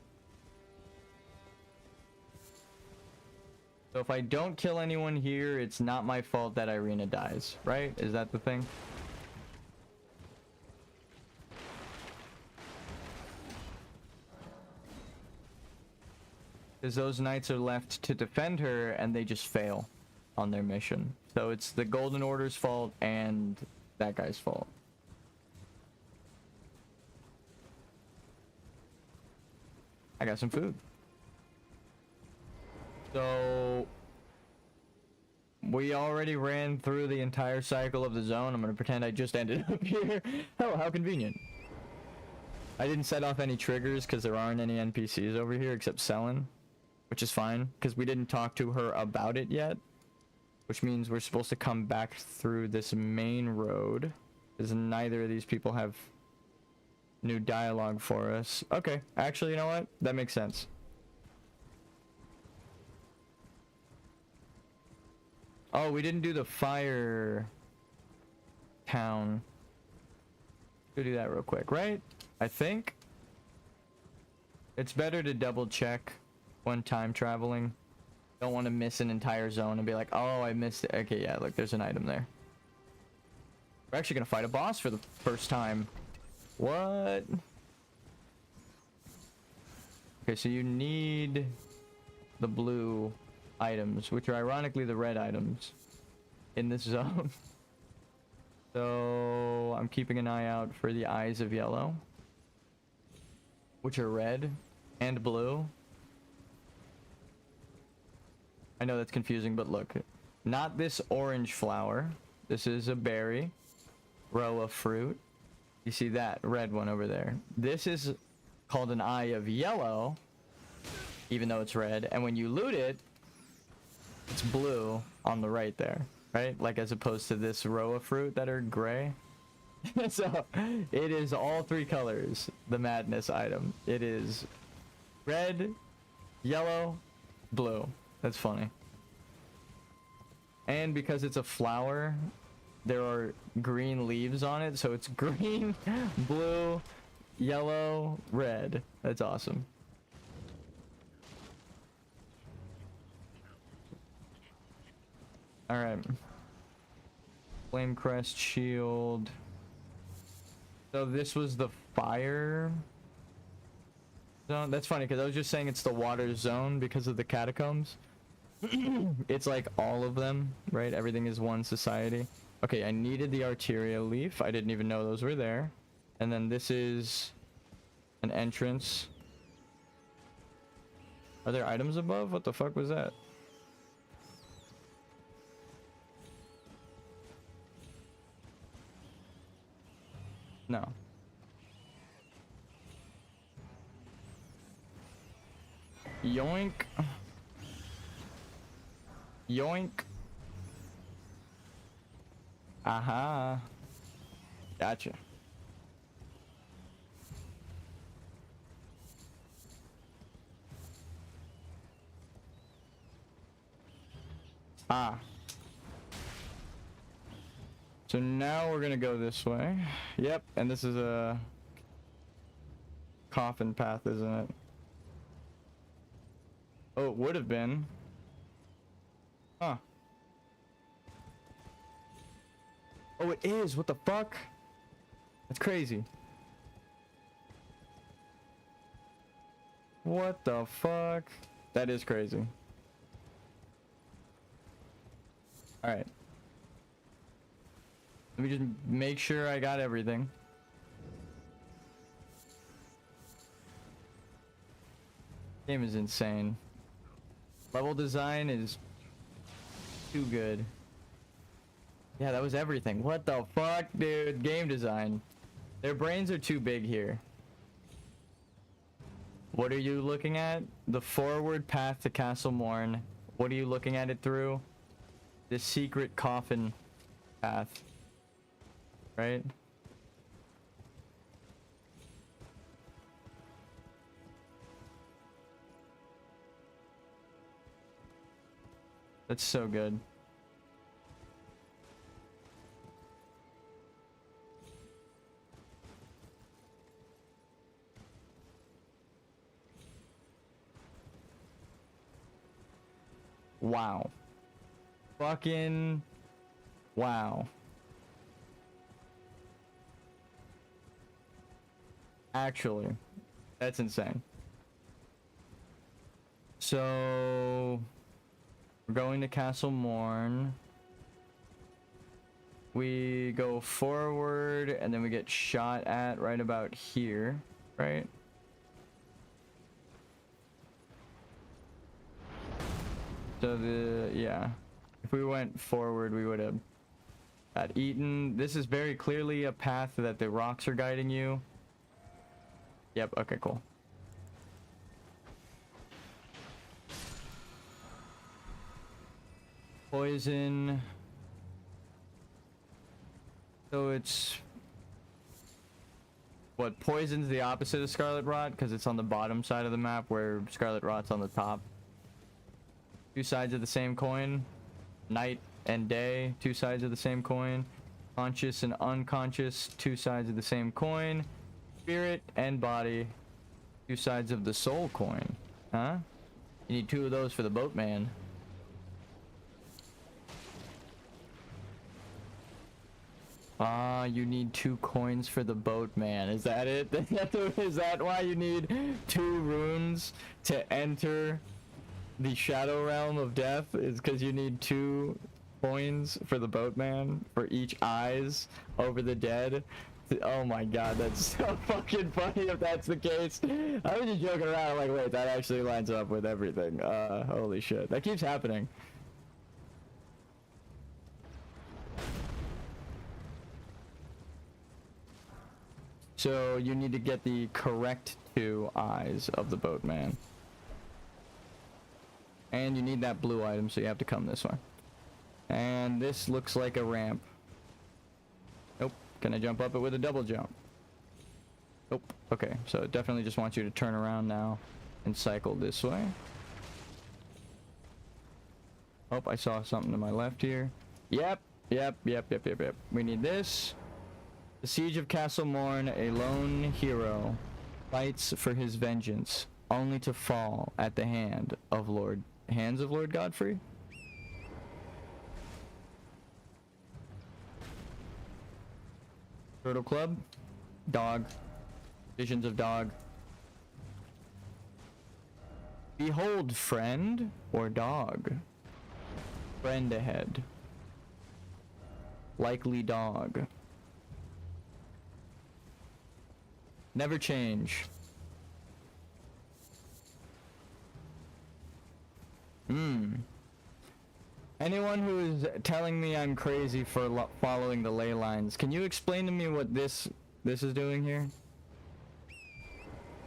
So if I don't kill anyone here, it's not my fault that Irina dies, right? Is that the thing? Because those knights are left to defend her and they just fail on their mission. So it's the Golden Order's fault and that guy's fault. I got some food. So we already ran through the entire cycle of the zone. I'm gonna pretend I just ended up here. Oh, how convenient. I didn't set off any triggers because there aren't any NPCs over here except Selin, which is fine because we didn't talk to her about it yet, which means we're supposed to come back through this main road because neither of these people have new dialogue for us. Okay, actually, you know what? That makes sense. Oh, we didn't do the fire town. Go do that real quick, right? I think it's better to double check when time traveling. Don't want to miss an entire zone and be like, oh, I missed it. Okay, yeah, look, there's an item there. We're actually gonna fight a boss for the first time. What? Okay, so you need the blue items, which are ironically the red items in this zone. So I'm keeping an eye out for the eyes of yellow, which are red and blue. I know that's confusing, but look, not this orange flower. This is a berry, row of fruit. You see that red one over there? This is called an eye of yellow, even though it's red. And when you loot it, it's blue on the right there, right? Like as opposed to this row of fruit that are gray. So it is all three colors, the madness item. It is red, yellow, blue. That's funny. And because it's a flower, there are green leaves on it, so it's green, blue, yellow, red. That's awesome. All right. Flame crest shield. So this was the fire zone. That's funny because I was just saying it's the water zone because of the catacombs. It's like all of them, right? Everything is one society. Okay, I needed the arteria leaf. I didn't even know those were there. And then this is an entrance. Are there items above? What the fuck was that? No. Yoink. Yoink. Aha. Gotcha. Ah. So now we're gonna go this way. Yep, and this is a coffin path, isn't it? Oh, it would have been. Huh. Oh, it is. What the fuck? That's crazy. What the fuck? That is crazy. Alright. Let me just make sure I got everything. Game is insane. Level design is too good. Yeah, that was everything. What the fuck, dude? Game design. Their brains are too big here. What are you looking at? The forward path to Castle Morne. What are you looking at it through? The secret coffin path. Right? That's so good. Wow. Fucking wow. Actually, that's insane. So we're going to Castle Morne. We go forward and then we get shot at right about here, right? So yeah, if we went forward, we would have got eaten. This is very clearly a path that the rocks are guiding you. Yep, okay, cool. Poison. So it's... What, poison's the opposite of Scarlet Rot? Because it's on the bottom side of the map where Scarlet Rot's on the top. Two sides of the same coin. Night and day, two sides of the same coin. Conscious and unconscious, two sides of the same coin. Spirit and body, two sides of the soul coin. Huh? You need two of those for the boatman. Ah, you need 2 coins for the boatman. Is that it? Is that why you need 2 runes to enter the shadow realm of death? Is because you need 2 coins for the boatman for each eyes over the dead? Oh my god, that's so fucking funny if that's the case. I was just joking around. I'm like, wait, that actually lines up with everything. Holy shit. That keeps happening. So you need to get the correct 2 eyes of the boatman. And you need that blue item, so you have to come this way. And this looks like a ramp. Nope. Can I jump up it with a double jump? Nope. Okay, so it definitely just wants you to turn around now and cycle this way. Oh, I saw something to my left here. Yep. We need this. The Siege of Castle Morne, a lone hero fights for his vengeance, only to fall at the hands of Lord Godfrey. Turtle Club, dog, visions of dog. Behold, friend or dog. Friend ahead. Likely dog. Never change. Anyone who is telling me I'm crazy for following the ley lines, can you explain to me what this is doing here?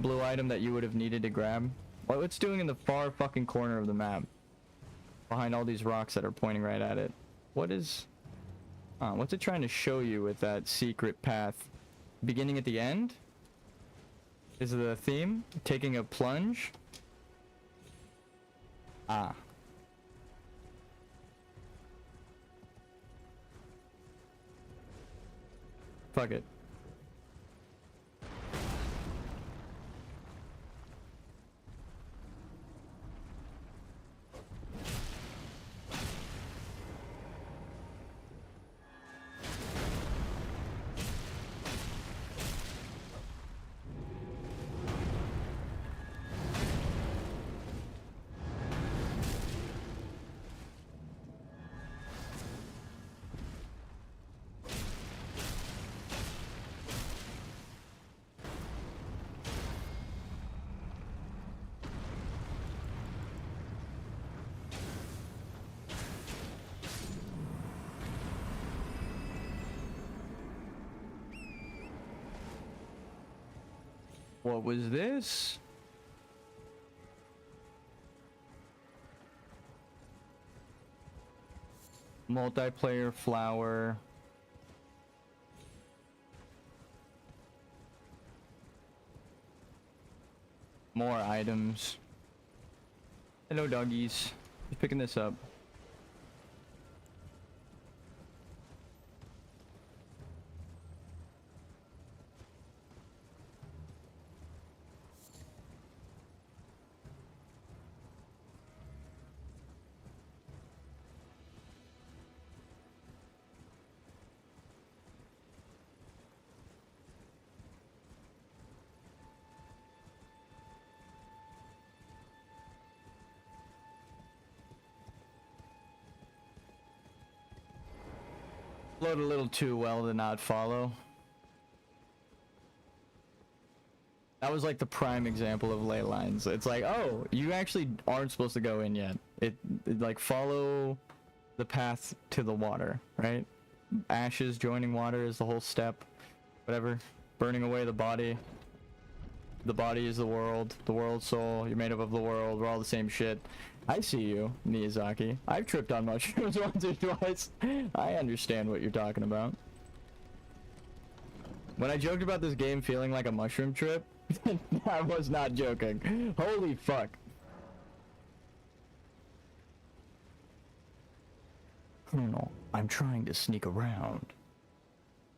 Blue item that you would have needed to grab? What it's doing in the far fucking corner of the map? Behind all these rocks that are pointing right at it. What is... what's it trying to show you with that secret path? Beginning at the end? Is the theme? Taking a plunge? Ah. Fuck it. What was this? Multiplayer flower. More items. Hello, doggies. Just picking this up. Flowed a little too well to not follow. That was like the prime example of ley lines. It's like, oh, you actually aren't supposed to go in yet. It like follow the path to the water, right? Ashes joining water is the whole step. Whatever. Burning away the body. The body is the world soul. You're made up of the world. We're all the same shit. I see you, Miyazaki. I've tripped on mushrooms once or twice. I understand what you're talking about. When I joked about this game feeling like a mushroom trip, I was not joking. Holy fuck. Colonel, I'm trying to sneak around,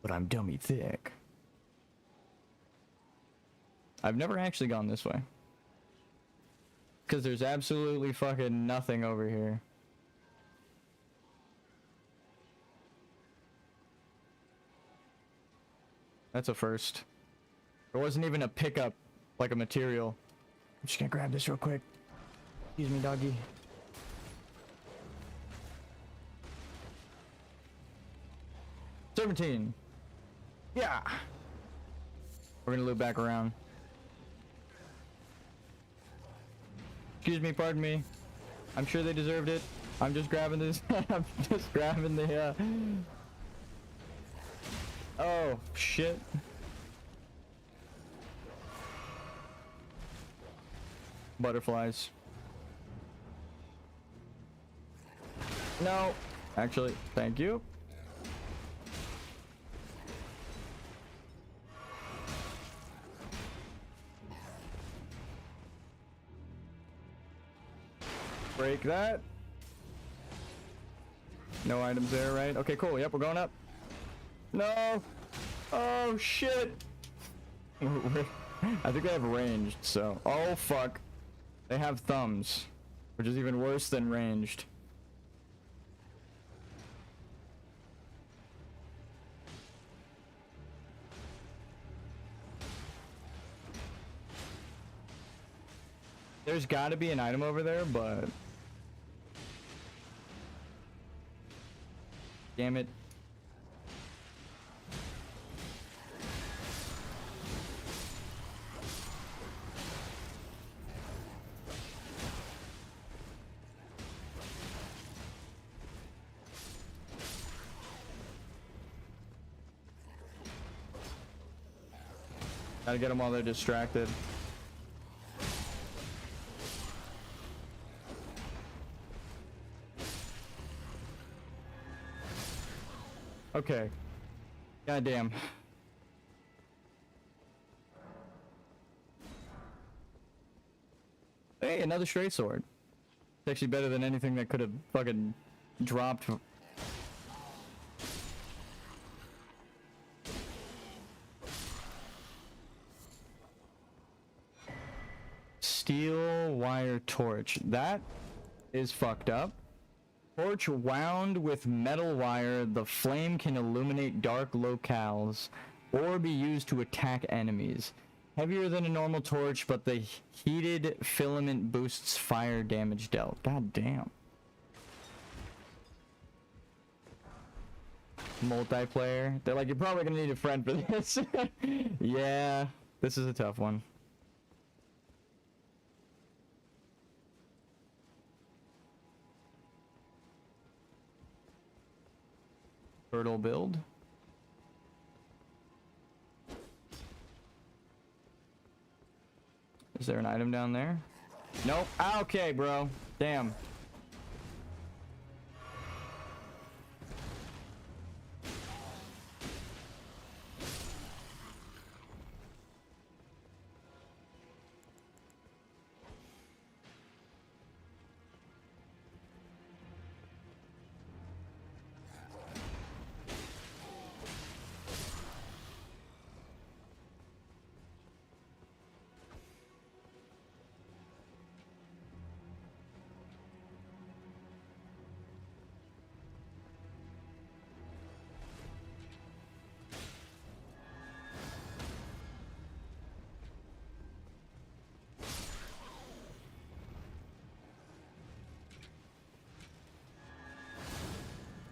but I'm dummy thick. I've never actually gone this way. Because there's absolutely fucking nothing over here. That's a first. There wasn't even a pickup, like a material. I'm just gonna grab this real quick. Excuse me, doggy. $17. Yeah. We're gonna loop back around. Excuse me, pardon me. I'm sure they deserved it. I'm just grabbing this. I'm just grabbing the, Oh, shit. Butterflies. No. Actually, thank you. Break that. No items there, right? Okay, cool. Yep, we're going up. No. Oh, shit. I think they have ranged, so. Oh, fuck. They have thumbs, which is even worse than ranged. There's gotta be an item over there, but... Damn it. Gotta get them while they're distracted. Okay. Goddamn. Hey, another straight sword. It's actually better than anything that could have fucking dropped. Steel wire torch. That is fucked up. Torch wound with metal wire, the flame can illuminate dark locales or be used to attack enemies. Heavier than a normal torch, but the heated filament boosts fire damage dealt. God damn. Multiplayer. They're like, you're probably gonna need a friend for this. Yeah, this is a tough one. Turtle build. Is there an item down there? Nope. Okay, bro. Damn.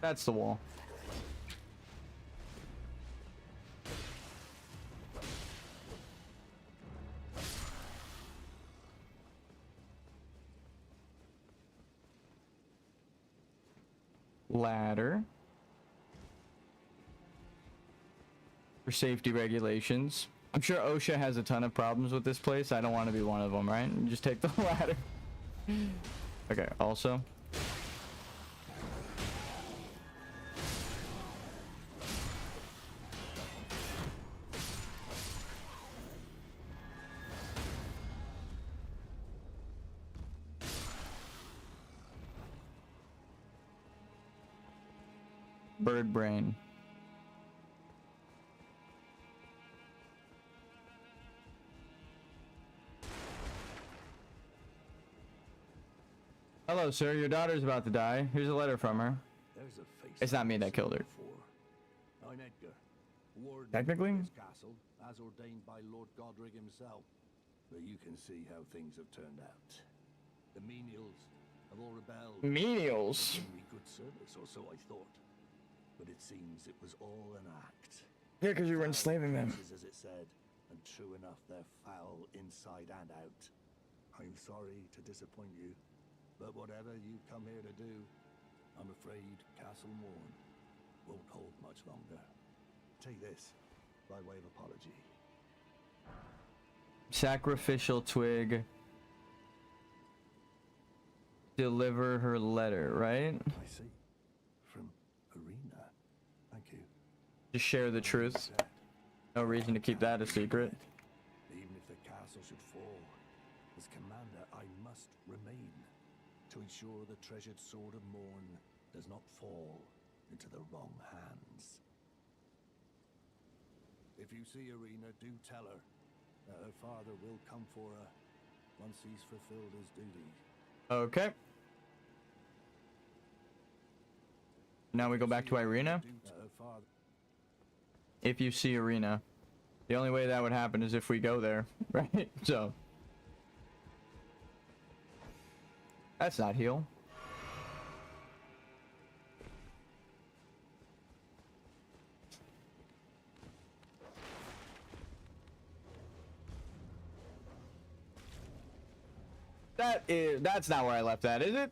That's the wall. Ladder. For safety regulations. I'm sure OSHA has a ton of problems with this place. I don't want to be one of them, right? Just take the ladder. Okay, also. Bird brain. Hello, sir. Your daughter's about to die. Here's a letter from her. There's a face It's not me that killed her. I'm Edgar, warden Technically? of this castle, as ordained by Lord Godric himself. But you can see how things have turned out. The menials have all rebelled. Menials? Gave me good service, or so I thought. But it seems it was all an act. Yeah, because you were enslaving them. As it said, and true enough, they're foul inside and out. I'm sorry to disappoint you, but whatever you've come here to do, I'm afraid Castle Morne won't hold much longer. Take this, by way of apology. Sacrificial twig. Deliver her letter, right? I see. From Arena. Thank you. Just share the truth. No reason to keep that a secret. Even if the castle should fall, as commander, I must remain to ensure the treasured sword of Morne does not fall into the wrong hands. If you see Arena, do tell her that her father will come for her once he's fulfilled his duty. Okay. Now we go back to Irina. If you see Arena. The only way that would happen is if we go there, right? So. That's not heal. That's not where I left that, is it?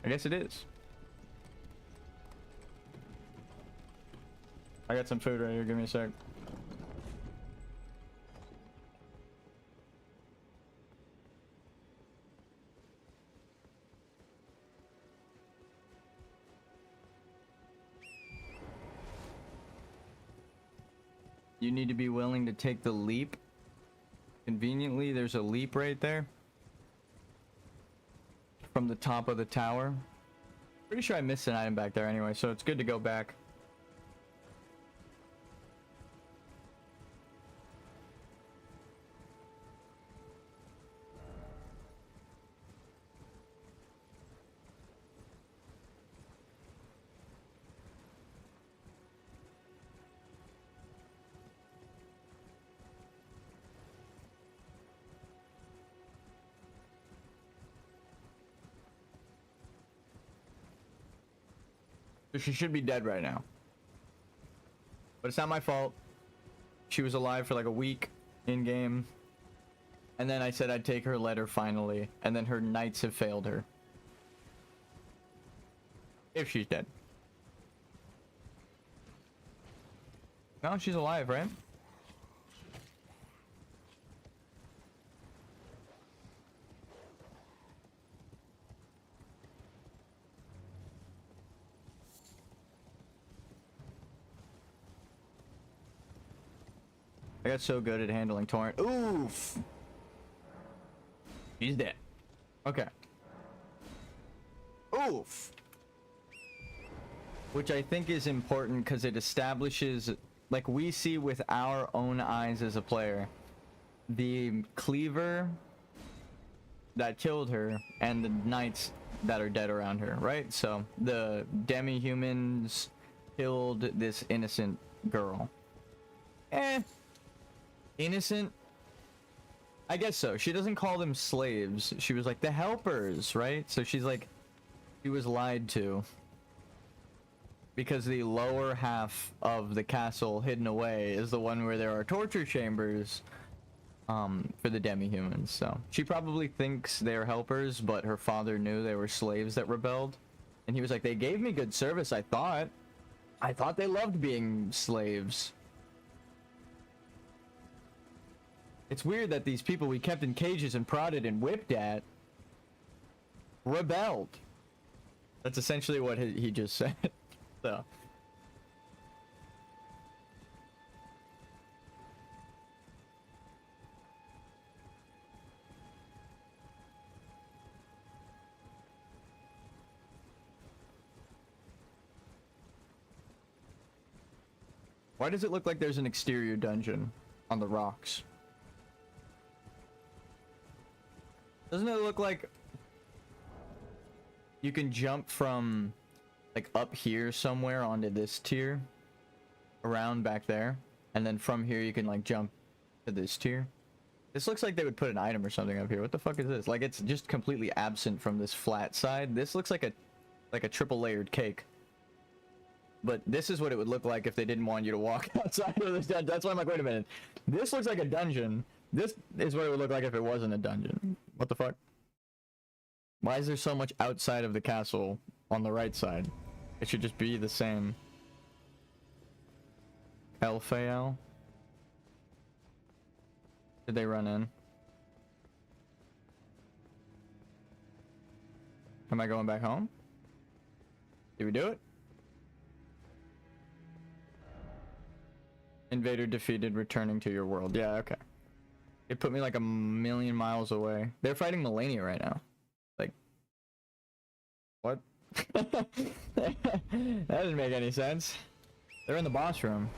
I guess it is. I got some food right here. Give me a sec. You need to be willing to take the leap. Conveniently, there's a leap right there. From the top of the tower. Pretty sure I missed an item back there anyway, so it's good to go back. So she should be dead right now. But it's not my fault. She was alive for like a week in game. And then I said I'd take her letter finally. And then her knights have failed her. If she's dead. No, she's alive, right? I got so good at handling torrent. Oof! She's dead. Okay. Oof! Which I think is important because it establishes, like we see with our own eyes as a player, the cleaver that killed her and the knights that are dead around her, right? So the demi-humans killed this innocent girl. Innocent? I guess so. She doesn't call them slaves. She was like the helpers, right? So she's like, she was lied to. Because the lower half of the castle hidden away is the one where there are torture chambers for the demi-humans. So she probably thinks they're helpers, but her father knew they were slaves that rebelled. And he was like, they gave me good service, I thought. I thought they loved being slaves. It's weird that these people we kept in cages and prodded and whipped at rebelled. That's essentially what he just said. So. Why does it look like there's an exterior dungeon on the rocks? Doesn't it look like you can jump from like up here somewhere onto this tier around back there, and then from here you can like jump to this tier? This looks like they would put an item or something up here. What the fuck is this? Like it's just completely absent from this flat side. This looks like a triple layered cake. But this is what it would look like if they didn't want you to walk outside of this dungeon. That's why I'm like, wait a minute. This looks like a dungeon. This is what it would look like if it wasn't a dungeon. What the fuck? Why is there so much outside of the castle on the right side? It should just be the same. Elfael? Did they run in? Am I going back home? Did we do it? Invader defeated, returning to your world. Yeah, okay. It put me like a million miles away. They're fighting Melania right now. Like, what? That didn't make any sense. They're in the boss room.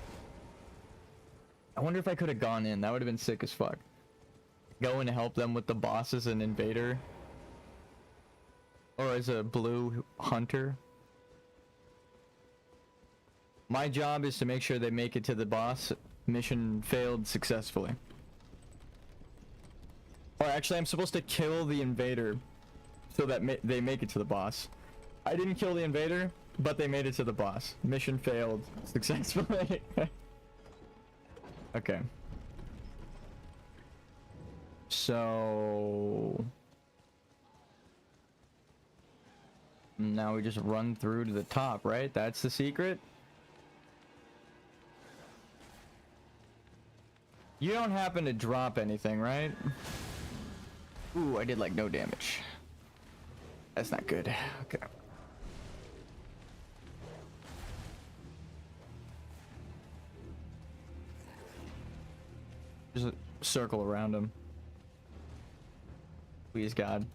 I wonder if I could have gone in. That would have been sick as fuck. Go and help them with the boss as an invader. Or as a blue hunter. My job is to make sure they make it to the boss. Mission failed successfully. Or actually, I'm supposed to kill the invader so that they make it to the boss. I didn't kill the invader, but they made it to the boss. Mission failed successfully. Okay. So now we just run through to the top, right? That's the secret. You don't happen to drop anything, right? Ooh, I did like no damage. That's not good. Okay. Just a circle around him. Please, God.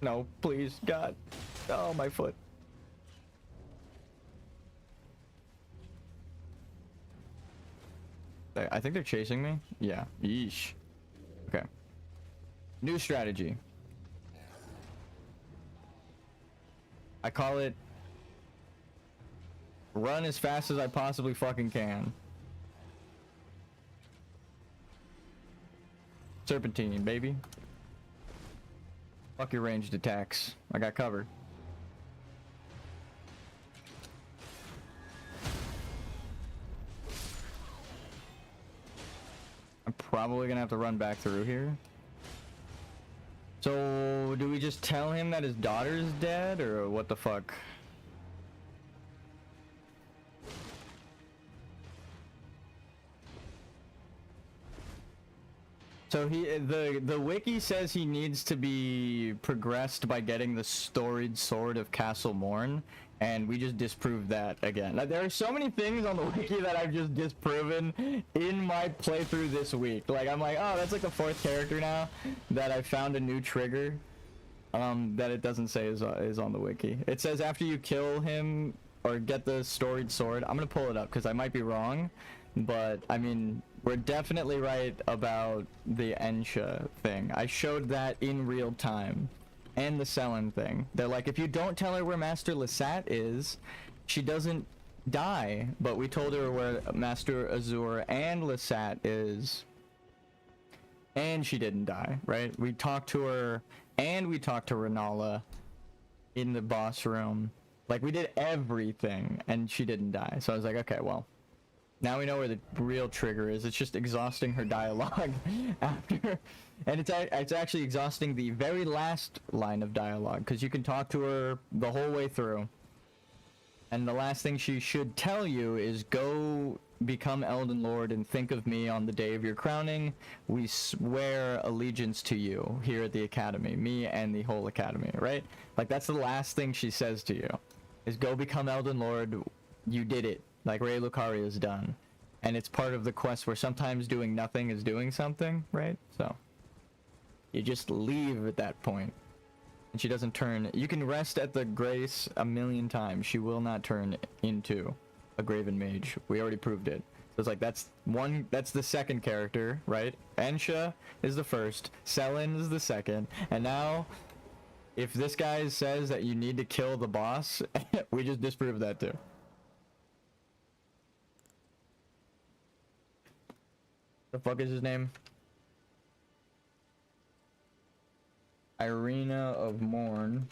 No, please, God. Oh, my foot. I think they're chasing me. Yeah. Yeesh. Okay. New strategy. I call it run as fast as I possibly fucking can. Serpentine, baby. Fuck your ranged attacks. I got covered. I'm probably gonna have to run back through here. So, do we just tell him that his daughter's dead, or what the fuck? So the wiki says he needs to be progressed by getting the storied sword of Castle Morne, and we just disproved that again. Like, there are so many things on the wiki that I've just disproven in my playthrough this week. Like, I'm like, oh, that's like the 4th character now that I found a new trigger that it doesn't say is on the wiki. It says after you kill him or get the storied sword. I'm gonna pull it up because I might be wrong, but I mean, we're definitely right about the Ensha thing. I showed that in real time. And the Selen thing. They're like, if you don't tell her where Master Lesat is, she doesn't die. But we told her where Master Azur and Lesat is, and she didn't die, right? We talked to her, and we talked to Renala in the boss room. Like, we did everything, and she didn't die. So I was like, okay, well, now we know where the real trigger is. It's just exhausting her dialogue after. And it's actually exhausting the very last line of dialogue, because you can talk to her the whole way through. And the last thing she should tell you is, go become Elden Lord and think of me on the day of your crowning. We swear allegiance to you here at the Academy. Me and the whole Academy, right? Like, that's the last thing she says to you. Is go become Elden Lord. You did it. Like Ray Lucaria is done. And it's part of the quest where sometimes doing nothing is doing something, right? So you just leave at that point. And she doesn't turn. You can rest at the Grace 1,000,000 times. She will not turn into a Graven Mage. We already proved it. So it's like, that's the second character, right? Ensha is the first. Selen is the second. And now, if this guy says that you need to kill the boss, we just disproved that too. The fuck is his name? Irina of Morne.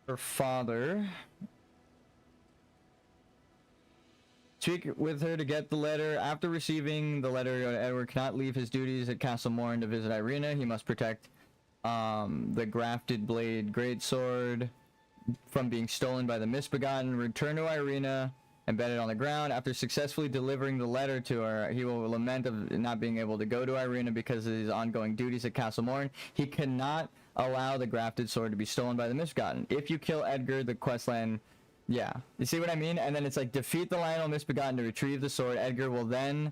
Her father. Speak with her to get the letter. After receiving the letter, Edward cannot leave his duties at Castle Morne to visit Irina. He must protect the grafted blade greatsword from being stolen by the misbegotten. Return to Irina, embedded on the ground. After successfully delivering the letter to her, he will lament of not being able to go to Irina because of his ongoing duties at Castle Morne. He cannot allow the grafted sword to be stolen by the misbegotten. If you kill Edgar, the questline, yeah, you see what I mean? And then it's like, defeat the Lionel misbegotten to retrieve the sword. Edgar will then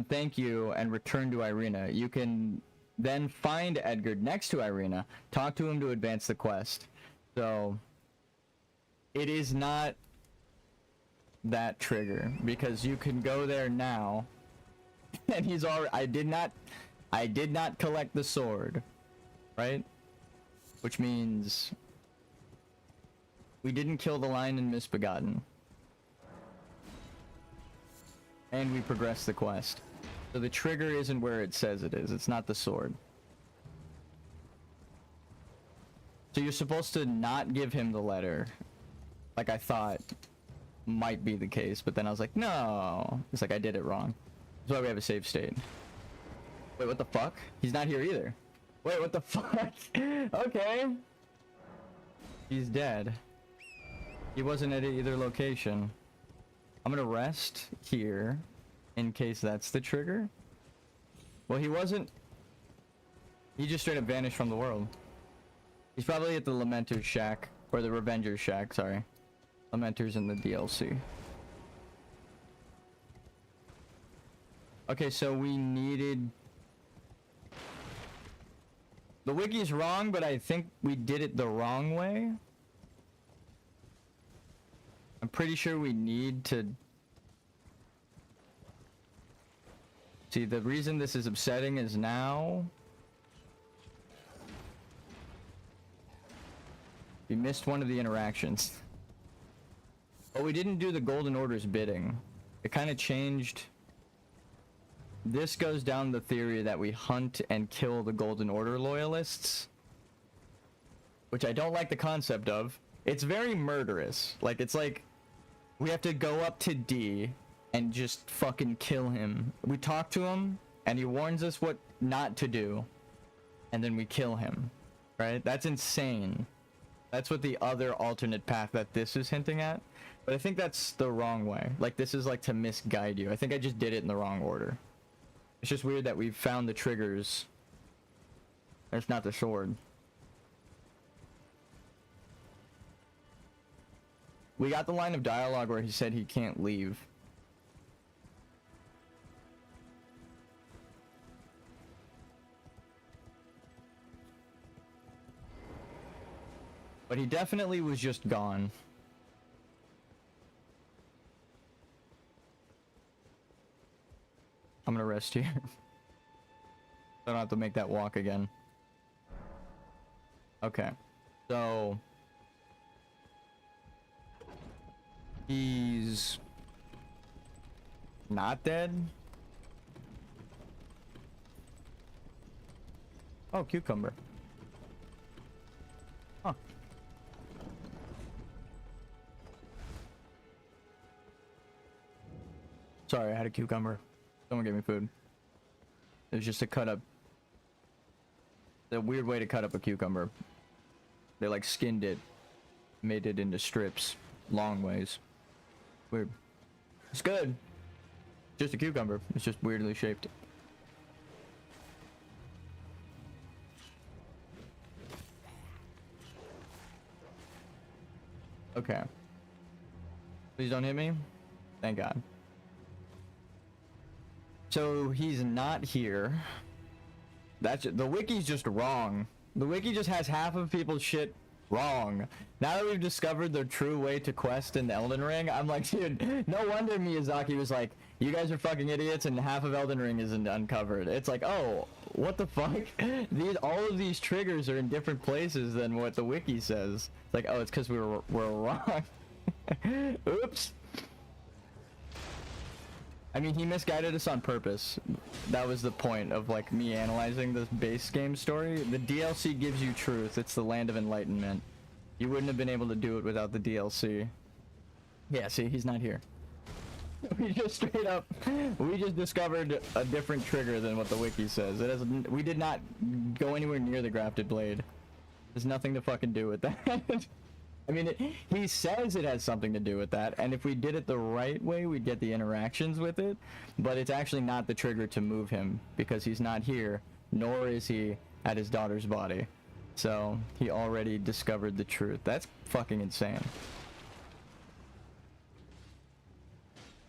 thank you and return to Irina. You can then find Edgar next to Irina, talk to him to advance the quest. So it is not that trigger, because you can go there now and he's already, I did not collect the sword, right? Which means we didn't kill the Lion and Misbegotten, and we progressed the quest. So the trigger isn't where it says it is. It's not the sword. So you're supposed to not give him the letter, like I thought might be the case, but then I was like, no. It's like, I did it wrong. That's why we have a save state. Wait, what the fuck? He's not here either. Wait, what the fuck? Okay. He's dead. He wasn't at either location. I'm gonna rest here in case that's the trigger. Well, he wasn't. He just straight up vanished from the world. He's probably at the Lamenter's shack, or the Revenger's shack, sorry. Lamenter's in the DLC. Okay, so we needed... The wiki's wrong, but I think we did it the wrong way. I'm pretty sure we need to... See, the reason this is upsetting is now... We missed one of the interactions. But we didn't do the Golden Order's bidding. It kind of changed... This goes down the theory that we hunt and kill the Golden Order loyalists, which I don't like the concept of. It's very murderous. Like, it's like We have to go up to D and just fucking kill him. We talk to him and he warns us what not to do, and then we kill him, right? That's insane. That's what the other alternate path that this is hinting at, but I think that's the wrong way. Like, this is like to misguide you. I think I just did it in the wrong order. It's just weird that we found the triggers. There's not the sword. We got the line of dialogue where he said he can't leave. But he definitely was just gone. I'm gonna rest here. I don't have to make that walk again. Okay. So... he's... not dead? Oh, cucumber. Huh. Sorry, I had a cucumber. Someone gave me food. It was just to cut up... a weird way to cut up a cucumber. They like skinned it, made it into strips, long ways. Weird. It's good. Just a cucumber. It's just weirdly shaped. Okay. Please don't hit me. Thank God. So he's not here. That's the wiki's just wrong. The wiki just has half of people's shit wrong. Now that we've discovered the true way to quest in Elden Ring, I'm like, dude, no wonder Miyazaki was like, you guys are fucking idiots and half of Elden Ring isn't uncovered. It's like, oh, what the fuck? All of these triggers are in different places than what the wiki says. It's like, oh, it's because we're wrong. Oops. I mean, he misguided us on purpose. That was the point of, like, me analyzing the base game story. The DLC gives you truth. It's the land of enlightenment. You wouldn't have been able to do it without the DLC. Yeah, see, he's not here. We just straight up, we just discovered a different trigger than what the wiki says. It has, we did not go anywhere near the grafted blade. There's nothing to fucking do with that. I mean, he says it has something to do with that, and if we did it the right way, we'd get the interactions with it, but it's actually not the trigger to move him, because he's not here, nor is he at his daughter's body. So, he already discovered the truth. That's fucking insane.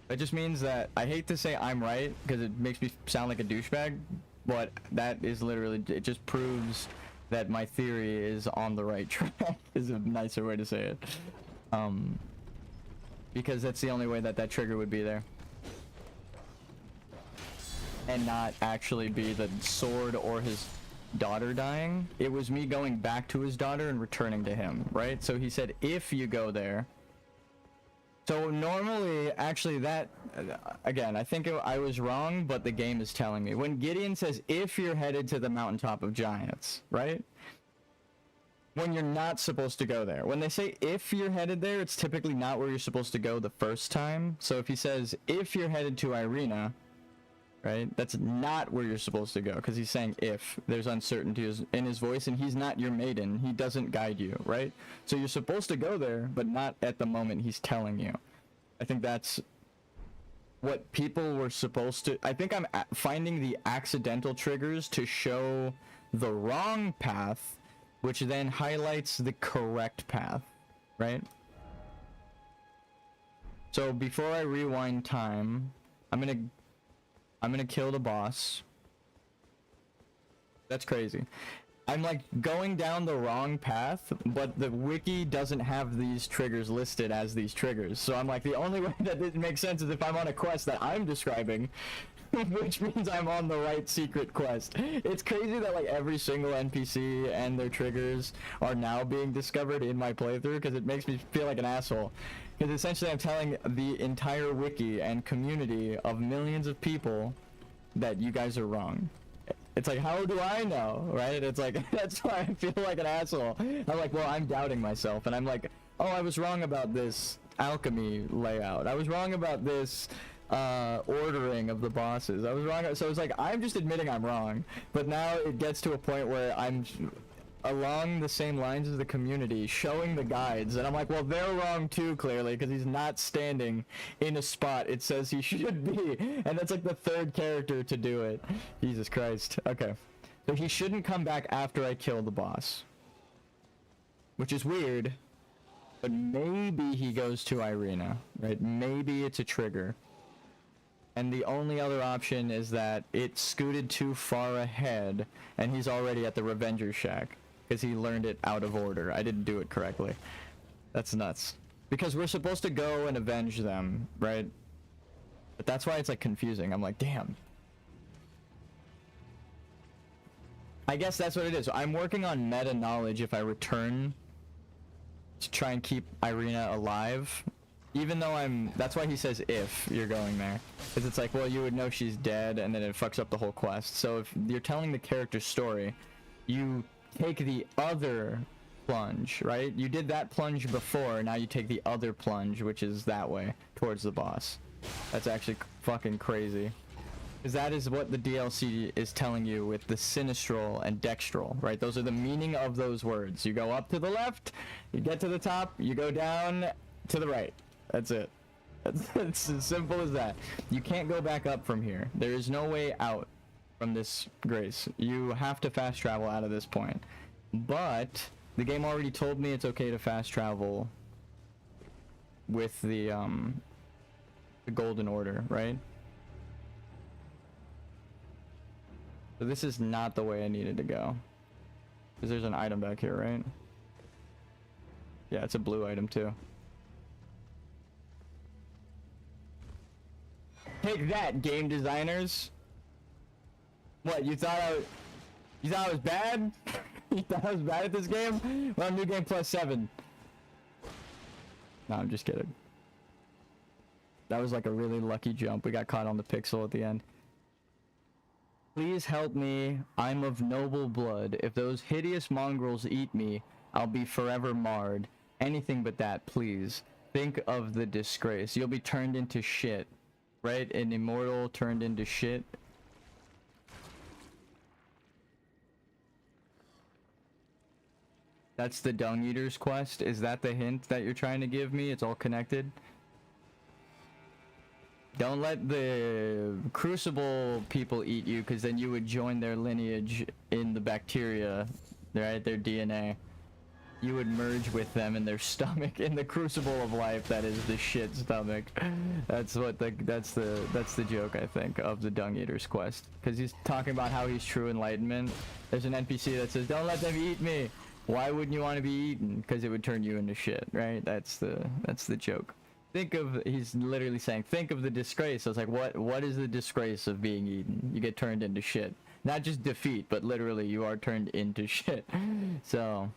That just means that, I hate to say I'm right, because it makes me sound like a douchebag, but that is literally, it just proves that my theory is on the right track, is a nicer way to say it. Because that's the only way that that trigger would be there. And not actually be the sword or his daughter dying. It was me going back to his daughter and returning to him, right? So he said, if you go there. So normally, actually that, again, I think I was wrong, but the game is telling me. When Gideon says, if you're headed to the mountaintop of giants, right? When you're not supposed to go there. When they say, if you're headed there, it's typically not where you're supposed to go the first time. So if he says, if you're headed to Irina, right? That's not where you're supposed to go, because he's saying if. There's uncertainty in his voice, and he's not your maiden. He doesn't guide you, right? So you're supposed to go there, but not at the moment he's telling you. I think that's what people were supposed to... I think I'm finding the accidental triggers to show the wrong path, which then highlights the correct path, right? So before I rewind time, I'm gonna kill the boss. That's crazy. I'm like going down the wrong path, but the wiki doesn't have these triggers listed as these triggers. So I'm like, the only way that it makes sense is if I'm on a quest that I'm describing, which means I'm on the right secret quest. It's crazy that like every single NPC and their triggers are now being discovered in my playthrough, because it makes me feel like an asshole. Because essentially I'm telling the entire wiki and community of millions of people that you guys are wrong. It's like, how do I know, right? It's like, that's why I feel like an asshole. I'm like, well, I'm doubting myself, and I'm like, oh, I was wrong about this. alchemy layout. I was wrong about this ordering of the bosses. I was wrong. So it's like, I'm just admitting I'm wrong. But now it gets to a point where I'm along the same lines as the community, showing the guides, and I'm like, well, they're wrong too, clearly, because he's not standing in a spot it says he should be, and that's like the third character to do it. Jesus Christ. Okay, so he shouldn't come back after I kill the boss, which is weird, but maybe he goes to Irina, right? Maybe it's a trigger. And the only other option is that it scooted too far ahead, and he's already at the Revenger Shack, because he learned it out of order. I didn't do it correctly. That's nuts. Because we're supposed to go and avenge them, right? But that's why it's like confusing. I'm like, damn. I guess that's what it is. I'm working on meta knowledge if I return to try and keep Irina alive. Even though that's why he says if you're going there. Because it's like, well, you would know she's dead, and then it fucks up the whole quest. So if you're telling the character's story, you take the other plunge, right? You did that plunge before, now you take the other plunge, which is that way, towards the boss. That's actually fucking crazy. Because that is what the DLC is telling you with the sinistral and dextral, right? Those are the meaning of those words. You go up to the left, you get to the top, you go down to the right. That's it. It's as simple as that. You can't go back up from here. There is no way out from this grace. You have to fast travel out of this point. But the game already told me it's okay to fast travel with the Golden Order, right? So this is not the way I needed to go. Because there's an item back here, right? Yeah, it's a blue item too. Take that, game designers. What, you thought I was bad? You thought I was bad at this game? Well, New Game +7. No, I'm just kidding. That was like a really lucky jump. We got caught on the pixel at the end. Please help me. I'm of noble blood. If those hideous mongrels eat me, I'll be forever marred. Anything but that, please. Think of the disgrace. You'll be turned into shit. Right? An immortal turned into shit. That's the Dung Eater's quest? Is that the hint that you're trying to give me? It's all connected? Don't let the Crucible people eat you, because then you would join their lineage in the bacteria, right? Their DNA. You would merge with them in their stomach, in the Crucible of life that is the shit stomach. That's what that's the joke, I think, of the Dung Eater's quest. Because he's talking about how he's true enlightenment. There's an NPC that says, don't let them eat me. Why wouldn't you want to be eaten? Because it would turn you into shit, right? That's the joke. Think of, he's literally saying, think of the disgrace. I was like, what is the disgrace of being eaten? You get turned into shit. Not just defeat, but literally you are turned into shit. So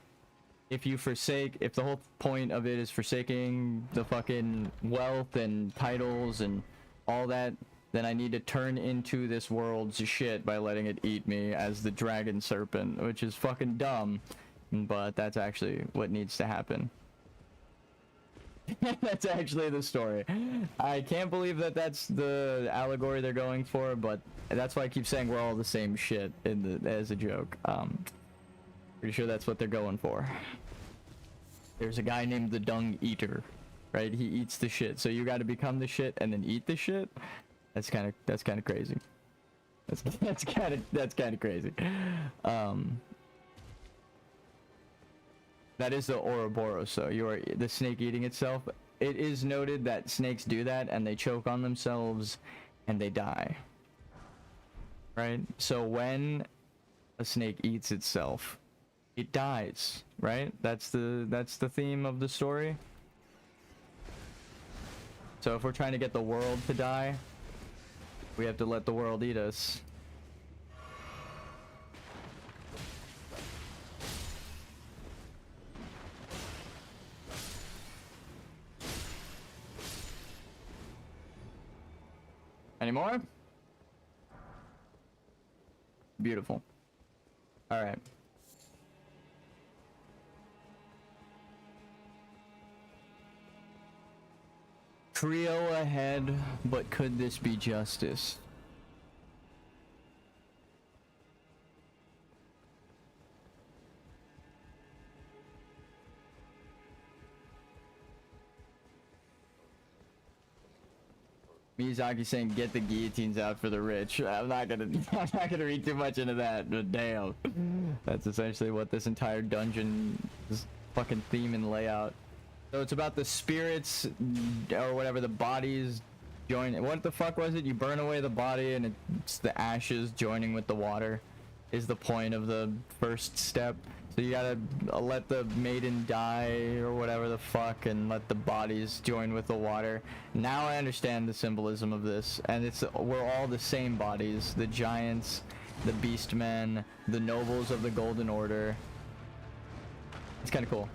if the whole point of it is forsaking the fucking wealth and titles and all that, then I need to turn into this world's shit by letting it eat me as the dragon serpent, which is fucking dumb, but that's actually what needs to happen. That's actually the story. I can't believe that that's the allegory they're going for, but that's why I keep saying we're all the same shit as a joke. Pretty sure that's what they're going for. There's a guy named the Dung Eater, right? He eats the shit. So you got to become the shit and then eat the shit. That's kind of crazy. That's kind of crazy. That is the Ouroboros, so you are the snake eating itself. It is noted that snakes do that and they choke on themselves and they die. Right? So when a snake eats itself, it dies, right? That's the theme of the story. So if we're trying to get the world to die, we have to let the world eat us. Any more? Beautiful. All right. trio ahead, but could this be justice? Miyazaki saying, "Get the guillotines out for the rich." I'm not gonna read too much into that, but damn, that's essentially what this entire dungeon, this fucking theme and layout. So it's about the spirits, or whatever, the bodies join. What the fuck was it? You burn away the body, and it's the ashes joining with the water, is the point of the first step. So you gotta let the maiden die or whatever the fuck, and let the bodies join with the water. Now I understand the symbolism of this, and we're all the same bodies: the giants, the beastmen, the nobles of the Golden Order. It's kind of cool.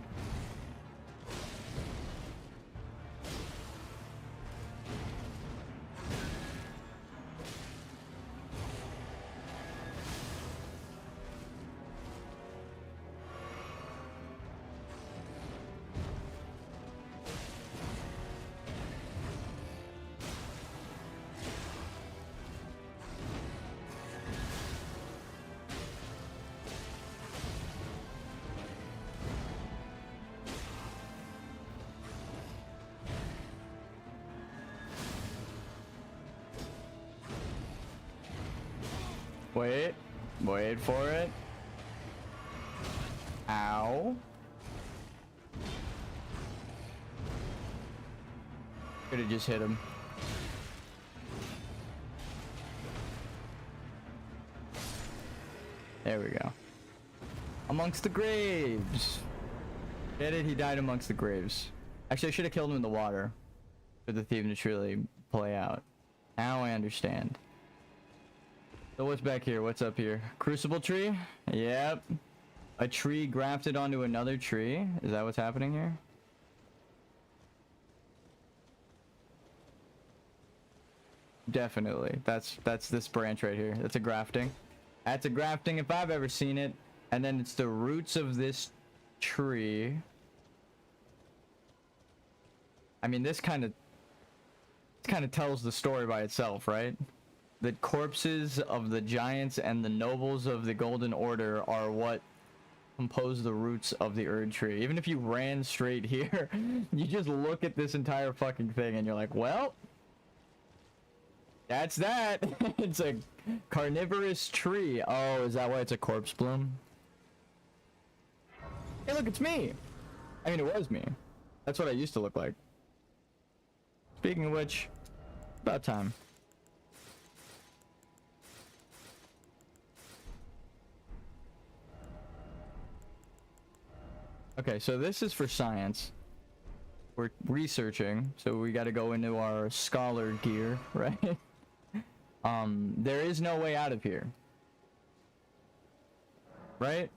Wait for it. Ow. Could have just hit him. There we go. Amongst the graves. Get it? He died amongst the graves. Actually, I should have killed him in the water for the theme to truly play out. Now I understand. So what's back here? What's up here? Crucible tree? Yep. A tree grafted onto another tree? Is that what's happening here? Definitely. That's this branch right here. That's a grafting. That's a grafting if I've ever seen it. And then it's the roots of this tree. I mean, this kind of tells the story by itself, right? The corpses of the giants and the nobles of the Golden Order are what compose the roots of the Erd tree. Even if you ran straight here, you just look at this entire fucking thing and you're like, well, that's that. It's a carnivorous tree. Oh, is that why it's a corpse bloom? Hey, look, it's me. I mean, it was me. That's what I used to look like. Speaking of which, about time. Okay, so this is for science. We're researching, so we got to go into our scholar gear, right? There is no way out of here. Right?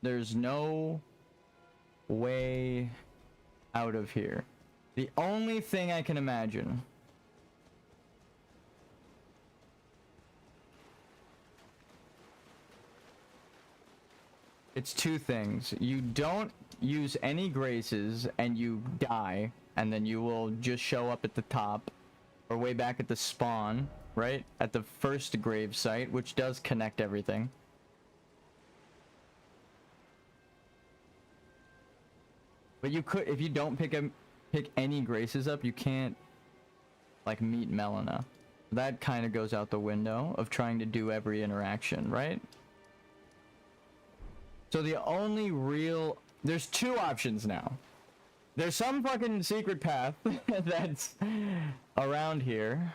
There's no way out of here. The only thing I can imagine it's two things. You don't use any graces and you die, and then you will just show up at the top or way back at the spawn, right? At the first grave site, which does connect everything. But you could, if you don't pick any graces up, you can't like meet Melina. That kind of goes out the window of trying to do every interaction, right? So the only real... There's two options now. There's some fucking secret path that's around here.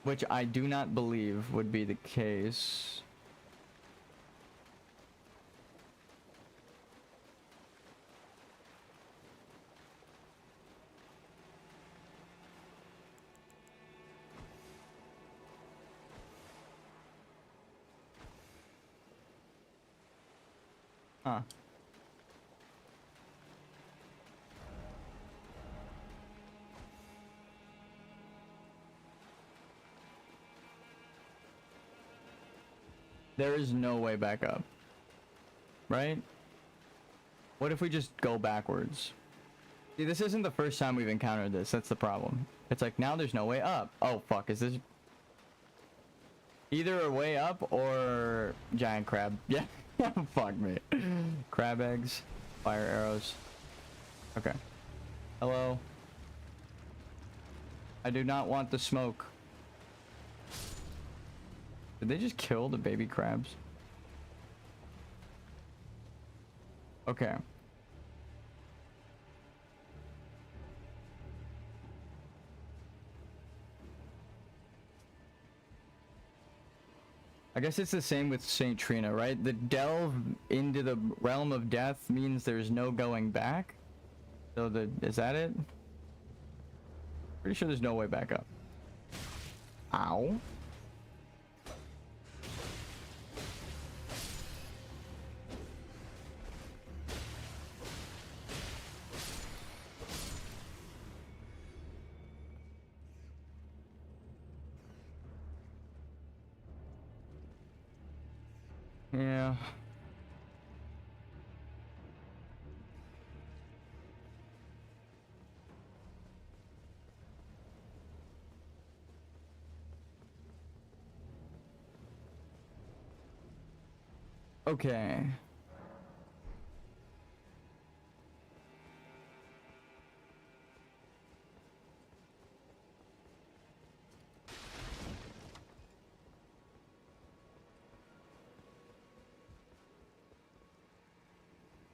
Which I do not believe would be the case. Huh. There is no way back up. right? What if we just go backwards? See, this isn't the first time we've encountered this. That's the problem. It's like, now there's no way up. Oh, fuck. Is this... either a way up or giant crab. Yeah. Fuck me. Crab eggs. Fire arrows. Okay. Hello. I do not want the smoke. Did they just kill the baby crabs? Okay. I guess it's the same with Saint Trina, right? The delve into the realm of death means there's no going back. So is that it? Pretty sure there's no way back up. Ow. Yeah. Okay.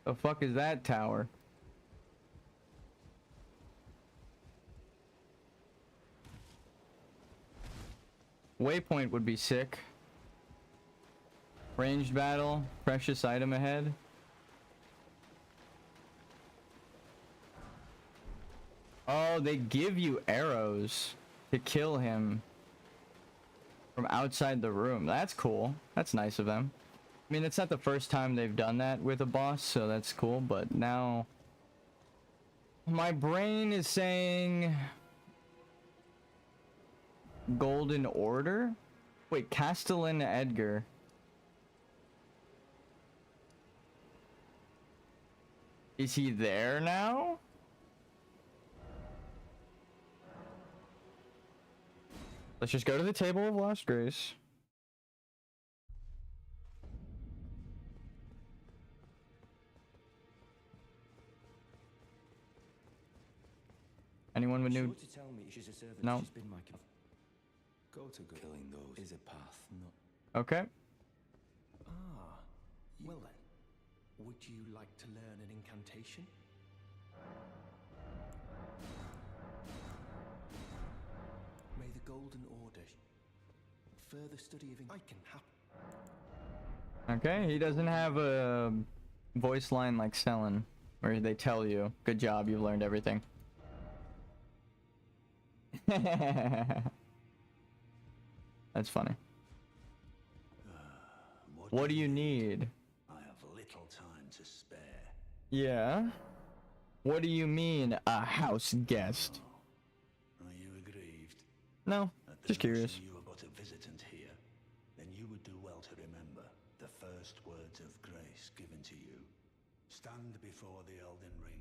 The fuck is that tower? Waypoint would be sick. Ranged battle, precious item ahead. Oh, they give you arrows to kill him from outside the room. That's cool. That's nice of them. I mean, it's not the first time they've done that with a boss, so that's cool, but now my brain is saying Golden Order? Wait, Castellan Edgar. Is he there now? Let's just go to the Table of Lost Grace. Anyone with new... Sure to tell me she's a servant. No. She's been my... Go to good. Killing those is a path, not... Okay. Ah, well then. Would you like to learn an incantation? May the Golden Order further study of... I can happen. Okay, he doesn't have a voice line like Selen, where they tell you, good job, you've learned everything. That's funny. What do you need? I have little time to spare. Yeah? What do you mean, a house guest? Are you aggrieved? No, At the just curious. notion you are but a visitant here, then you would do well to remember the first words of grace given to you. Stand before the Elden Ring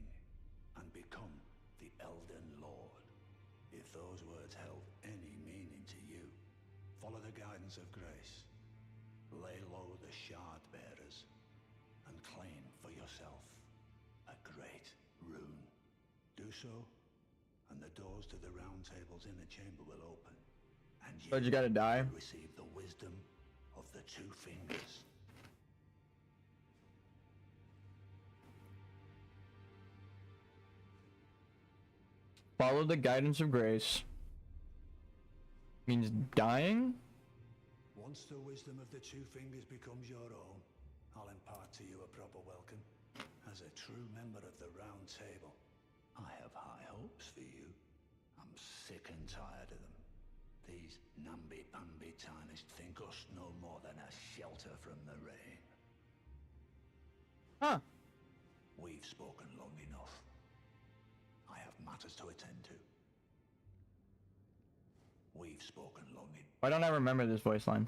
and become the Elden Lord. If those words held any meaning to you, follow the guidance of grace. Lay low the shard bearers and claim for yourself a great rune. Do so, and the doors to the Round Table's inner chamber will open, and But you gotta die. will receive the wisdom of the Two Fingers. Follow the guidance of grace. Means dying? Once the wisdom of the Two Fingers becomes your own, I'll impart to you a proper welcome. As a true member of the Round Table, I have high hopes for you. I'm sick and tired of them. These namby-pamby tarnished think us no more than a shelter from the rain. Huh. We've spoken long enough. I have matters to attend to. We've spoken long enough. Why don't I remember this voice line?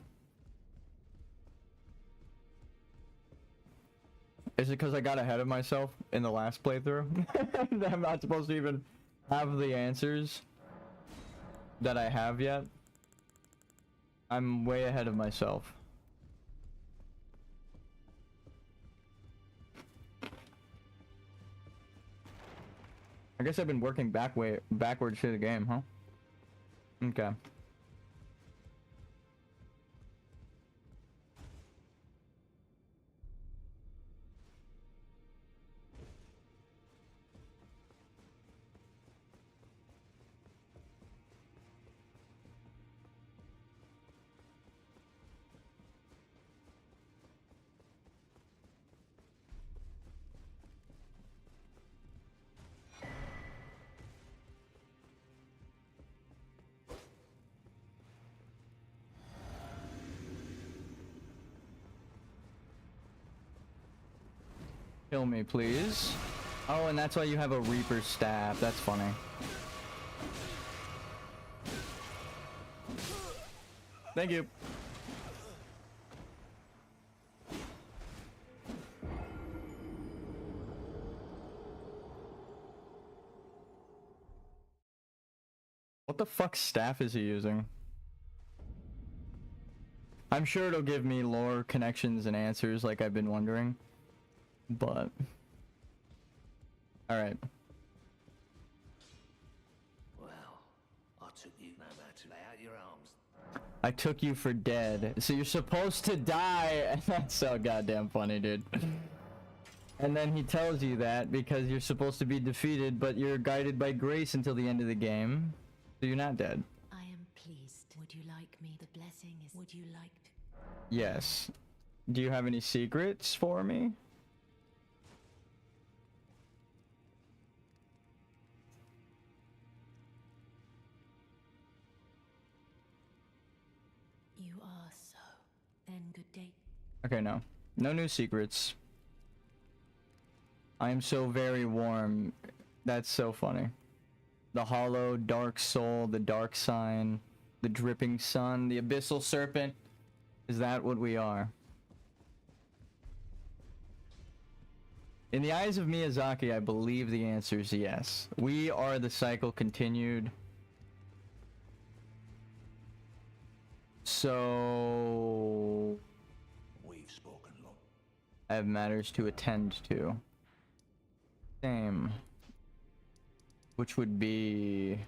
Is it because I got ahead of myself in the last playthrough? I'm not supposed to even have the answers that I have yet. I'm way ahead of myself. I guess I've been working backwards through the game, huh? Okay. Kill me, please. Oh, and that's why you have a Reaper staff. That's funny. Thank you. What the fuck staff is he using? I'm sure it'll give me lore connections and answers like I've been wondering. But all right. Well, I took you no matter. Lay out your arms. I took you for dead. So you're supposed to die. That's so goddamn funny, dude. And then he tells you that because you're supposed to be defeated, but you're guided by grace until the end of the game. So you're not dead. I am pleased. Would you like me? The blessing is. Would you like to? Yes. Do you have any secrets for me? You are so. Then good day. Okay, no. No new secrets. I am so very warm. That's so funny. The hollow, dark soul, the dark sign, the dripping sun, the abyssal serpent. Is that what we are? In the eyes of Miyazaki, I believe the answer is yes. We are the cycle continued. So We've spoken, Lord. I have matters to attend to. Same. Which would be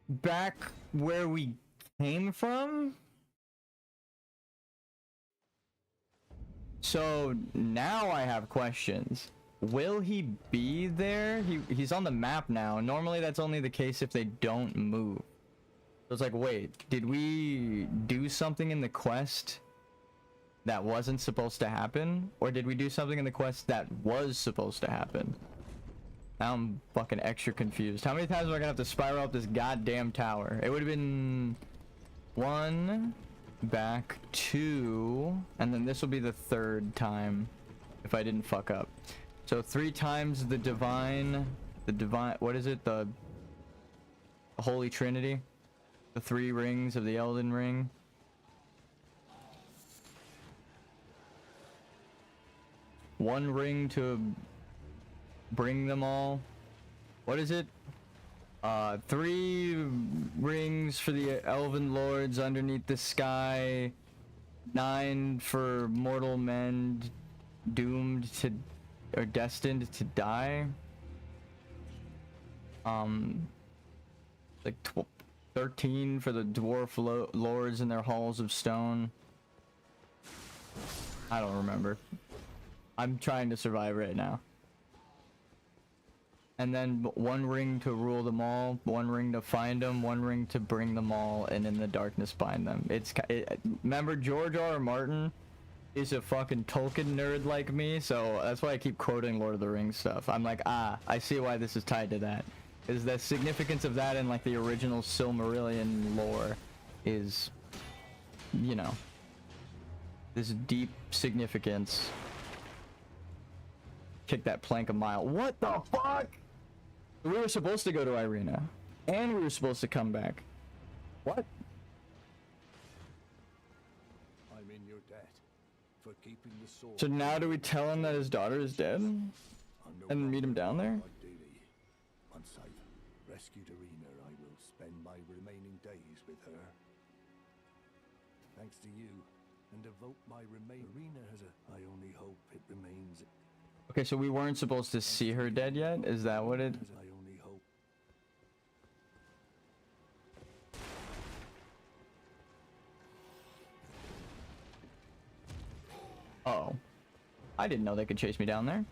back where we came from? So now I have questions. Will he be there? He's on the map now. Normally that's only the case if they don't move. So it's like, wait, did we do something in the quest that wasn't supposed to happen? Or did we do something in the quest that was supposed to happen? Now I'm fucking extra confused. How many times am I gonna have to spiral up this goddamn tower? It would have been 1, back 2, and then this will be the 3rd time if I didn't fuck up. So 3 times the divine, what is it? The Holy Trinity? The 3 rings of the Elden Ring. One ring to bring them all. What is it? 3 rings for the elven lords underneath the sky. 9 for mortal men doomed to, or destined to die. Like 13 for the dwarf lords in their halls of stone. I don't remember. I'm trying to survive right now. And then 1 ring to rule them all, 1 ring to find them, 1 ring to bring them all, and in the darkness bind them. Remember, George R.R. Martin is a fucking Tolkien nerd like me, so that's why I keep quoting Lord of the Rings stuff. I'm like, I see why this is tied to that. Is the significance of that in like the original Silmarillion lore is, you know, this deep significance. Kick that plank a mile. What the fuck? We were supposed to go to Irina, and we were supposed to come back. What? I him in your debt for keeping the sword. So now do we tell him that his daughter is dead? And meet him down there? Ideally, once I've rescued Irina, I will spend my remaining days with her. Thanks to you, and devote my Irina has a... I only hope it remains... Okay, so we weren't supposed to see her dead yet? Is that what it... I only hope... Oh. I didn't know they could chase me down there.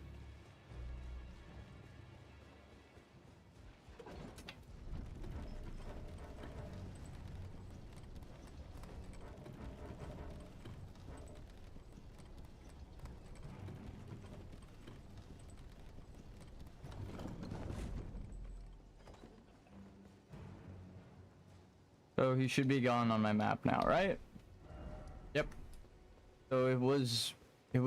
So he should be gone on my map now, right? Yep. So it was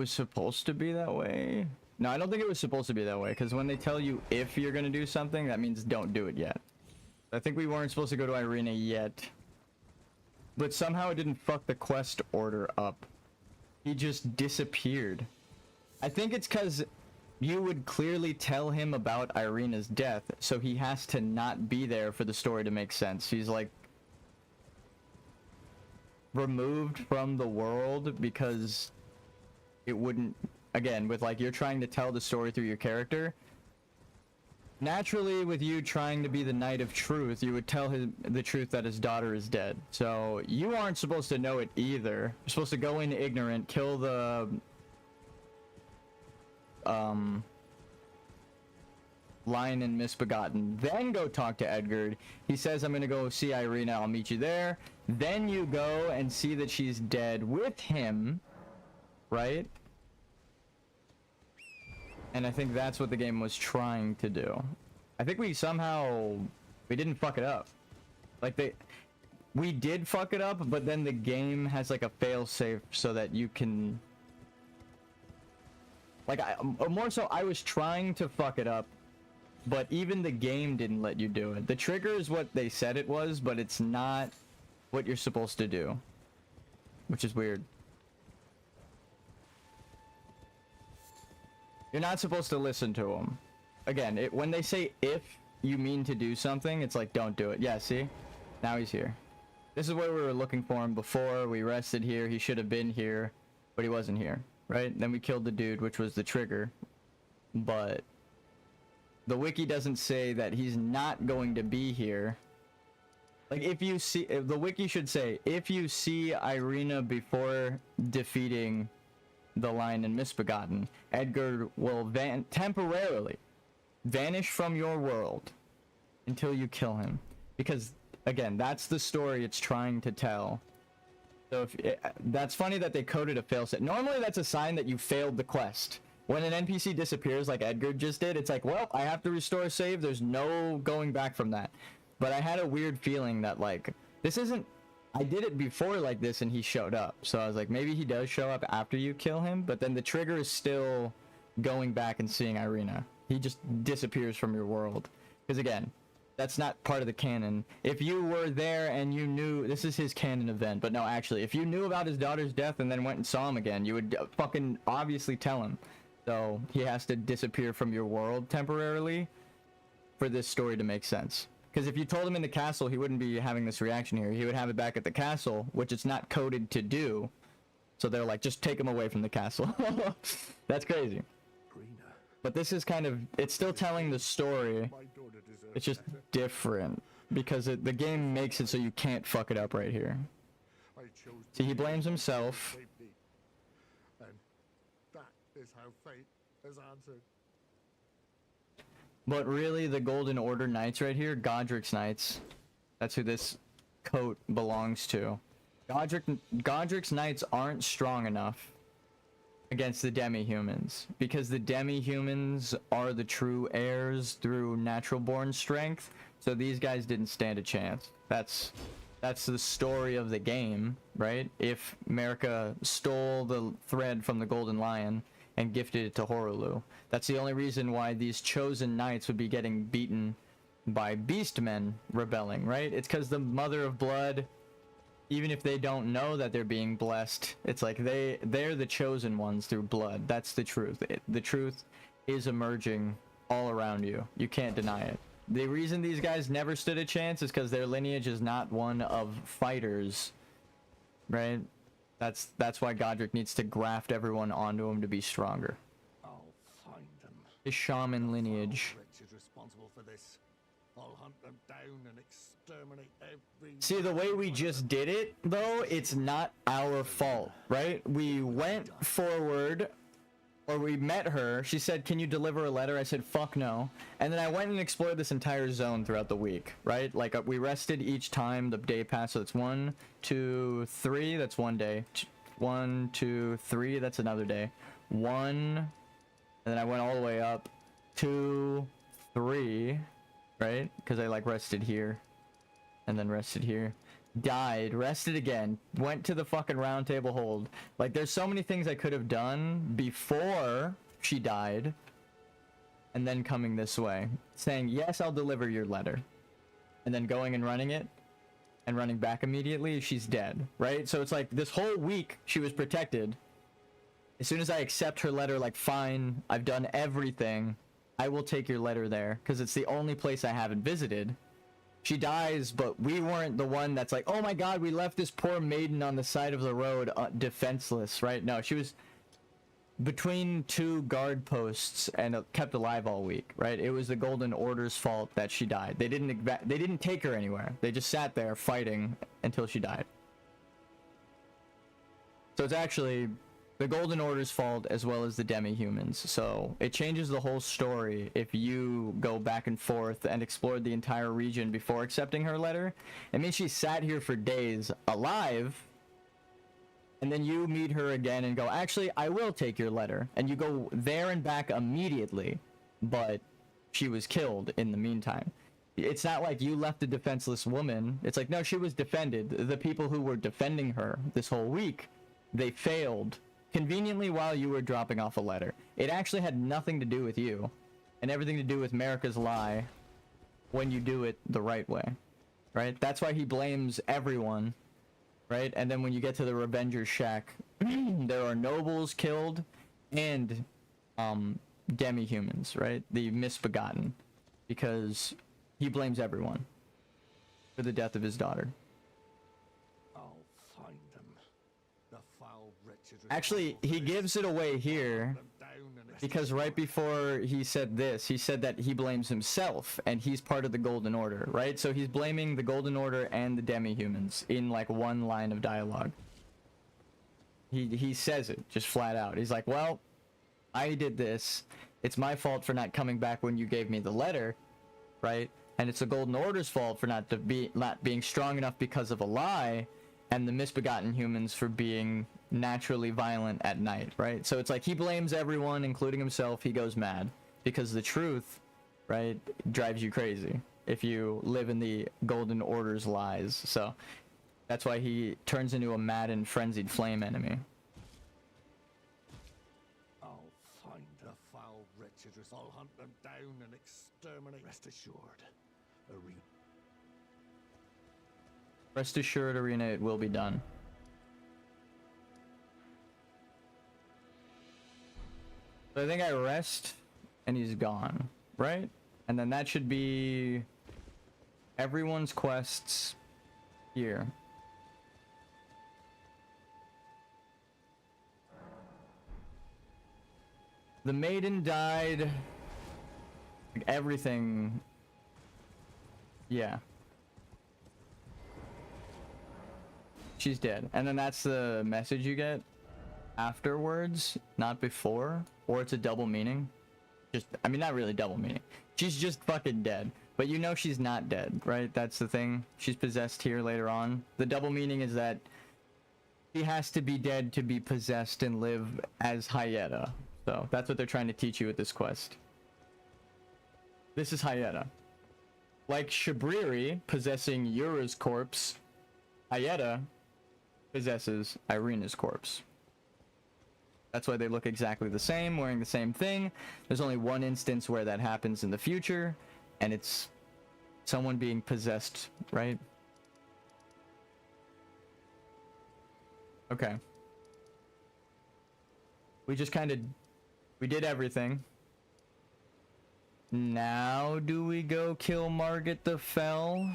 supposed to be that way. No, I don't think it was supposed to be that way, because when they tell you if you're gonna do something, that means don't do it yet. I think we weren't supposed to go to Irina yet. But somehow it didn't fuck the quest order up. He just disappeared. I think it's because you would clearly tell him about Irina's death, so he has to not be there for the story to make sense. He's like removed from the world because it wouldn't, again, with like you're trying to tell the story through your character. Naturally, with you trying to be the knight of truth, you would tell him the truth that his daughter is dead. So you aren't supposed to know it either. You're supposed to go in ignorant, kill the Lion and Misbegotten, then go talk to Edgar. He says, I'm gonna go see Irina, I'll meet you there. Then you go and see that she's dead with him, right? And I think that's what the game was trying to do. I think we didn't fuck it up. Like we did fuck it up, but then the game has like a failsafe so that you can, like, more so I was trying to fuck it up, but even the game didn't let you do it. The trigger is what they said it was, but it's not what you're supposed to do, which is weird. You're not supposed to listen to them. Again, when they say if you mean to do something, it's like, don't do it. Yeah, see? Now he's here. This is where we were looking for him before. We rested here. He should have been here, but he wasn't here, right? Then we killed the dude, which was the trigger. But the wiki doesn't say that he's not going to be here. Like, the wiki should say, if you see Irina before defeating the Lion and Misbegotten, Edgar will temporarily vanish from your world until you kill him. Because, again, that's the story it's trying to tell. So that's funny that they coded a failsafe. Normally that's a sign that you failed the quest. When an NPC disappears like Edgar just did, it's like, well, I have to restore a save. There's no going back from that. But I had a weird feeling that, like, this isn't... I did it before like this and he showed up. So I was like, maybe he does show up after you kill him, but then the trigger is still going back and seeing Irina. He just disappears from your world. Because again, that's not part of the canon. If you were there and you knew... This is his canon event, but no, actually, if you knew about his daughter's death and then went and saw him again, you would fucking obviously tell him. So he has to disappear from your world temporarily for this story to make sense. Because if you told him in the castle, he wouldn't be having this reaction here. He would have it back at the castle, which it's not coded to do. So they're like, just take him away from the castle. That's crazy. But this is kind of... It's still telling the story. It's just different. Because the game makes it so you can't fuck it up right here. See, he blames himself. And that is how fate has answered. But really, the Golden Order Knights right here, Godric's Knights, that's who this coat belongs to. Godric's Knights aren't strong enough against the demi-humans, because the demi-humans are the true heirs through natural-born strength, so these guys didn't stand a chance. That's the story of the game, right? If America stole the thread from the Golden Lion and gifted it to Horulu. That's the only reason why these chosen knights would be getting beaten by beastmen rebelling, right? It's because the Mother of Blood Even if they don't know that they're being blessed, it's like they're the chosen ones through blood. That's the truth. The truth is emerging all around you. You can't deny it. The reason these guys never stood a chance is because their lineage is not one of fighters, right? That's why Godric needs to graft everyone onto him to be stronger. I'll find them. His shaman lineage. Rich is responsible for this. I'll hunt them down and exterminate every... See, the way we just did it, though, it's not our fault, right? We went forward, or we met her. She said, can you deliver a letter? I said, fuck no. And then I went and explored this entire zone throughout the week, right? Like, we rested each time the day passed. So it's 1, 2, 3. That's one day. 1, 2, 3. That's another day. 1. And then I went all the way up. 2, 3. Right? Because I, like, rested here. And then rested here. Died. Rested again. Went to the fucking round table hold. Like, there's so many things I could have done before she died. And then coming this way. Saying, yes, I'll deliver your letter. And then going and running it. And running back immediately. She's dead. Right? So it's like, this whole week, she was protected. As soon as I accept her letter, like, fine, I've done everything. I will take your letter there, because it's the only place I haven't visited. She dies, but we weren't the one that's like, oh my god, we left this poor maiden on the side of the road defenseless, right? No, she was between 2 guard posts and kept alive all week, right? It was the Golden Order's fault that she died. They didn't take her anywhere. They just sat there fighting until she died. So it's actually the Golden Order's fault as well as the demi-humans. So it changes the whole story if you go back and forth and explored the entire region before accepting her letter. It means she sat here for days alive, and then you meet her again and go, actually, I will take your letter. And you go there and back immediately, but she was killed in the meantime. It's not like you left a defenseless woman. It's like, no, she was defended. The people who were defending her this whole week, they failed conveniently while you were dropping off a letter. It actually had nothing to do with you, and everything to do with America's lie when you do it the right way, right? That's why he blames everyone, right? And then when you get to the Revenger's shack, there are nobles killed and demi-humans, right? The misbegotten, because he blames everyone for the death of his daughter. Actually, he gives it away here because right before he said this, he said that he blames himself and he's part of the Golden Order, right? So he's blaming the Golden Order and the demi-humans in like one line of dialogue. He says it just flat out. He's like, well, I did this. It's my fault for not coming back when you gave me the letter, right? And it's the Golden Order's fault for not being strong enough because of a lie, and the misbegotten humans for being naturally violent at night, right? So it's like he blames everyone, including himself. He goes mad because the truth, right, drives you crazy if you live in the Golden Order's lies. So that's why he turns into a mad and frenzied flame enemy. I'll find the foul wretched. I'll hunt them down and exterminate. Rest assured, Arena, it will be done. So I think I rest, and he's gone, right? And then that should be everyone's quests here. The maiden died. Like everything. Yeah. She's dead. And then that's the message you get afterwards, not before. Or it's a double meaning. I mean, not really double meaning. She's just fucking dead. But you know she's not dead, right? That's the thing. She's possessed here later on. The double meaning is that she has to be dead to be possessed and live as Hyetta. So that's what they're trying to teach you with this quest. This is Hyetta. Like Shabriri possessing Yura's corpse, Hyetta possesses Irina's corpse. That's why they look exactly the same, wearing the same thing. There's only one instance where that happens in the future, and it's someone being possessed, right? Okay. We just kind of... We did everything. Now do we go kill Margit the Fell?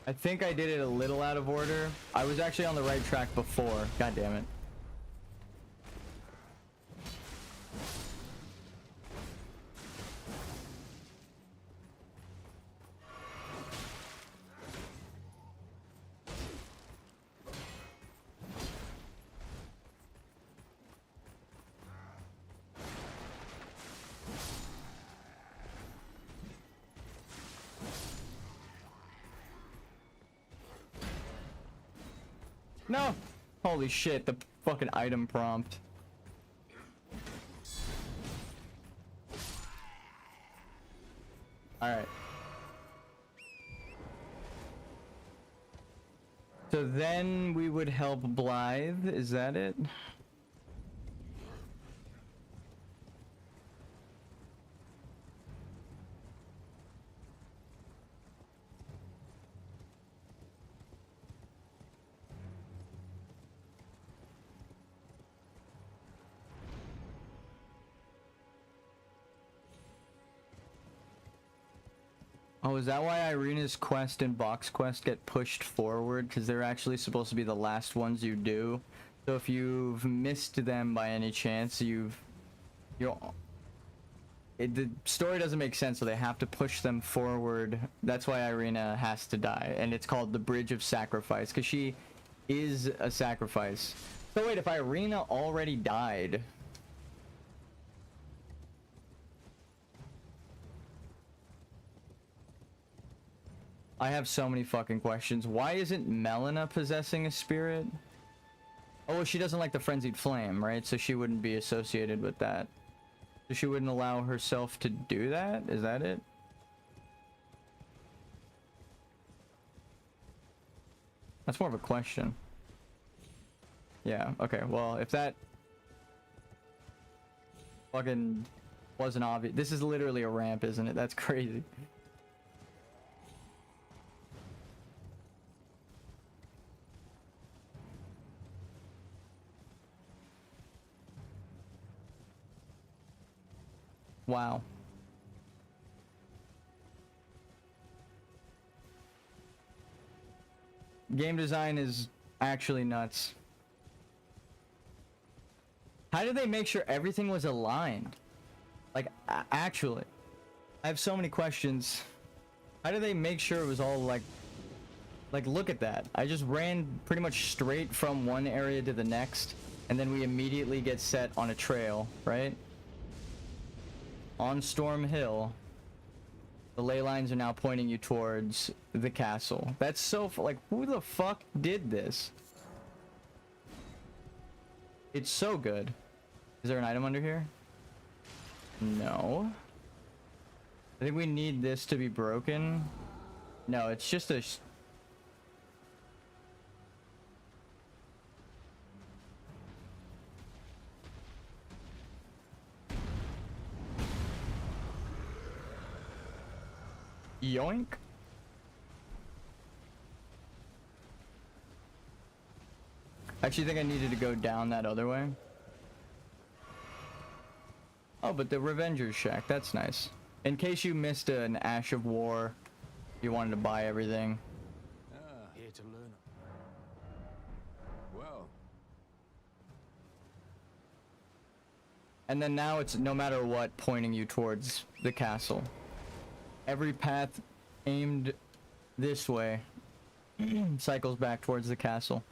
I think I did it a little out of order. I was actually on the right track before. God damn it. No! Holy shit, the fucking item prompt. Alright. So then we would help Blythe, is that it? Oh, is that why Irina's quest and Box quest get pushed forward? Because they're actually supposed to be the last ones you do. So if you've missed them by any chance, the story doesn't make sense, so they have to push them forward. That's why Irina has to die, and it's called the Bridge of Sacrifice, because she is a sacrifice. So wait, if Irina already died... I have so many fucking questions. Why isn't Melina possessing a spirit? Oh, well, she doesn't like the frenzied flame, right? So she wouldn't be associated with that. So she wouldn't allow herself to do that? Is that it? That's more of a question. Yeah, okay. Well, if that fucking wasn't obvious. This is literally a ramp, isn't it? That's crazy. Wow. Game design is actually nuts. How did they make sure everything was aligned? Like, actually. I have so many questions. How did they make sure it was all like, look at that. I just ran pretty much straight from one area to the next, and then we immediately get set on a trail, right? On Storm Hill, the ley lines are now pointing you towards the castle. That's so like, who the fuck did this? It's so good. Is there an item under here? No. I think we need this to be broken. No, it's just a... Yoink. I actually think I needed to go down that other way. Oh, but the Revenger's Shack, that's nice. In case you missed an Ash of War, you wanted to buy everything. Here to learn. Well. And then now it's no matter what pointing you towards the castle. Every path aimed this way cycles back towards the castle.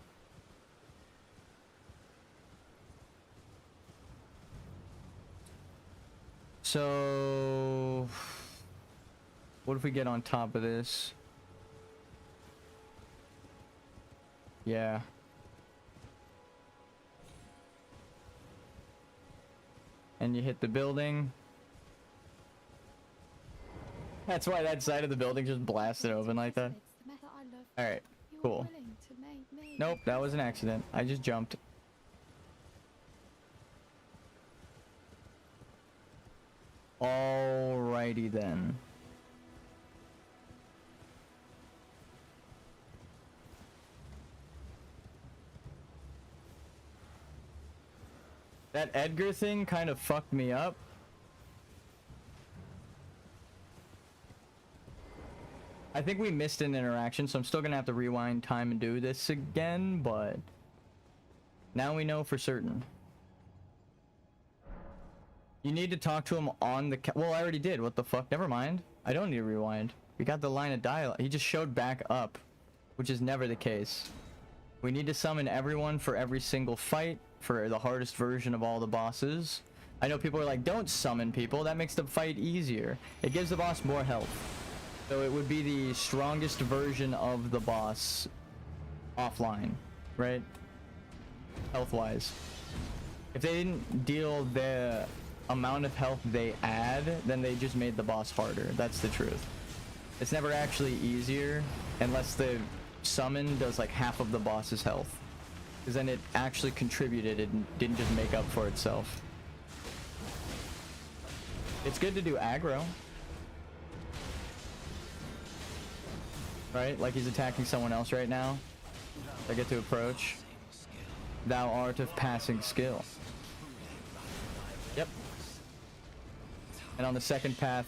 So, what if we get on top of this? Yeah. And you hit the building. That's why that side of the building just blasted open like that. Alright, cool. Nope, that was an accident. I just jumped. Alrighty then. That Edgar thing kind of fucked me up. I think we missed an interaction, so I'm still gonna have to rewind time and do this again, but now we know for certain. You need to talk to him on the well, I already did. What the fuck? Never mind. I don't need to rewind. We got the line of dialogue. He just showed back up, which is never the case. We need to summon everyone for every single fight, for the hardest version of all the bosses. I know people are like, don't summon people. That makes the fight easier. It gives the boss more health. So it would be the strongest version of the boss offline, right? Health-wise. If they didn't deal the amount of health they add, then they just made the boss harder. That's the truth. It's never actually easier unless the summon does like half of the boss's health. Because then it actually contributed and didn't just make up for itself. It's good to do aggro. Right? Like he's attacking someone else right now. I get to approach. Thou art of passing skill. Yep. And on the second path,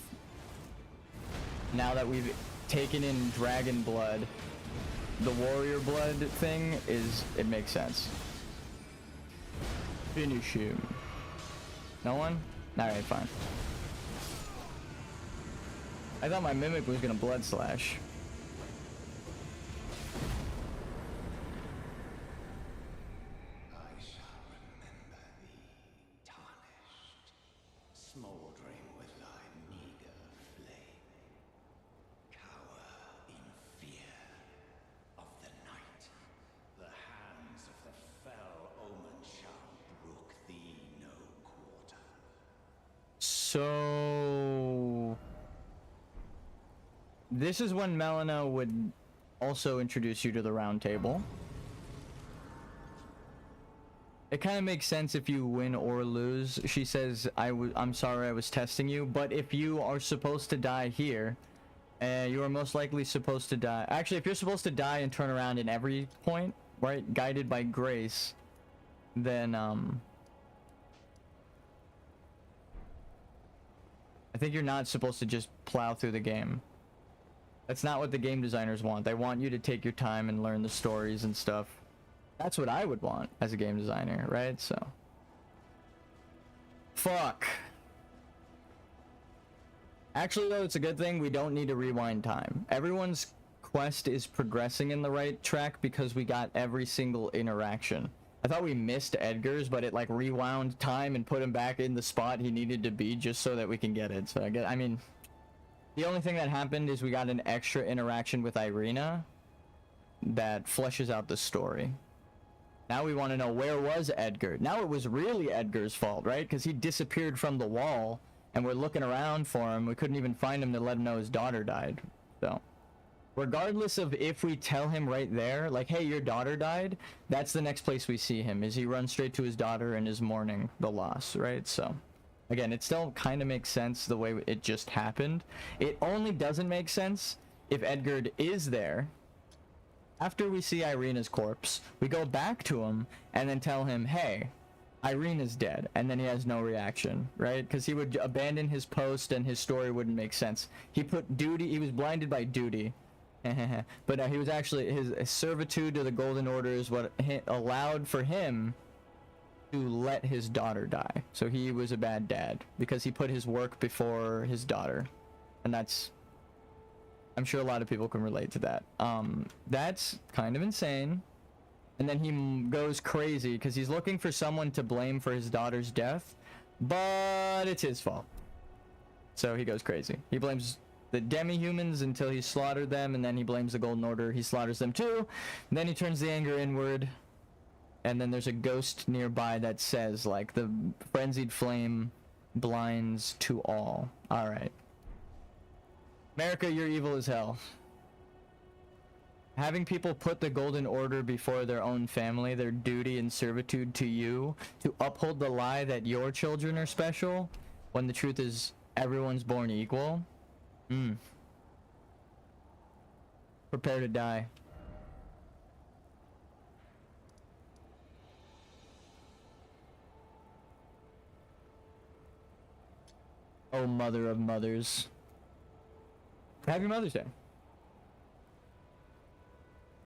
now that we've taken in dragon blood, the warrior blood thing it makes sense. Finish him. No one? Alright, fine. I thought my mimic was gonna blood slash. Smouldering with thy meager flame, cower in fear of the night. The hands of the fell omen shall brook thee no quarter. So this is when Melina would also introduce you to the round table. It kind of makes sense if you win or lose. She says, I'm sorry I was testing you, but if you are supposed to die here, you are most likely supposed to die. Actually, if you're supposed to die and turn around in every point, right, guided by grace, then, I think you're not supposed to just plow through the game. That's not what the game designers want. They want you to take your time and learn the stories and stuff. That's what I would want as a game designer, right? So. Fuck. Actually, though, it's a good thing we don't need to rewind time. Everyone's quest is progressing in the right track because we got every single interaction. I thought we missed Edgar's, but it like rewound time and put him back in the spot he needed to be just so that we can get it. So I mean, the only thing that happened is we got an extra interaction with Irina that fleshes out the story. Now we want to know, where was Edgar? Now it was really Edgar's fault, right? Because he disappeared from the wall, and we're looking around for him. We couldn't even find him to let him know his daughter died. So, regardless of if we tell him right there, like, hey, your daughter died, that's the next place we see him, is he runs straight to his daughter and is mourning the loss, right? So, again, it still kind of makes sense the way it just happened. It only doesn't make sense if Edgar is there. After we see Irina's corpse, we go back to him and then tell him, hey, Irina's dead, and then he has no reaction, right? Because he would abandon his post and his story wouldn't make sense. He put duty, he was blinded by duty. But he was actually, his servitude to the Golden Order is what allowed for him to let his daughter die. So he was a bad dad because he put his work before his daughter. And that's, I'm sure a lot of people can relate to that. That's kind of insane. And then he goes crazy because he's looking for someone to blame for his daughter's death, but it's his fault. So he goes crazy. He blames the demi-humans until he slaughtered them, and then he blames the Golden Order. He slaughters them too. And then he turns the anger inward, and then there's a ghost nearby that says, like, the frenzied flame blinds to all. All right. America, you're evil as hell. Having people put the Golden Order before their own family, their duty and servitude to you, to uphold the lie that your children are special, when the truth is everyone's born equal. Prepare to die. Oh, mother of mothers. Happy Mother's Day.